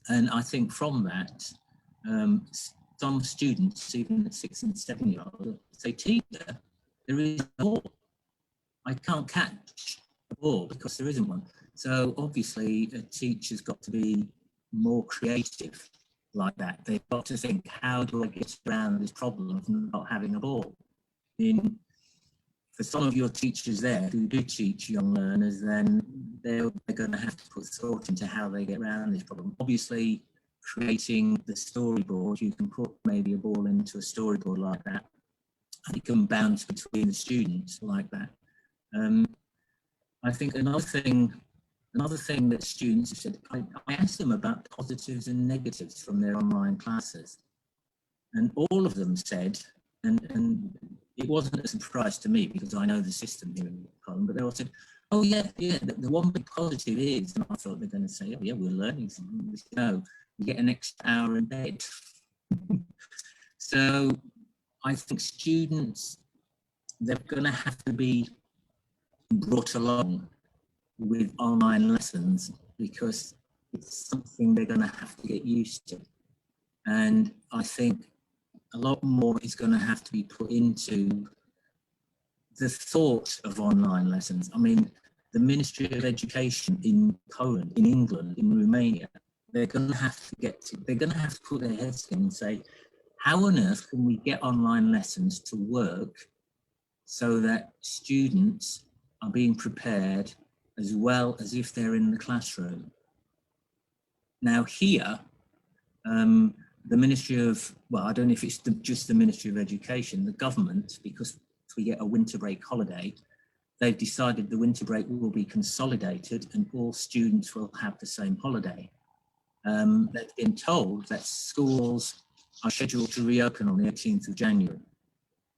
And I think from that, some students, even at 6- and 7-year-olds, say, teacher, there is a ball. I can't catch a ball because there isn't one. So obviously a teacher's got to be more creative like that. They've got to think, how do I get around this problem of not having a ball? For some of your teachers there who do teach young learners, then they're going to have to put thought into how they get around this problem. Obviously, creating the storyboard, you can put maybe a ball into a storyboard like that, and it can bounce between the students like that. I think another thing Another thing that students have said, I asked them about positives and negatives from their online classes. And all of them said, and it wasn't a surprise to me because I know the system here in Poland, but they all said, oh yeah, the one big positive is, and I thought they're going to say, oh yeah, we're learning something. No, you get an extra hour in bed. So I think students, they're going to have to be brought along with online lessons because it's something they're going to have to get used to. And I think a lot more is going to have to be put into the thought of online lessons. I mean, the Ministry of Education in Poland, in England, in Romania, they're going to have to put their heads in and say, how on earth can we get online lessons to work so that students are being prepared as well as if they're in the classroom? Now here, the Ministry of, well, I don't know if it's just the Ministry of Education, the government, because we get a winter break holiday, they've decided the winter break will be consolidated and all students will have the same holiday. They've been told that schools are scheduled to reopen on the 18th of January.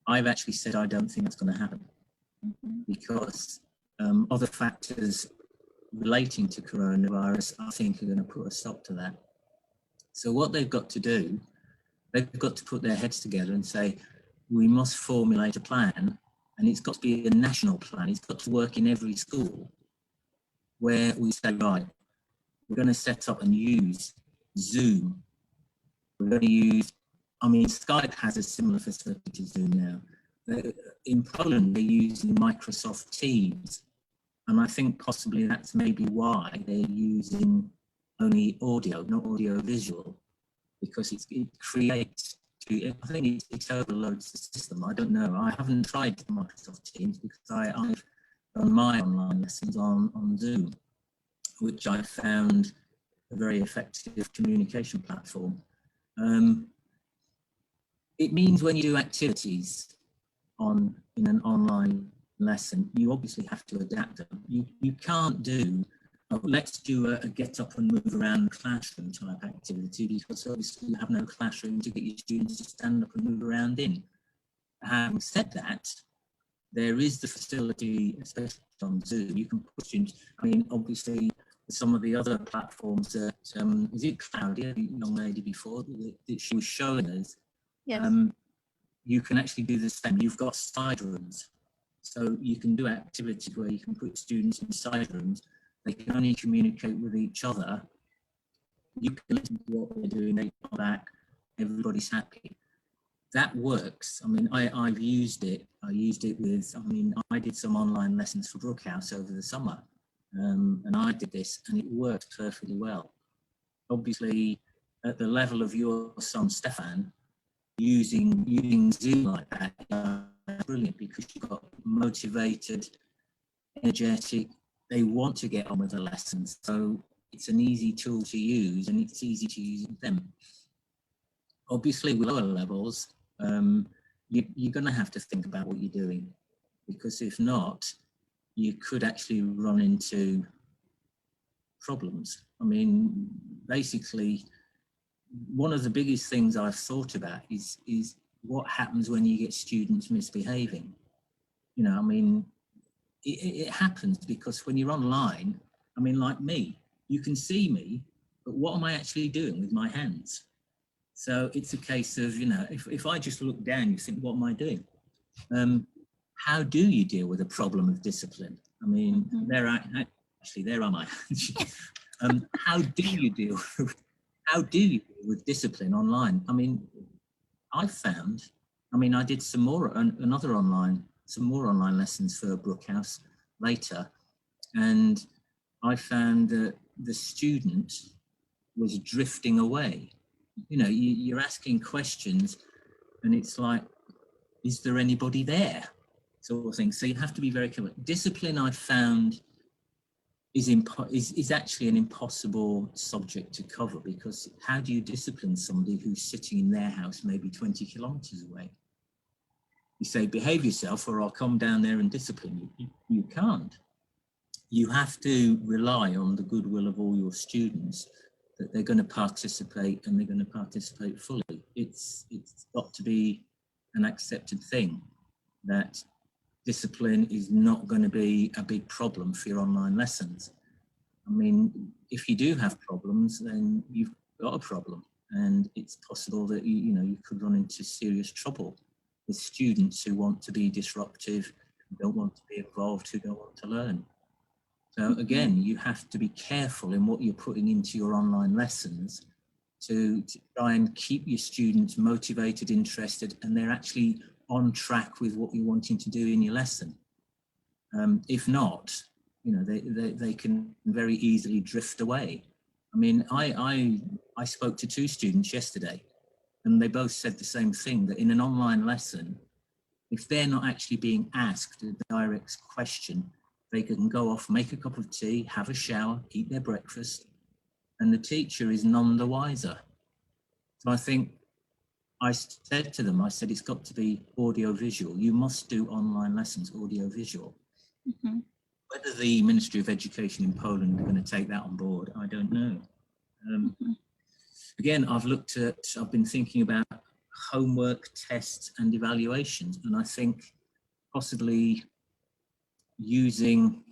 I've actually said I don't think that's going to happen because other factors relating to coronavirus, I think, are going to put a stop to that. So what they've got to do, they've got to put their heads together and say, we must formulate a plan, and it's got to be a national plan. It's got to work in every school where we say, right, we're going to set up and use Zoom. We're going to use, I mean, Skype has a similar facility to Zoom now. In Poland, they're using Microsoft Teams. And I think possibly that's maybe why they're using only audio, not audio visual, because it creates, I think it overloads the system. I don't know. I haven't tried Microsoft Teams because I've done my online lessons on Zoom, which I found a very effective communication platform. It means when you do activities in an online lesson, you obviously have to adapt them. You can't do, let's do a get up and move around classroom type activity because obviously you have no classroom to get your students to stand up and move around in. Having said that, there is the facility, especially on Zoom, you can put students, I mean, obviously some of the other platforms that, is it Claudia, the young lady before, that she was showing us? Yes. You can actually do the same. You've got side rooms. So you can do activities where you can put students in side rooms. They can only communicate with each other. You can listen to what they're doing, they come back, everybody's happy. That works. I mean, I've used it. I used it with, I mean, I did some online lessons for Brooke House over the summer. And I did this and it worked perfectly well. Obviously, at the level of your son, Stefan, using Zoom like that, brilliant, because you've got motivated, energetic, they want to get on with the lessons. So it's an easy tool to use and it's easy to use with them. Obviously with lower levels, you're going to have to think about what you're doing, because if not, you could actually run into problems. I mean, basically, one of the biggest things I've thought about is what happens when you get students misbehaving. You know, I mean, it happens because when you're online, I mean, like me, you can see me, but what am I actually doing with my hands? So it's a case of, you know, if I just look down, you think, what am I doing? How do you deal with a problem of discipline? I mean, there are my hands. How do you deal with discipline online? I mean, I found, I mean, I did some more online lessons for Brooke House later, and I found that the student was drifting away. You know, you're asking questions and it's like, is there anybody there? Sort of thing. So you have to be very careful. Discipline, I found, is actually an impossible subject to cover, because how do you discipline somebody who's sitting in their house maybe 20 kilometers away? You say, behave yourself or I'll come down there and discipline you. You can't. you have to rely on the goodwill of all your students, that they're going to participate and they're going to participate fully. It's got to be an accepted thing that discipline is not going to be a big problem for your online lessons. I mean, if you do have problems, then you've got a problem, and it's possible that you could run into serious trouble with students who want to be disruptive, who don't want to be involved, who don't want to learn. So again, you have to be careful in what you're putting into your online lessons to try and keep your students motivated, interested, and they're actually on track with what you're wanting to do in your lesson. If not, they can very easily drift away. I mean, I spoke to 2 students yesterday, and they both said the same thing, that in an online lesson, if they're not actually being asked a direct question, they can go off, make a cup of tea, have a shower, eat their breakfast, and the teacher is none the wiser. So I think I said to them, I said, it's got to be audio-visual. You must do online lessons audio-visual. Mm-hmm. Whether the Ministry of Education in Poland are going to take that on board, I don't know. Again, I've been thinking about homework, tests and evaluations, and I think possibly using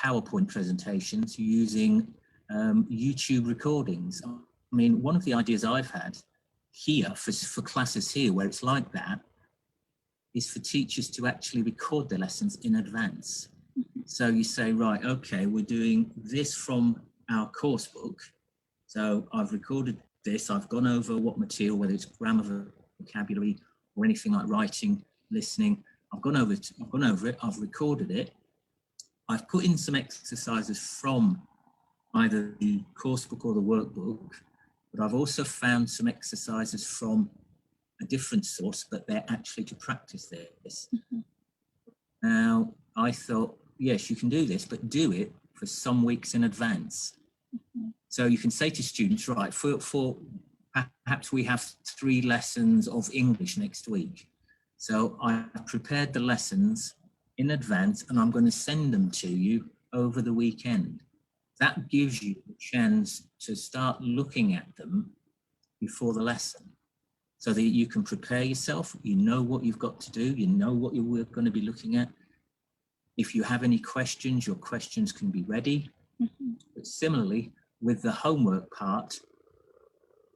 PowerPoint presentations, using YouTube recordings. I mean, one of the ideas I've had here for classes here where it's like that is for teachers to actually record their lessons in advance. So you say, right, okay, we're doing this from our course book. So I've recorded this, I've gone over what material, whether it's grammar, vocabulary, or anything like writing, listening. I've gone over it, I've recorded it. I've put in some exercises from either the course book or the workbook, but I've also found some exercises from a different source, but they're actually to practice this. Mm-hmm. Now, I thought, yes, you can do this, but do it for some weeks in advance. Mm-hmm. So you can say to students, right, for perhaps we have 3 lessons of English next week. So I've prepared the lessons in advance and I'm going to send them to you over the weekend. That gives you a chance to start looking at them before the lesson so that you can prepare yourself. You know what you've got to do. You know what you're going to be looking at. If you have any questions, your questions can be ready. Mm-hmm. But similarly, with the homework part,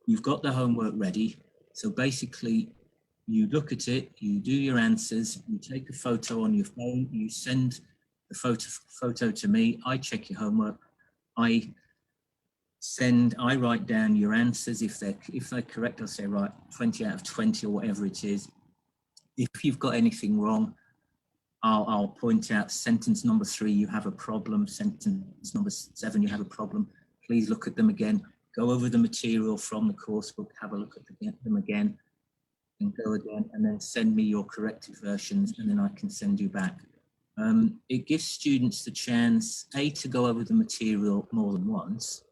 you've got the homework ready. So basically, you look at it, you do your answers, you take a photo on your phone, you send the photo to me, I check your homework, I write down your answers. If they're correct, I'll say, right, 20 out of 20 or whatever it is. If you've got anything wrong, I'll point out sentence number 3, you have a problem, sentence number 7, you have a problem. Please look at them again, go over the material from the course book, have a look at them again, and go again, and then send me your corrected versions, and then I can send you back. It gives students the chance, A, to go over the material more than once,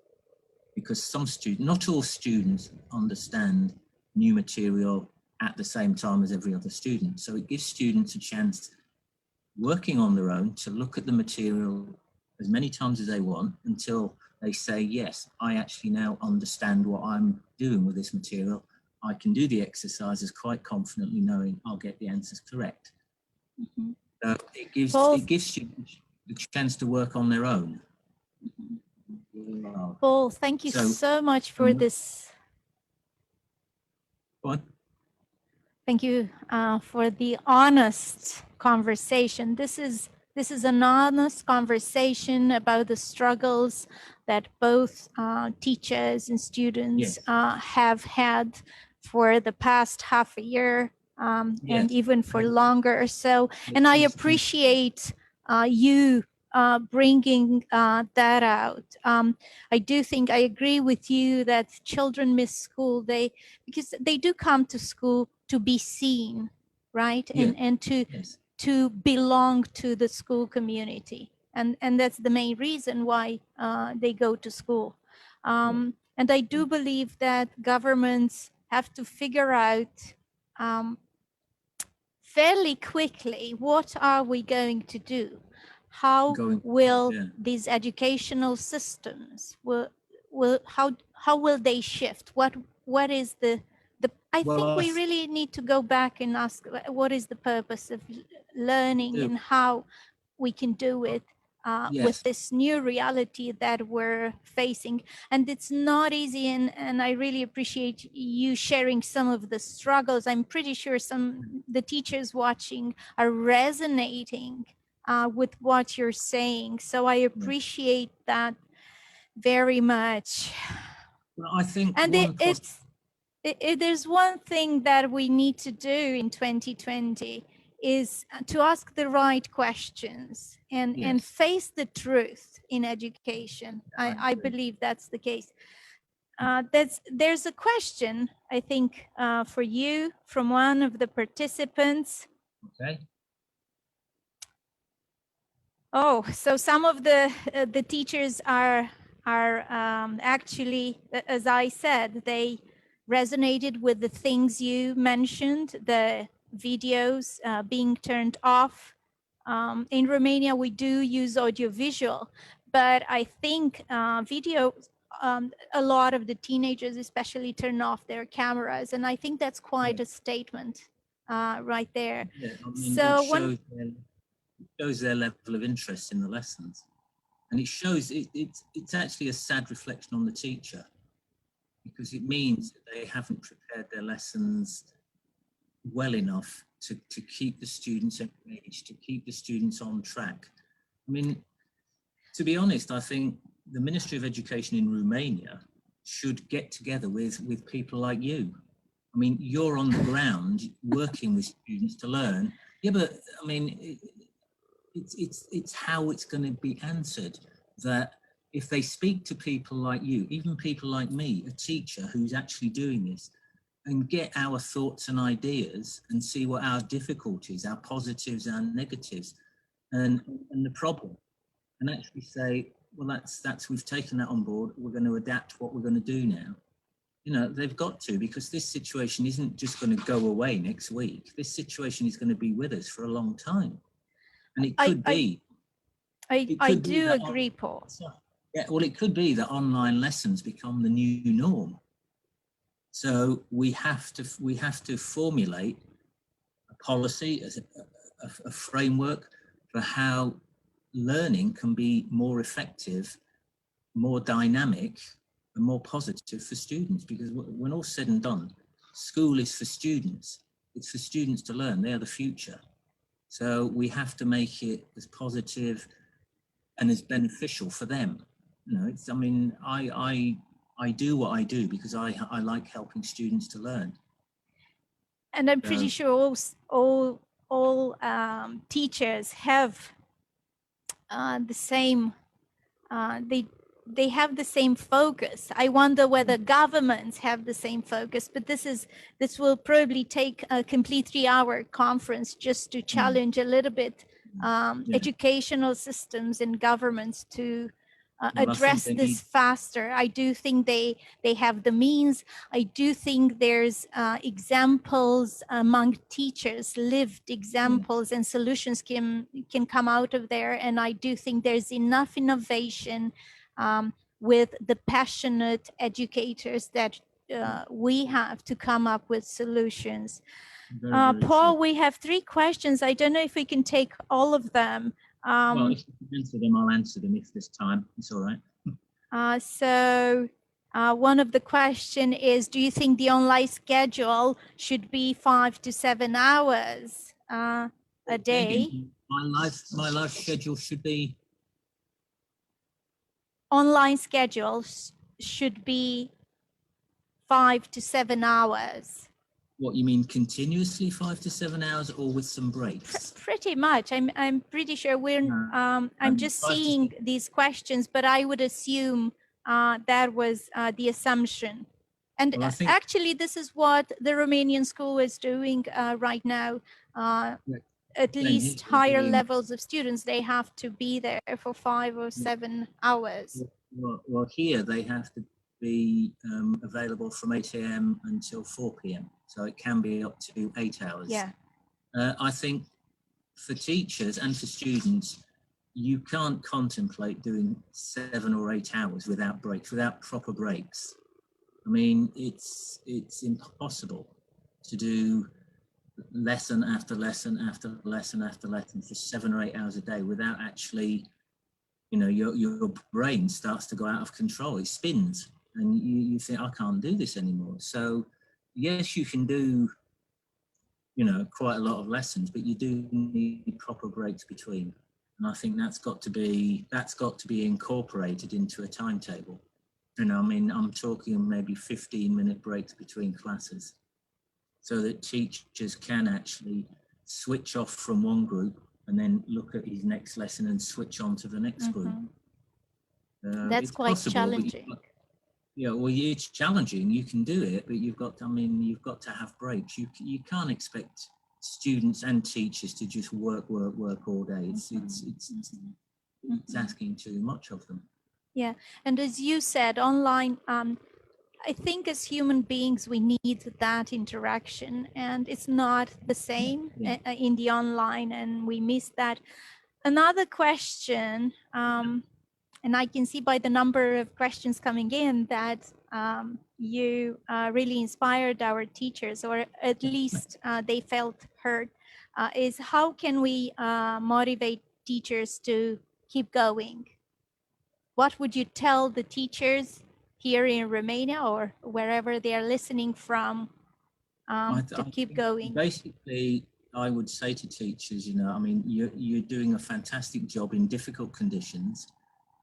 because some students, not all students understand new material at the same time as every other student. So it gives students a chance, working on their own, to look at the material as many times as they want until they say, yes, I actually now understand what I'm doing with this material. I can do the exercises quite confidently knowing I'll get the answers correct. Mm-hmm. So it gives students the chance to work on their own. Mm-hmm. Paul, thank you so much for this. Go on. Thank you for the honest conversation. This is an honest conversation about the struggles that both teachers and students have had for the past half a year and even for longer. So, and I appreciate you bringing that out. I do think I agree with you that children miss school because they do come to school to be seen, right? And to belong to the school community. And that's the main reason why they go to school. And I do believe that governments have to figure out fairly quickly, what are we going to do? how will yeah. these educational systems how will they shift? What is the I think we really need to go back and ask what is the purpose of learning and how we can do it with this new reality that we're facing. And it's not easy, and I really appreciate you sharing some of the struggles. I'm pretty sure the teachers watching are resonating with what you're saying. So I appreciate that very much. Well, I think, and there's one thing that we need to do in 2020 is to ask the right questions and face the truth in education. I believe that's the case. There's a question, I think, for you from one of the participants. Okay. Oh, so some of the teachers are actually, as I said, they resonated with the things you mentioned, the videos being turned off. In Romania, we do use audiovisual, but I think video, a lot of the teenagers especially turn off their cameras, and I think that's quite a statement right there. Yeah, I mean, so it shows their level of interest in the lessons, and it shows it's actually a sad reflection on the teacher, because it means that they haven't prepared their lessons well enough to keep the students engaged, to keep the students on track. I mean, to be honest, I think the Ministry of Education in Romania should get together with people like you. I mean, you're on the ground working with students to learn. Yeah, but I mean, it's how it's going to be answered, that if they speak to people like you, even people like me, a teacher who's actually doing this, and get our thoughts and ideas and see what our difficulties, our positives, our negatives, and the problem, and actually say, well, that's we've taken that on board. We're going to adapt what we're going to do now. You know, they've got to, because this situation isn't just going to go away next week. This situation is going to be with us for a long time, and it could be. I do agree, Paul. Yeah, well, it could be that online lessons become the new norm. So we have to formulate a policy, a framework for how learning can be more effective, more dynamic, and more positive for students. Because when all said and done, school is for students. It's for students to learn. They are the future. So we have to make it as positive and as beneficial for them. You know, it's, I mean, I do what I do because I like helping students to learn. And I'm pretty sure all teachers have the same, they have the same focus. I wonder whether governments have the same focus, but this will probably take a complete 3-hour conference just to challenge a little bit educational systems and governments to address this faster. I do think they have the means. I do think there's examples among teachers, lived examples, and solutions can come out of there. And I do think there's enough innovation with the passionate educators that we have to come up with solutions. Paul, we have 3 questions. I don't know if we can take all of them. Well, if you answer them, I'll answer them if there's time. It's all right. So one of the question is, do you think the online schedule should be 5 to 7 hours a day? My life schedule should be? Online schedules should be 5 to 7 hours. What, you mean continuously 5 to 7 hours, or with some breaks? Pretty much. I'm pretty sure we're. I'm just seeing these questions, but I would assume that was the assumption. And well, actually, this is what the Romanian school is doing right now. At least higher levels of students, they have to be there for 5 or 7 hours. Well, here they have to be available from 8 a.m. until 4 p.m. So it can be up to 8 hours. Yeah. I think for teachers and for students, you can't contemplate doing 7 or 8 hours without breaks, without proper breaks. I mean, it's impossible to do lesson after lesson after lesson after lesson for 7 or 8 hours a day without actually, you know, your brain starts to go out of control. It spins and you think, I can't do this anymore. So yes, you can do, you know, quite a lot of lessons, but you do need proper breaks between. And I think that's got to be incorporated into a timetable. You know, I mean, I'm talking maybe 15-minute breaks between classes so that teachers can actually switch off from one group and then look at his next lesson and switch on to the next group. That's quite possible, challenging. Yeah, well, it's challenging. You can do it, but you've got to, I mean, you've got to have breaks. You can't expect students and teachers to just work all day. It's asking too much of them. Yeah, and as you said, online, I think as human beings, we need that interaction, and it's not the same in the online, and we miss that. Another question, and I can see by the number of questions coming in that you really inspired our teachers, or at least they felt heard, is how can we motivate teachers to keep going? What would you tell the teachers here in Romania or wherever they are listening from to keep going? Basically, I would say to teachers, you know, I mean, you're doing a fantastic job in difficult conditions,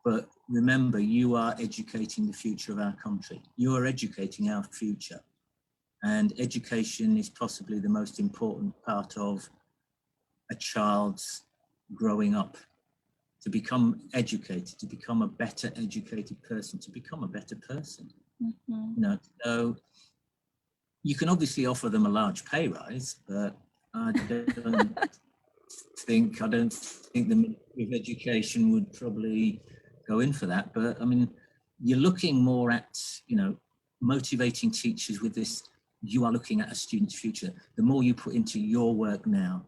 but remember, you are educating the future of our country. You are educating our future. And education is possibly the most important part of a child's growing up. To become educated, to become a better educated person, to become a better person. You know, so you can obviously offer them a large pay rise, but I don't think the Ministry of Education would probably go in for that. But I mean, you're looking more at, you know, motivating teachers with this. You are looking at a student's future. The more you put into your work now,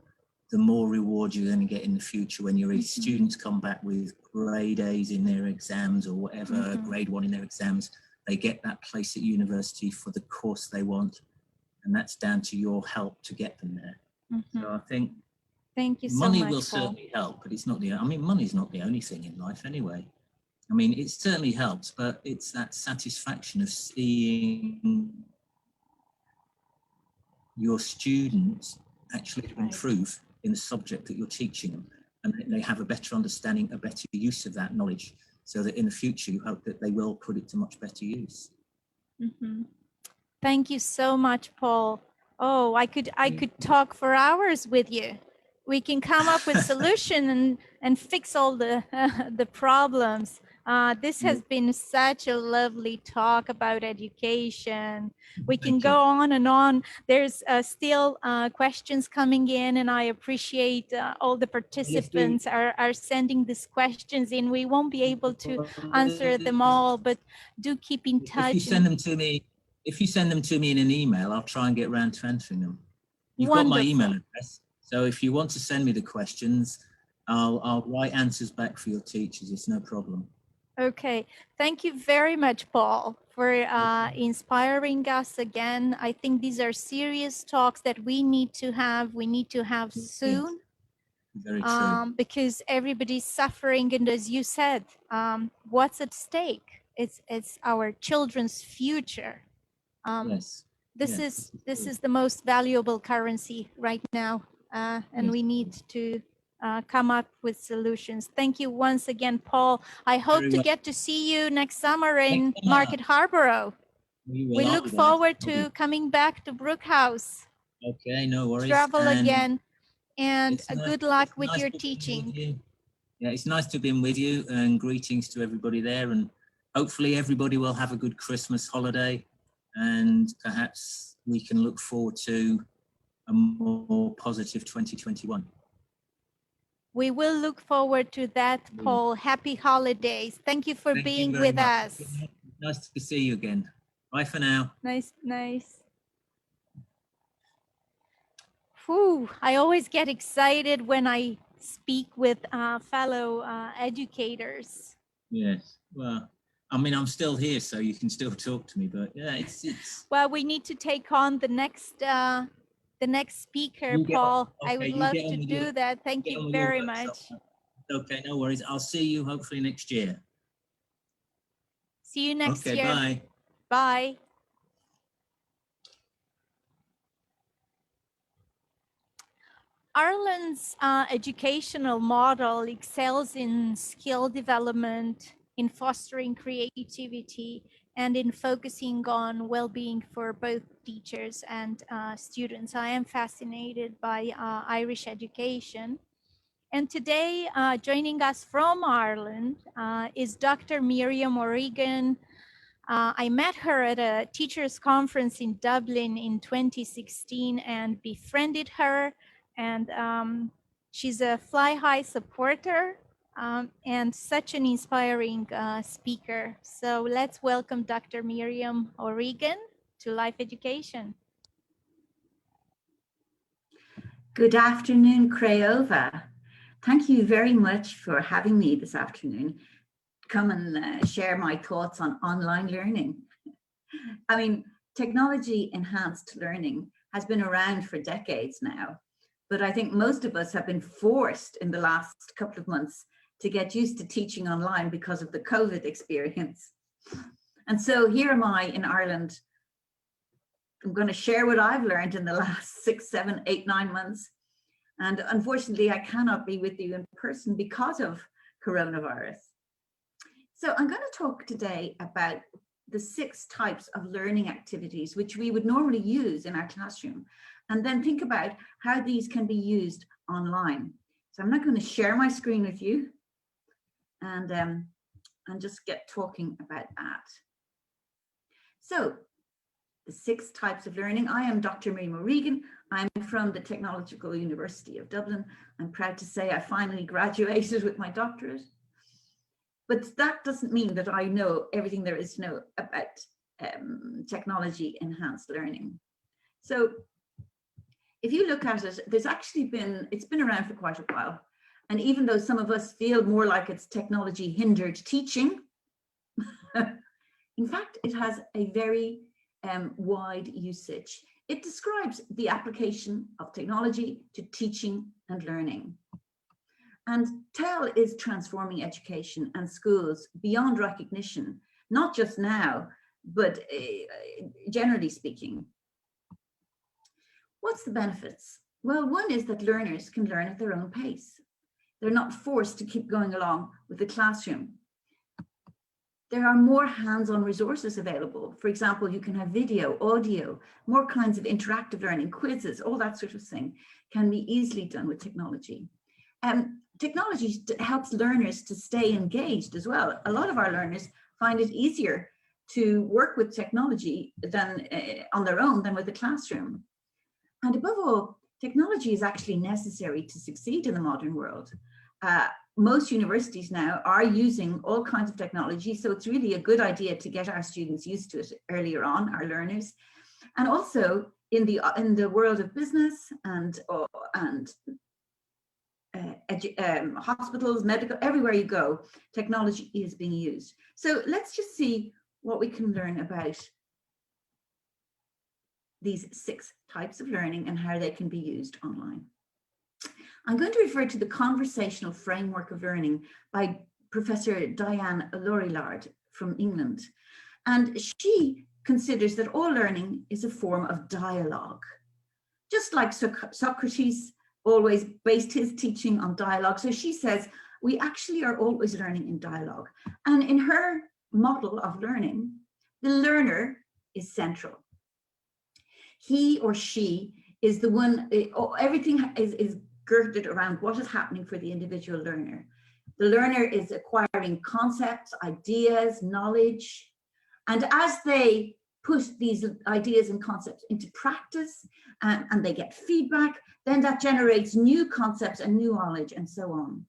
the more reward you're going to get in the future when your students come back with grade A's in their exams or whatever, grade 1 in their exams. They get that place at university for the course they want, and that's down to your help to get them there. So I think thank you so money much, will certainly help, but it's not the, I mean, money's not the only thing in life anyway. I mean, it certainly helps, but it's that satisfaction of seeing your students actually improve in the subject that you're teaching them, and they have a better understanding, a better use of that knowledge, so that in the future you hope that they will put it to much better use. Thank you so much, Paul. Oh, I could talk for hours with you. We can come up with solution and fix all the the problems. This has been such a lovely talk about education. We can go on and on. There's still questions coming in, and I appreciate all the participants are sending these questions in. We won't be able to answer them all, but do keep in touch. If you send them to me in an email, I'll try and get around to answering them. You've Wonderful. got my email address, so if you want to send me the questions, I'll write answers back for your teachers. It's no problem. Okay, thank you very much, Paul, for inspiring us again. I think these are serious talks that we need to have. We need to have soon. Very true. Because everybody's suffering, and as you said, what's at stake? It's our children's future. Yes. This is the most valuable currency right now, and we need to come up with solutions. Thank you once again, Paul. I hope to get to see you next summer in Market Harborough. We look forward to coming back to Brooke House. Okay, no worries. Travel again, and good luck with your teaching. Yeah, it's nice to have been with you, and greetings to everybody there, and hopefully everybody will have a good Christmas holiday, and perhaps we can look forward to a more positive 2021. We will look forward to that, Paul. Happy holidays. Thank you for being with us. Nice to see you again. Bye for now. Nice. Whew, I always get excited when I speak with fellow educators. Yes, well, I mean, I'm still here, so you can still talk to me, but yeah, it's... Well, we need to take on the next speaker, Paul. I would love to do that. Thank you very much. Okay, no worries. I'll see you hopefully next year. See you next year. Okay, bye. Bye. Ireland's educational model excels in skill development, in fostering creativity, and in focusing on well-being for both teachers and students. I am fascinated by Irish education. And today, joining us from Ireland is Dr. Miriam O'Regan. I met her at a teachers conference in Dublin in 2016 and befriended her. And she's a Fly High supporter and such an inspiring speaker. So let's welcome Dr. Miriam O'Regan to Life Education. Good afternoon, Craiova. Thank you very much for having me this afternoon. Come and share my thoughts on online learning. I mean, technology-enhanced learning has been around for decades now, but I think most of us have been forced in the last couple of months to get used to teaching online because of the COVID experience. And so here am I in Ireland. I'm going to share what I've learned in the last 6, 7, 8, 9 months. And unfortunately, I cannot be with you in person because of coronavirus. So I'm going to talk today about the 6 types of learning activities which we would normally use in our classroom, and then think about how these can be used online. So I'm not going to share my screen with you and just get talking about that. So the 6 types of learning. I am Dr. Miriam O'Regan. I'm from the Technological University of Dublin. I'm proud to say I finally graduated with my doctorate. But that doesn't mean that I know everything there is to know about technology-enhanced learning. So if you look at it, it's been around for quite a while. And even though some of us feel more like it's technology-hindered teaching, in fact, it has a very wide usage. It describes the application of technology to teaching and learning. And 𝗀 is transforming education and schools beyond recognition, not just now, but generally speaking. What's the benefits? Well, one is that learners can learn at their own pace. They're not forced to keep going along with the classroom. There are more hands-on resources available. For example, you can have video, audio, more kinds of interactive learning, quizzes, all that sort of thing can be easily done with technology. Technology helps learners to stay engaged as well. A lot of our learners find it easier to work with technology than on their own than with the classroom. And above all, technology is actually necessary to succeed in the modern world. Most universities now are using all kinds of technology, so it's really a good idea to get our students used to it earlier on, our learners. And also in the world of business and hospitals, medical, everywhere you go, technology is being used. So let's just see what we can learn about these 6 types of learning and how they can be used online. I'm going to refer to the conversational framework of learning by Professor Diane Lorillard from England. And she considers that all learning is a form of dialogue. Just like Socrates always based his teaching on dialogue. So she says, we actually are always learning in dialogue. And in her model of learning, the learner is central. He or she is the one, everything is girded around what is happening for the individual learner. The learner is acquiring concepts, ideas, knowledge, and as they put these ideas and concepts into practice and they get feedback, then that generates new concepts and new knowledge and so on.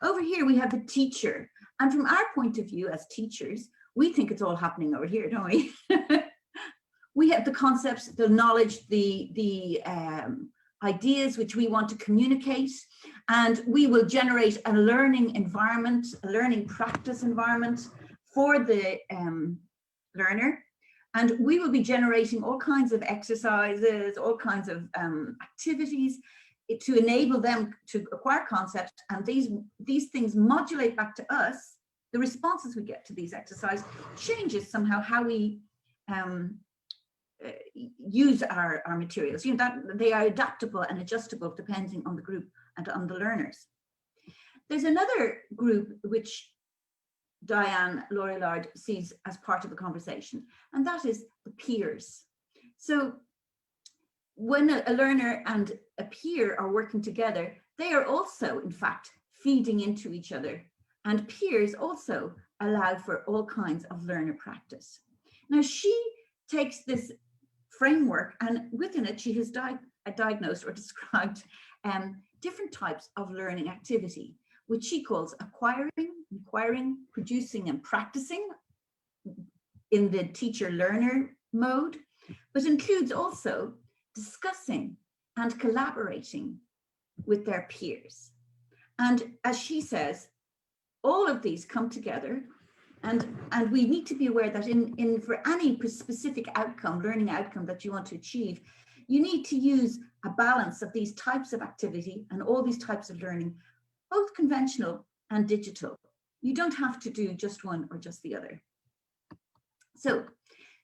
Over here we have the teacher, and from our point of view as teachers, we think it's all happening over here, don't we? We have the concepts, the knowledge, the ideas which we want to communicate, and we will generate a learning environment, a learning practice environment for the learner. And we will be generating all kinds of exercises, all kinds of activities to enable them to acquire concepts. And these things modulate back to us. The responses we get to these exercises changes somehow how we use our materials. You know, that they are adaptable and adjustable depending on the group and on the learners. There's another group which Diane Lorillard sees as part of the conversation, and that is the peers. So when a learner and a peer are working together, they are also, in fact, feeding into each other. And peers also allow for all kinds of learner practice. Now, she takes this framework, and within it, she has diagnosed or described different types of learning activity, which she calls acquiring, producing, and practicing in the teacher-learner mode, but includes also discussing and collaborating with their peers. And as she says, all of these come together, and we need to be aware that for any specific outcome, learning outcome that you want to achieve, you need to use a balance of these types of activity and all these types of learning, both conventional and digital. You don't have to do just one or just the other. So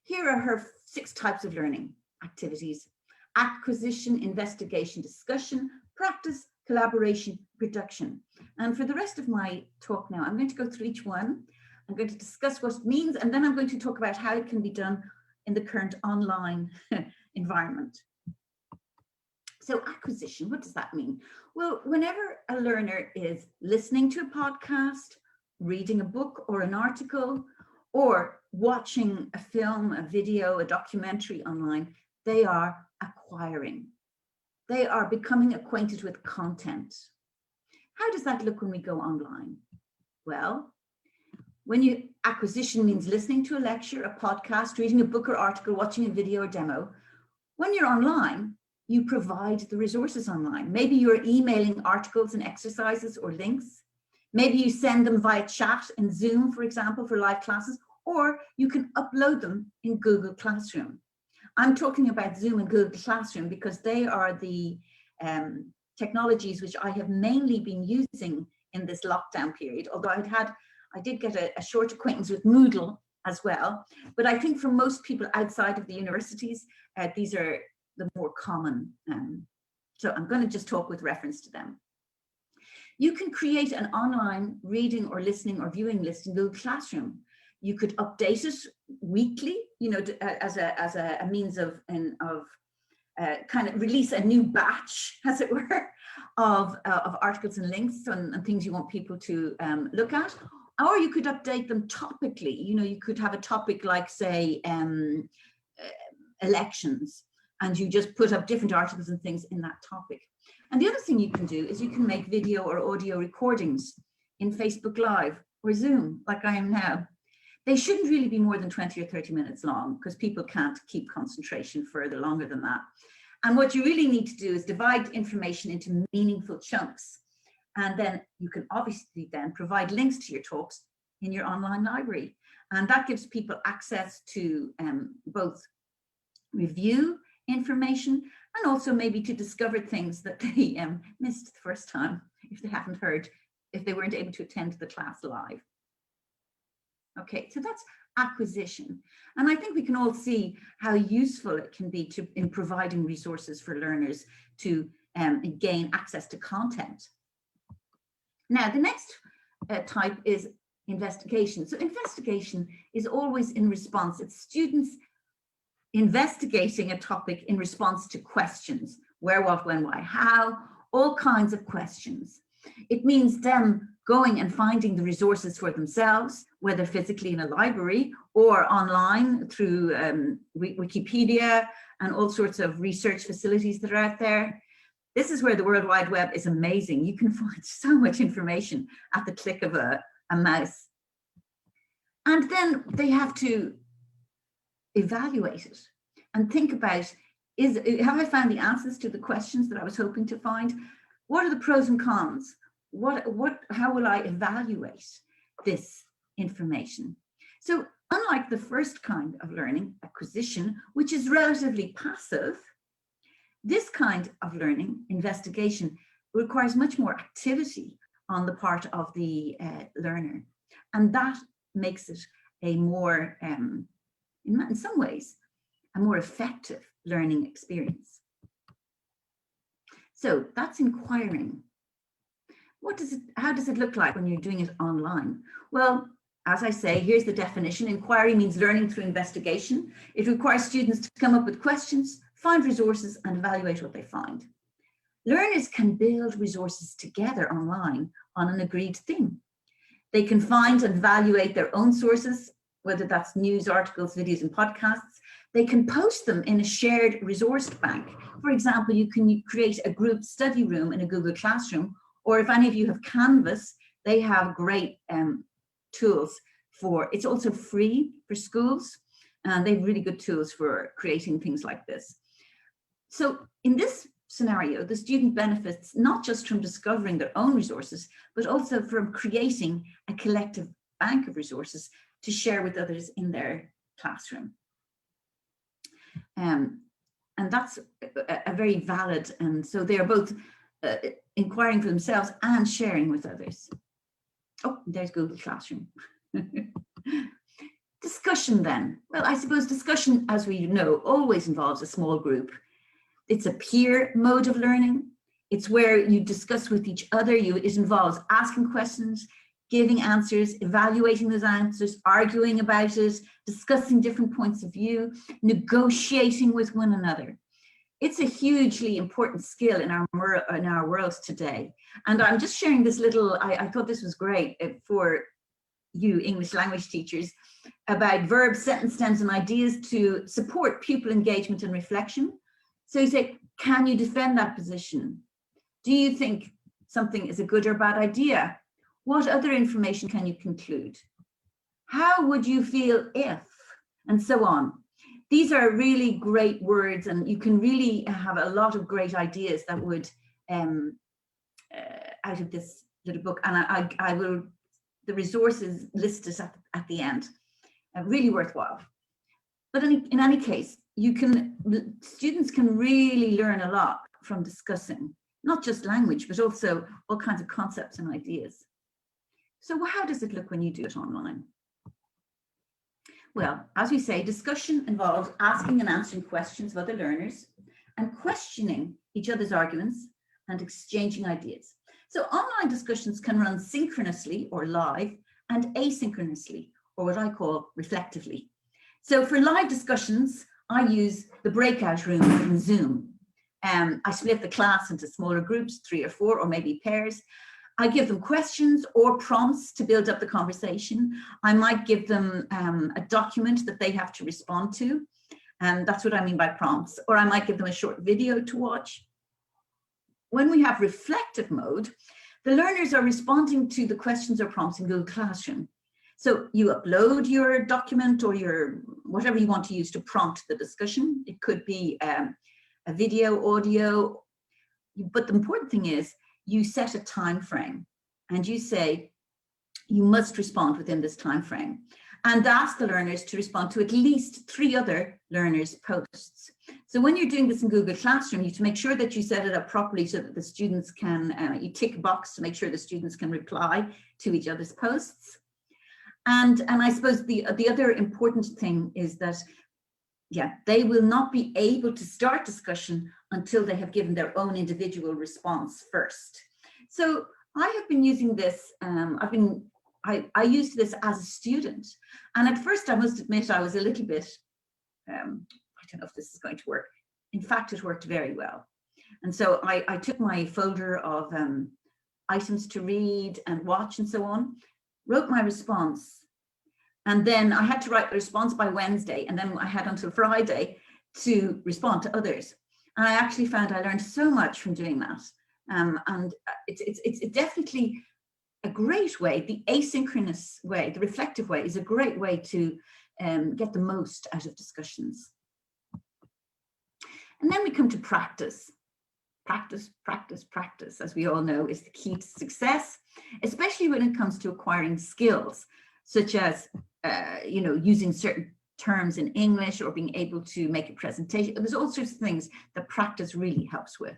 here are her 6 types of learning activities: acquisition, investigation, discussion, practice, collaboration, production. And for the rest of my talk now, I'm going to go through each one. I'm going to discuss what it means, and then I'm going to talk about how it can be done in the current online environment. So acquisition, what does that mean? Well, whenever a learner is listening to a podcast, reading a book or an article, or watching a film, a video, a documentary online, they are acquiring. They are becoming acquainted with content. How does that look when we go online? Well, acquisition means listening to a lecture, a podcast, reading a book or article, watching a video or demo. When you're online, you provide the resources online. Maybe you're emailing articles and exercises or links. Maybe you send them via chat in Zoom, for example, for live classes, or you can upload them in Google Classroom. I'm talking about Zoom and Google Classroom because they are the technologies which I have mainly been using in this lockdown period, although I did get a short acquaintance with Moodle as well. But I think for most people outside of the universities, these are the more common. So I'm going to just talk with reference to them. You can create an online reading or listening or viewing list in Google Classroom. You could update it weekly, you know, as a means of kind of release a new batch, as it were, of articles and links and things you want people to look at. Or you could update them topically. You know, you could have a topic like, say, elections, and you just put up different articles and things in that topic. And the other thing you can do is you can make video or audio recordings in Facebook Live or Zoom, like I am now. They shouldn't really be more than 20 or 30 minutes long because people can't keep concentration further longer than that. And what you really need to do is divide information into meaningful chunks. And then you can obviously then provide links to your talks in your online library. And that gives people access to both review information and also maybe to discover things that they missed the first time if they haven't heard, if they weren't able to attend the class live. Okay, so that's acquisition. And I think we can all see how useful it can be in providing resources for learners to gain access to content. Now, the next type is investigation. So investigation is always in response. It's students investigating a topic in response to questions: where, what, when, why, how, all kinds of questions. It means them going and finding the resources for themselves, whether physically in a library or online through Wikipedia and all sorts of research facilities that are out there. This is where the World Wide Web is amazing. You can find so much information at the click of a mouse. And then they have to evaluate it and think about, have I found the answers to the questions that I was hoping to find? What are the pros and cons? How will I evaluate this information? So unlike the first kind of learning, acquisition, which is relatively passive, this kind of learning, investigation, requires much more activity on the part of the learner. And that makes it a more, in some ways, a more effective learning experience. So that's inquiring. How does it look like when you're doing it online? Well, as I say, here's the definition. Inquiry means learning through investigation. It requires students to come up with questions, find resources, and evaluate what they find. Learners can build resources together online on an agreed theme. They can find and evaluate their own sources, whether that's news, articles, videos, and podcasts. They can post them in a shared resource bank. For example, you can create a group study room in a Google Classroom, or if any of you have Canvas, they have great tools for, it's also free for schools, and they have really good tools for creating things like this. So in this scenario, the student benefits not just from discovering their own resources, but also from creating a collective bank of resources to share with others in their classroom. And that's a very valid, and so they are both inquiring for themselves and sharing with others. Oh, there's Google Classroom. Discussion then. Well, I suppose discussion, as we know, always involves a small group. It's a peer mode of learning. It's where you discuss with each other. It involves asking questions, giving answers, evaluating those answers, arguing about it, discussing different points of view, negotiating with one another. It's a hugely important skill in our world today. And I'm just sharing this little, I thought this was great for you English language teachers, about verbs, sentence stems, and ideas to support pupil engagement and reflection. So you say, can you defend that position? Do you think something is a good or bad idea? What other information can you conclude? How would you feel if? And so on. These are really great words, and you can really have a lot of great ideas that would out of this little book. And I will, the resources listed at the end, really worthwhile. But in any case, students can really learn a lot from discussing, not just language, but also all kinds of concepts and ideas. So how does it look when you do it online? Well, as we say, discussion involves asking and answering questions of other learners and questioning each other's arguments and exchanging ideas. So online discussions can run synchronously or live and asynchronously, or what I call reflectively. So for live discussions, I use the breakout room in Zoom. I split the class into smaller groups, 3 or 4, or maybe pairs. I give them questions or prompts to build up the conversation. I might give them a document that they have to respond to. And that's what I mean by prompts. Or I might give them a short video to watch. When we have reflective mode, the learners are responding to the questions or prompts in Google Classroom. So you upload your document or your whatever you want to use to prompt the discussion. It could be a video, audio, but the important thing is you set a time frame and you say you must respond within this time frame, and ask the learners to respond to at least 3 other learners' posts. So when you're doing this in Google Classroom, you have to make sure that you set it up properly so that the students can, you tick a box to make sure the students can reply to each other's posts. And I suppose the other important thing is that, yeah, they will not be able to start discussion until they have given their own individual response first. So I have been using this, I used this as a student. And at first, I must admit, I was a little bit, I don't know if this is going to work. In fact, it worked very well. And so I took my folder of items to read and watch and so on, wrote my response. And then I had to write the response by Wednesday. And then I had until Friday to respond to others. And I actually found I learned so much from doing that. And it's definitely a great way. The asynchronous way, the reflective way, is a great way to get the most out of discussions. And then we come to practice. Practice, practice, practice, as we all know, is the key to success, especially when it comes to acquiring skills, such as, using certain terms in English or being able to make a presentation. There's all sorts of things that practice really helps with.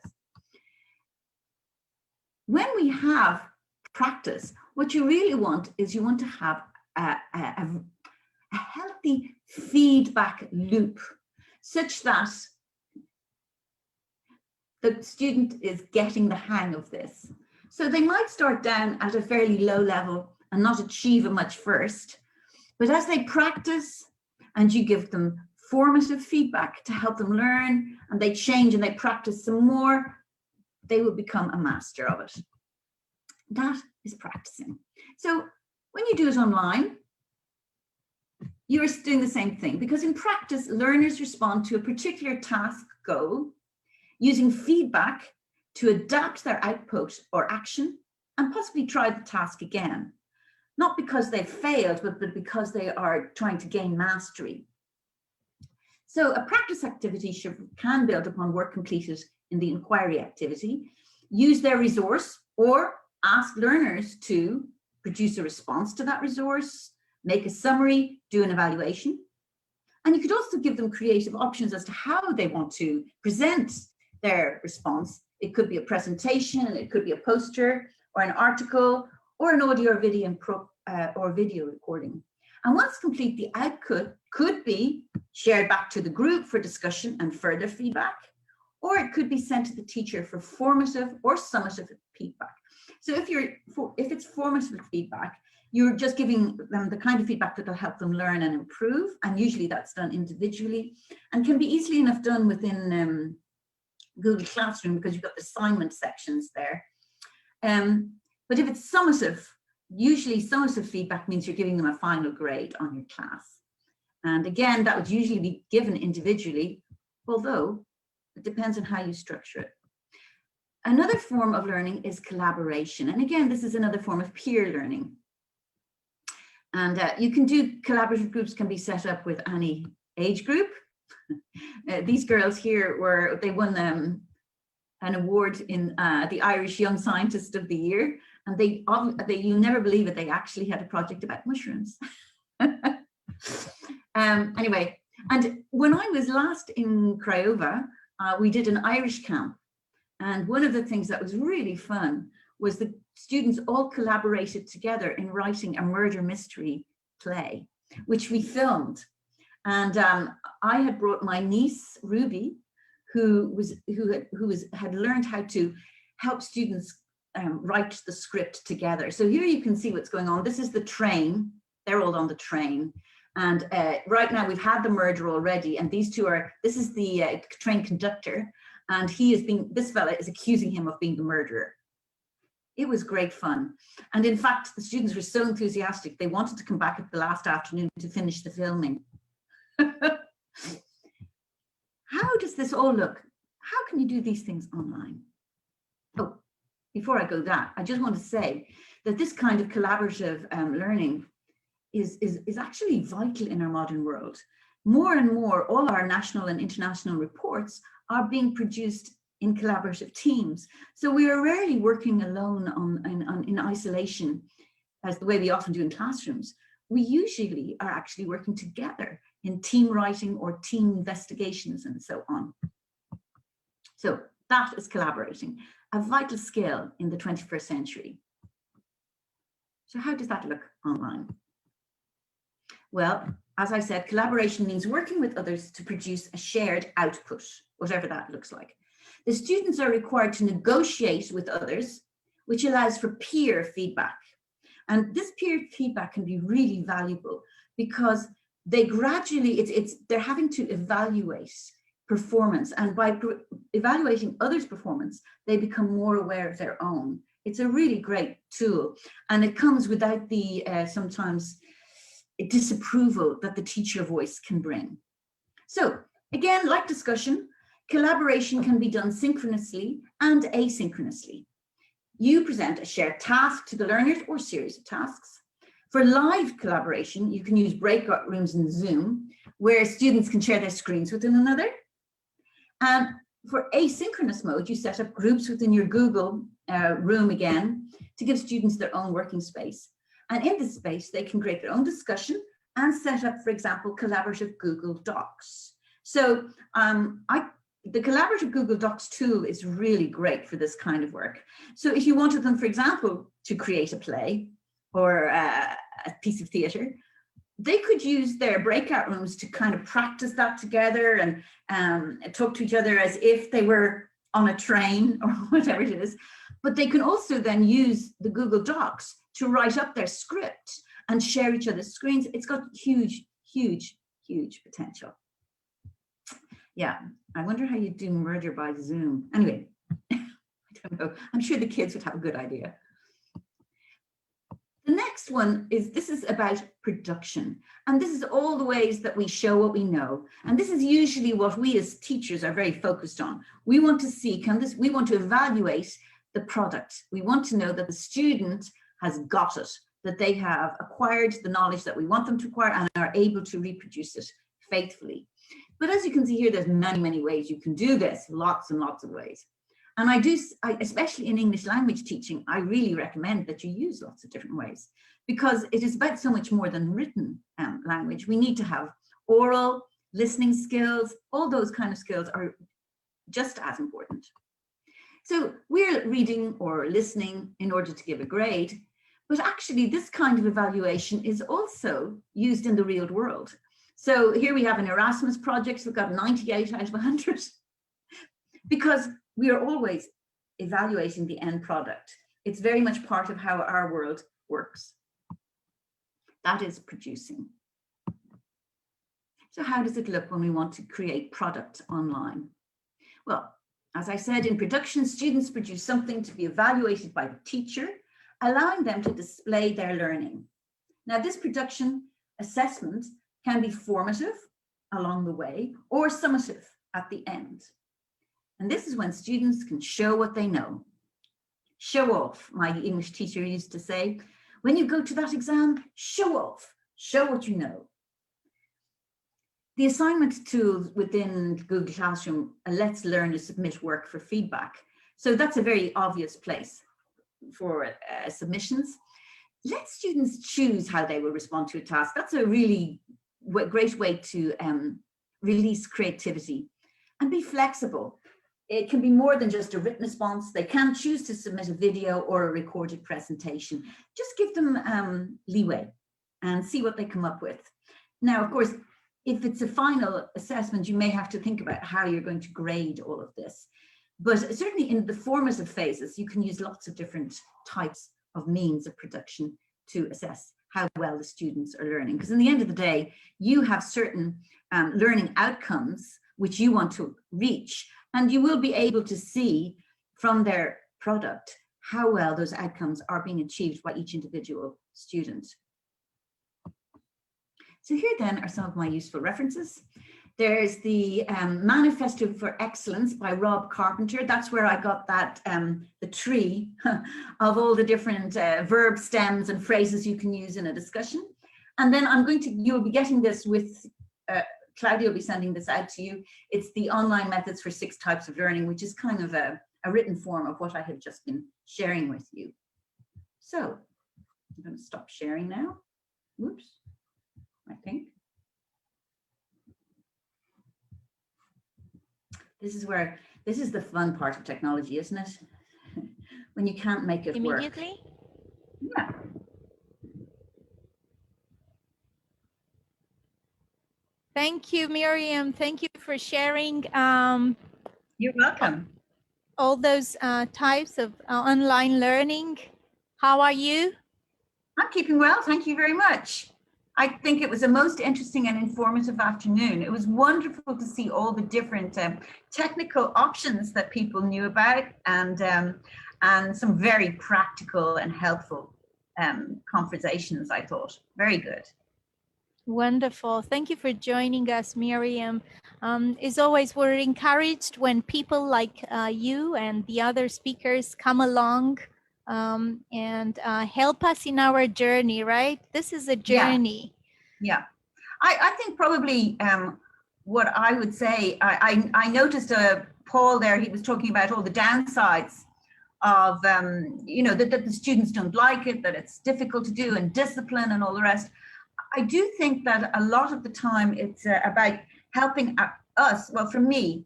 When we have practice, what you really want is you want to have a healthy feedback loop, such that the student is getting the hang of this. So they might start down at a fairly low level and not achieve much first, but as they practice and you give them formative feedback to help them learn, and they change and they practice some more, they will become a master of it. That is practicing. So when you do it online, you're doing the same thing, because in practice, learners respond to a particular task goal using feedback to adapt their output or action and possibly try the task again. Not because they failed, but because they are trying to gain mastery. So a practice activity can build upon work completed in the inquiry activity, use their resource, or ask learners to produce a response to that resource, make a summary, do an evaluation. And you could also give them creative options as to how they want to present their response. It could be a presentation, it could be a poster or an article or an audio or video recording. And once complete, the output could be shared back to the group for discussion and further feedback, or it could be sent to the teacher for formative or summative feedback. So if it's formative feedback, you're just giving them the kind of feedback that will help them learn and improve. And usually that's done individually and can be easily enough done within Google Classroom, because you've got the assignment sections there. But if it's summative, usually summative feedback means you're giving them a final grade on your class. And again, that would usually be given individually, although it depends on how you structure it. Another form of learning is collaboration. And again, this is another form of peer learning. And you can do collaborative groups can be set up with any age group. These girls here they won an award in the Irish Young Scientist of the Year, and you'll never believe it, they actually had a project about mushrooms. Anyway, and when I was last in Craiova, we did an Irish camp, and one of the things that was really fun was the students all collaborated together in writing a murder mystery play, which we filmed. And I had brought my niece Ruby, who had learned how to help students write the script together. So here you can see what's going on. This is the train. They're all on the train. And right now we've had the murder already. And these two this is the train conductor. And this fella is accusing him of being the murderer. It was great fun. And in fact, the students were so enthusiastic, they wanted to come back at the last afternoon to finish the filming. How does this all look? How can you do these things online? Oh, before I go that, I just want to say that this kind of collaborative learning is actually vital in our modern world. More and more, all our national and international reports are being produced in collaborative teams. So we are rarely working alone in isolation, as the way we often do in classrooms. We usually are actually working together in team writing or team investigations and so on. So that is collaborating, a vital skill in the 21st century. So how does that look online? Well, as I said, collaboration means working with others to produce a shared output, whatever that looks like. The students are required to negotiate with others, which allows for peer feedback. And this peer feedback can be really valuable because they gradually, they're having to evaluate performance, and by evaluating others' performance, they become more aware of their own. It's a really great tool, and it comes without the sometimes disapproval that the teacher voice can bring. So again, like discussion, collaboration can be done synchronously and asynchronously. You present a shared task to the learners or series of tasks. For live collaboration, you can use breakout rooms in Zoom, where students can share their screens with one another. And for asynchronous mode, you set up groups within your Google room again to give students their own working space. And in this space, they can create their own discussion and set up, for example, collaborative Google Docs. So the collaborative Google Docs tool is really great for this kind of work. So if you wanted them, for example, to create a play or a piece of theatre, they could use their breakout rooms to kind of practice that together and talk to each other as if they were on a train or whatever it is. But they can also then use the Google Docs to write up their script and share each other's screens. It's got huge, huge, huge potential. Yeah, I wonder how you do murder by Zoom. Anyway, I don't know. I'm sure the kids would have a good idea. The next one is, this is about production. And this is all the ways that we show what we know. And this is usually what we as teachers are very focused on. We want to see, we want to evaluate the product. We want to know that the student has got it, that they have acquired the knowledge that we want them to acquire and are able to reproduce it faithfully. But as you can see here, there's many, many ways you can do this, lots and lots of ways. And I especially in English language teaching, I really recommend that you use lots of different ways, because it is about so much more than written language. We need to have oral, listening skills, all those kind of skills are just as important. So we're reading or listening in order to give a grade, but actually this kind of evaluation is also used in the real world. So here we have an Erasmus project that got 98 out of 100, because we are always evaluating the end product. It's very much part of how our world works. That is producing. So how does it look when we want to create product online? Well, as I said, in production, students produce something to be evaluated by the teacher, allowing them to display their learning. Now, this production assessment can be formative along the way or summative at the end. And this is when students can show what they know. Show off, my English teacher used to say. When you go to that exam, show off, show what you know. The assignment tools within Google Classroom lets learners submit work for feedback. So that's a very obvious place for submissions. Let students choose how they will respond to a task. That's a really great way to release creativity and be flexible. It can be more than just a written response. They can choose to submit a video or a recorded presentation. Just give them leeway and see what they come up with. Now, of course, if it's a final assessment, you may have to think about how you're going to grade all of this. But certainly in the formative phases, you can use lots of different types of means of production to assess how well the students are learning. Because in the end of the day, you have certain learning outcomes which you want to reach, and you will be able to see from their product how well those outcomes are being achieved by each individual student. So here then are some of my useful references. There's the Manifesto for Excellence by Rob Carpenter. That's where I got that, the tree of all the different verb stems and phrases you can use in a discussion. And then you'll be getting this with, Claudia will be sending this out to you. It's the online methods for 6 types of learning, which is kind of a written form of what I have just been sharing with you. So I'm going to stop sharing now. Whoops, I think. This is the fun part of technology, isn't it? When you can't make it work. Immediately? Yeah. Thank you, Miriam. Thank you for sharing. You're welcome. All those types of online learning. How are you? I'm keeping well. Thank you very much. I think it was a most interesting and informative afternoon. It was wonderful to see all the different technical options that people knew about, and some very practical and helpful conversations, I thought. Very good. Wonderful. Thank you for joining us, Miriam. As always, we're encouraged when people like you and the other speakers come along and help us in our journey, right? This is a journey. Yeah. I think probably what I would say, I noticed Paul there, he was talking about all the downsides of, you know, that the students don't like it, that it's difficult to do, and discipline and all the rest. I do think that a lot of the time it's about helping us, well, for me,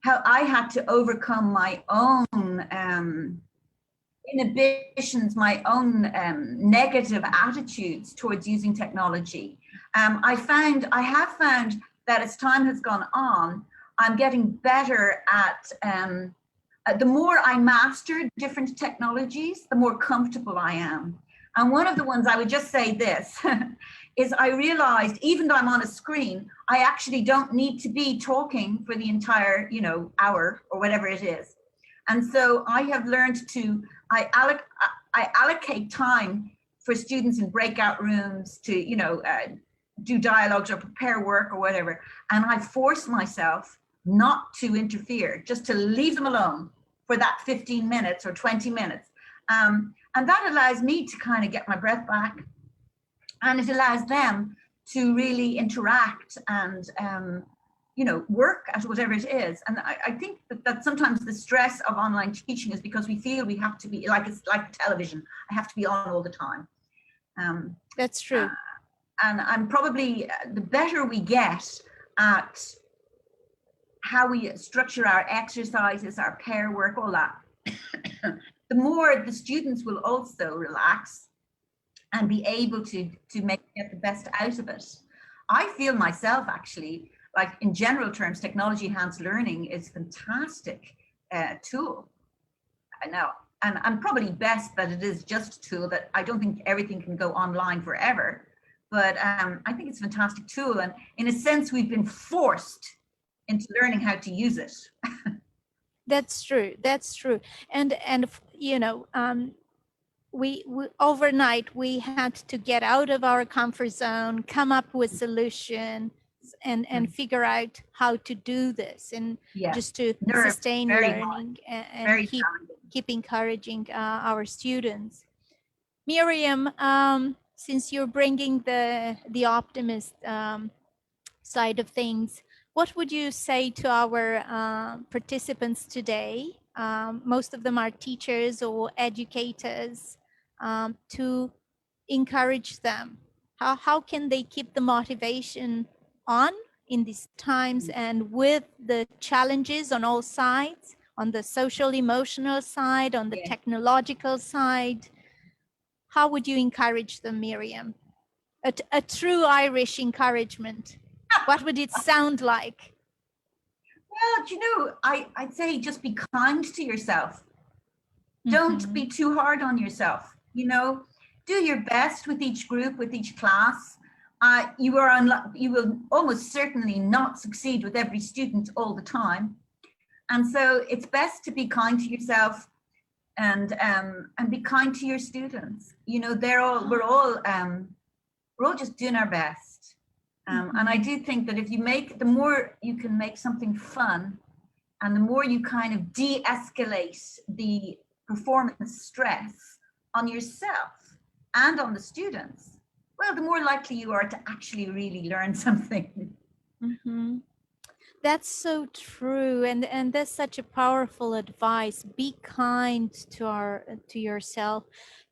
how I had to overcome my own inhibitions, my own negative attitudes towards using technology. I have found that as time has gone on, I'm getting better at, the more I master different technologies, the more comfortable I am. And one of the ones I would just say this, is I realized even though I'm on a screen, I actually don't need to be talking for the entire, you know, hour or whatever it is. And so I have learned to, I allocate time for students in breakout rooms to, you know, do dialogues or prepare work or whatever. And I force myself not to interfere, just to leave them alone for that 15 minutes or 20 minutes. And that allows me to kind of get my breath back. And it allows them to really interact and, you know, work at whatever it is. And I think that sometimes the stress of online teaching is because we feel we have to be, like it's like television, I have to be on all the time. That's true. And I'm probably, the better we get at how we structure our exercises, our pair work, all that, the more the students will also relax and be able to get the best out of it. I feel myself actually, like in general terms, technology enhanced learning is a fantastic tool. I know, and I'm probably best that it is just a tool, that I don't think everything can go online forever, but I think it's a fantastic tool. And in a sense, we've been forced into learning how to use it. That's true. That's true. And you know, we overnight we had to get out of our comfort zone, come up with solutions, and figure out how to do this, and just to sustain learning and keep encouraging our students. Miriam, since you're bringing the optimist side of things, what would you say to our participants today? Most of them are teachers or educators, to encourage them. How can they keep the motivation on in these times, and with the challenges on all sides, on the social emotional side, on the technological side? How would you encourage them, Miriam? A true Irish encouragement. What would it sound like? Well, you know, I'd say just be kind to yourself. Don't be too hard on yourself. You know, do your best with each group, with each class. You will almost certainly not succeed with every student all the time. And so it's best to be kind to yourself and be kind to your students. You know, we're all just doing our best. And I do think that if you the more you can make something fun, and the more you kind of de-escalate the performance stress on yourself and on the students, well, the more likely you are to actually really learn something. That's so true, and that's such a powerful advice. Be kind to yourself.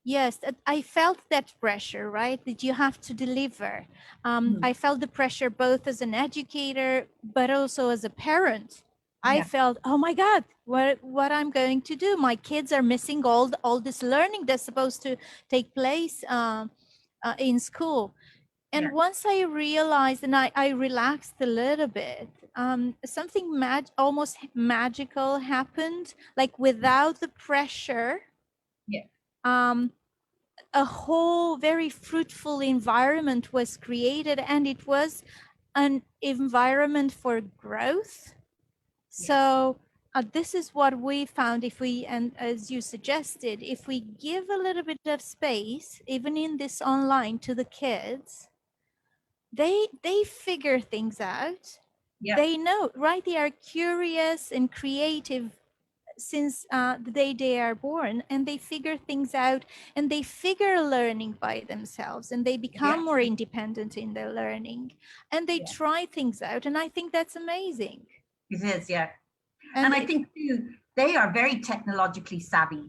Yes, I felt that pressure, right? That you have to deliver. I felt the pressure both as an educator, but also as a parent. I felt, oh my God, what I'm going to do? My kids are missing all this learning that's supposed to take place in school. And once I realized, and I relaxed a little bit, something almost magical happened. Like without the pressure, a whole very fruitful environment was created, and it was an environment for growth. So this is what we found. If we, and as you suggested, if we give a little bit of space, even in this online, to the kids, they figure things out. They know, right? They are curious and creative since the day they are born, and they figure things out, and they figure learning by themselves, and they become more independent in their learning, and they try things out. And I think that's amazing. It is, yeah. And I think too, they are very technologically savvy.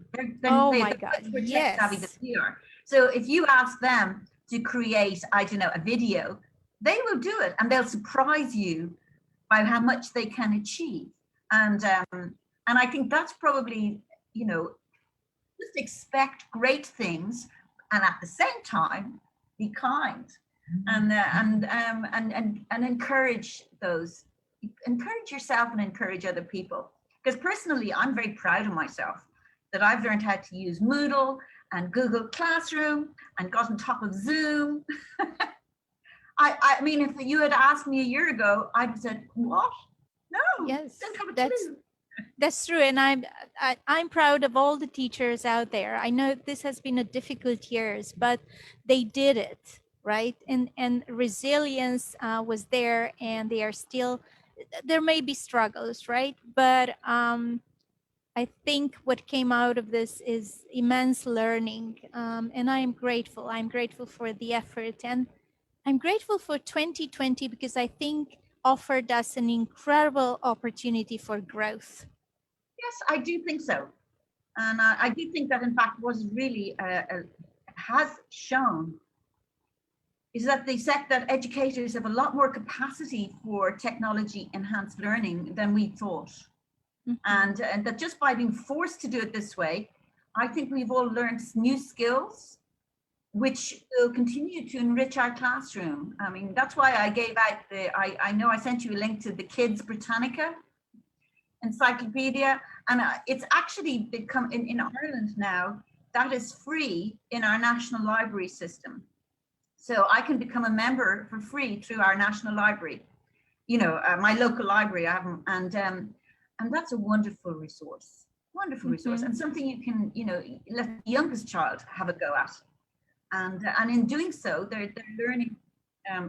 Oh they're my God, much more tech yes. savvy than we are. So if you ask them to create, I don't know, a video, they will do it, and they'll surprise you by how much they can achieve. And I think that's probably, you know, just expect great things, and at the same time be kind, and encourage those. Encourage yourself and encourage other people. Because personally, I'm very proud of myself that I've learned how to use Moodle and Google Classroom and got on top of Zoom. I mean, if you had asked me a year ago, I'd have said, what? No, yes, don't have a clue. That's true. And I'm proud of all the teachers out there. I know this has been a difficult years, but they did it, right? And resilience was there, and they are still, there may be struggles, right? But I think what came out of this is immense learning. And I am grateful. I'm grateful for the effort, and I'm grateful for 2020, because I think offered us an incredible opportunity for growth. Yes, I do think so. And I do think that, in fact, what really has shown is that they said that educators have a lot more capacity for technology enhanced learning than we thought. And that just by being forced to do it this way, I think we've all learned new skills, which will continue to enrich our classroom. I mean, that's why I gave out I know I sent you a link to the Kids Britannica encyclopedia, and it's actually become, in Ireland now, that is free in our national library system. So I can become a member for free through our national library, you know, my local library. I haven't, and that's a wonderful resource, and something you can, you know, let the youngest child have a go at. And in doing so, they're learning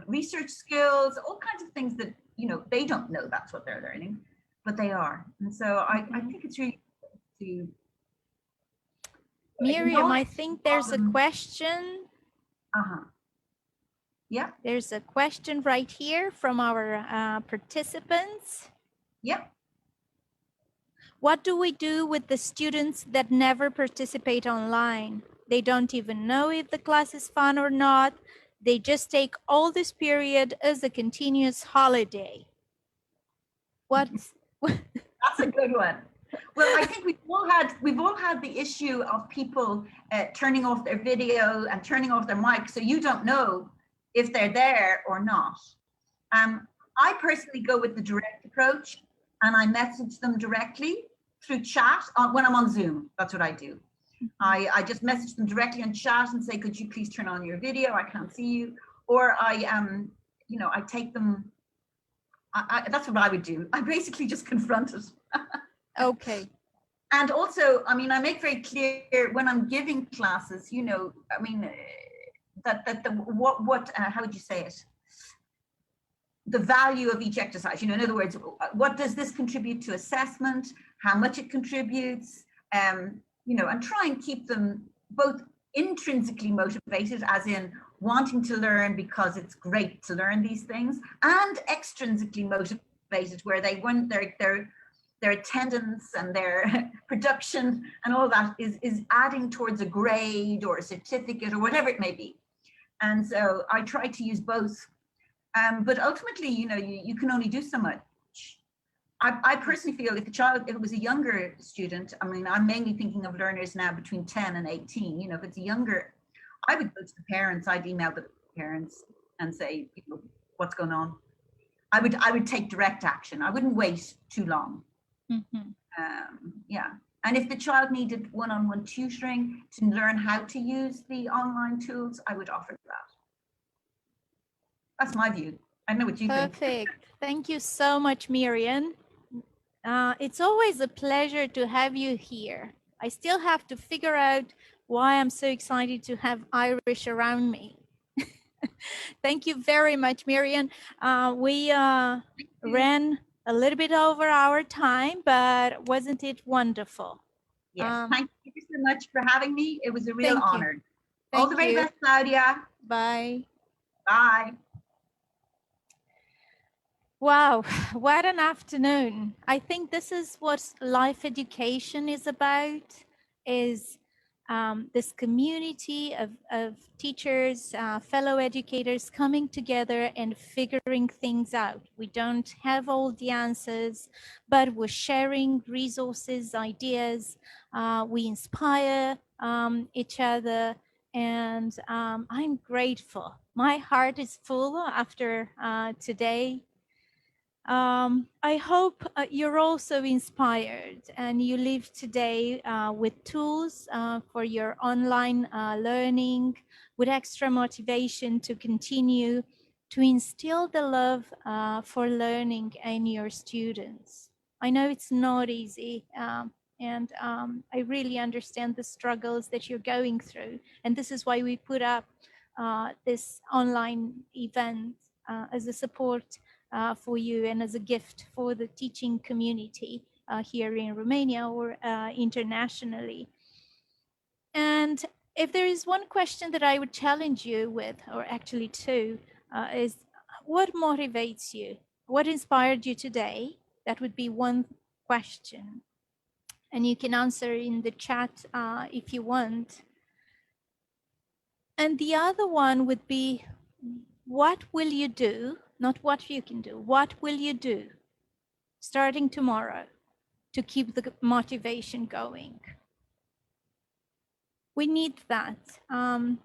research skills, all kinds of things that, you know, they don't know that's what they're learning, but they are. And so I think it's really to Miriam, I think there's a question. Yeah. There's a question right here from our participants. Yep. What do we do with the students that never participate online? They don't even know if the class is fun or not. They just take all this period as a continuous holiday. That's a good one. Well, I think we've all had the issue of people turning off their video and turning off their mic, so you don't know if they're there or not. I personally go with the direct approach, and I message them directly through chat when I'm on Zoom. That's what I do. I just message them directly in chat and say, could you please turn on your video? I can't see you. Or you know, I take them. That's what I would do. I basically just confront it. Okay. And also, I mean, I make very clear when I'm giving classes, you know, I mean, how would you say it? The value of each exercise, you know, in other words, what does this contribute to assessment? How much it contributes? You know, and try and keep them both intrinsically motivated, as in wanting to learn because it's great to learn these things, and extrinsically motivated, where they want their attendance and their production and all that is adding towards a grade or a certificate or whatever it may be. And so I try to use both. But ultimately, you know, you can only do so much. I personally feel if it was a younger student, I mean, I'm mainly thinking of learners now between 10 and 18, you know, if it's a younger, I would go to the parents, I'd email the parents and say, you know, what's going on? I would take direct action. I wouldn't wait too long. Yeah. And if the child needed one-on-one tutoring to learn how to use the online tools, I would offer that. That's my view. I know what you think. Perfect. Thank you so much, Miriam. It's always a pleasure to have you here. I still have to figure out why I'm so excited to have Irish around me. Thank you very much, Miriam. We ran a little bit over our time, but wasn't it wonderful? Yes, thank you so much for having me. It was a real thank you. honor. All the very you. best, Claudia. Bye. Bye. Wow, what an afternoon. I think this is what life education is about, is this community of teachers, fellow educators coming together and figuring things out. We don't have all the answers, but we're sharing resources, ideas. We inspire each other, and I'm grateful. My heart is full after today. I hope you're also inspired and you live today with tools for your online learning, with extra motivation to continue to instill the love for learning in your students. I know it's not easy, and I really understand the struggles that you're going through. And this is why we put up this online event as a support for you and as a gift for the teaching community here in Romania or internationally. And if there is one question that I would challenge you with, or actually two, is what motivates you? What inspired you today? That would be one question. And you can answer in the chat if you want. And the other one would be, what will you do? Not what you can do. What will you do starting tomorrow to keep the motivation going? We need that. And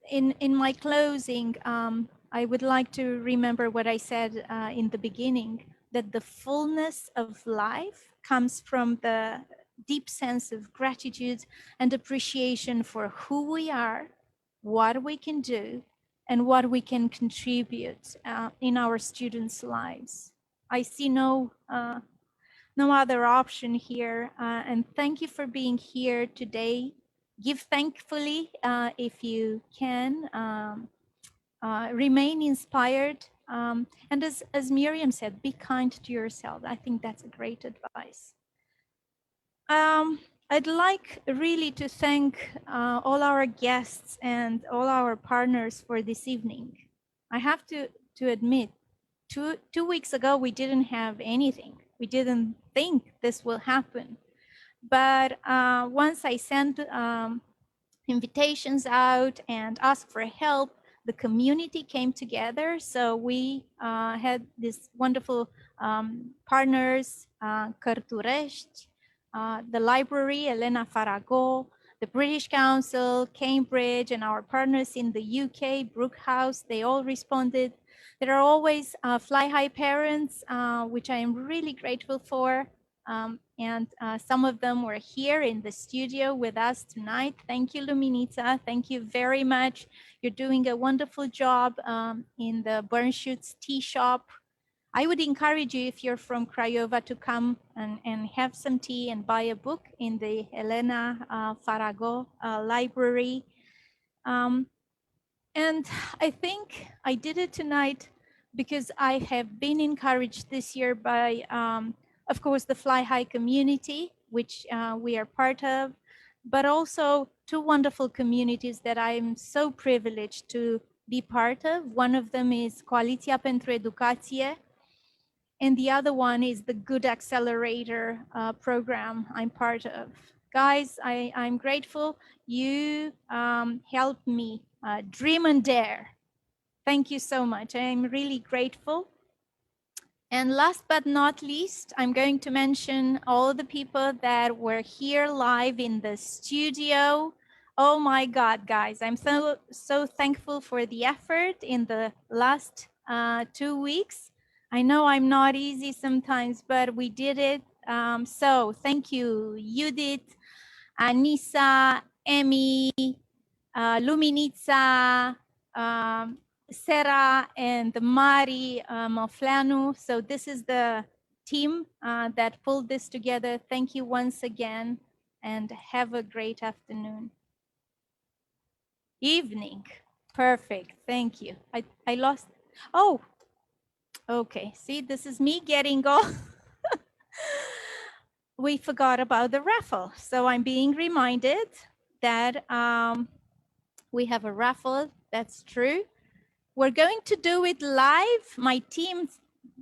in my closing, I would like to remember what I said in the beginning, that the fullness of life comes from the deep sense of gratitude and appreciation for who we are, what we can do, and what we can contribute in our students' lives. I see no other option here. And thank you for being here today. Give thankfully if you can. Remain inspired. And as Miriam said, be kind to yourself. I think that's a great advice. I'd like really to thank all our guests and all our partners for this evening. I have to admit, two weeks ago, we didn't have anything. We didn't think this will happen. But once I sent invitations out and asked for help, the community came together. So we had these wonderful partners, 𝗀𝗲𝗄𝗻, the library, Elena, Farago, the British Council, Cambridge, and our partners in the UK, Brooke House, they all responded. There are always Fly High parents, which I am really grateful for. And some of them were here in the studio with us tonight. Thank you, Luminița. Thank you very much. You're doing a wonderful job in the 𝗀𝗿𝗄𝗄 tea shop. I would encourage you, if you're from Craiova, to come and have some tea and buy a book in the Elena Farago library. And I think I did it tonight because I have been encouraged this year by, of course, the Fly High community, which we are part of, but also two wonderful communities that I'm so privileged to be part of. One of them is Coaliția pentru Educație, and the other one is the Good Accelerator program I'm part of. Guys, I'm grateful. You helped me dream and dare. Thank you so much. I'm really grateful. And last but not least, I'm going to mention all the people that were here live in the studio. Oh my God, guys, I'm so thankful for the effort in the last 2 weeks. I know I'm not easy sometimes, but we did it. So thank you, Judith, Anissa, Emmy, Luminița, Sarah, and Mari Mofleanu. So this is the team that pulled this together. Thank you once again, and have a great afternoon. Evening. Perfect. Thank you. I lost. Oh, Okay, see, this is me getting all. We forgot about the raffle. So I'm being reminded that we have a raffle. That's true. We're going to do it live. My team,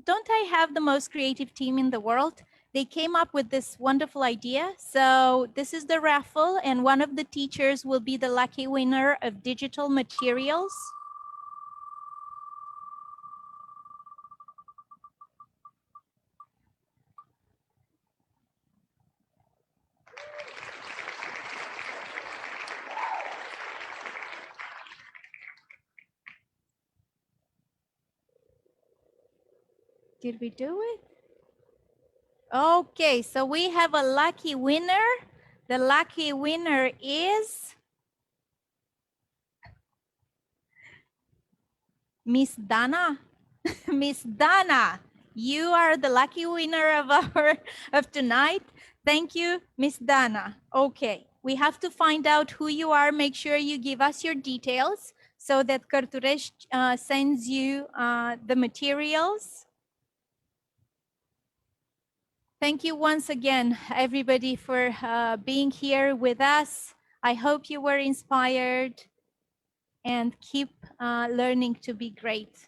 don't I have the most creative team in the world? They came up with this wonderful idea. So this is the raffle, and one of the teachers will be the lucky winner of digital materials. Did we do it? Okay, so we have a lucky winner. The lucky winner is Miss Dana. Miss Dana, you are the lucky winner of tonight. Thank you, Miss Dana. Okay, we have to find out who you are. Make sure you give us your details so that 𝗀𝗲𝗃 sends you the materials. Thank you once again, everybody, for being here with us. I hope you were inspired and keep learning to be great.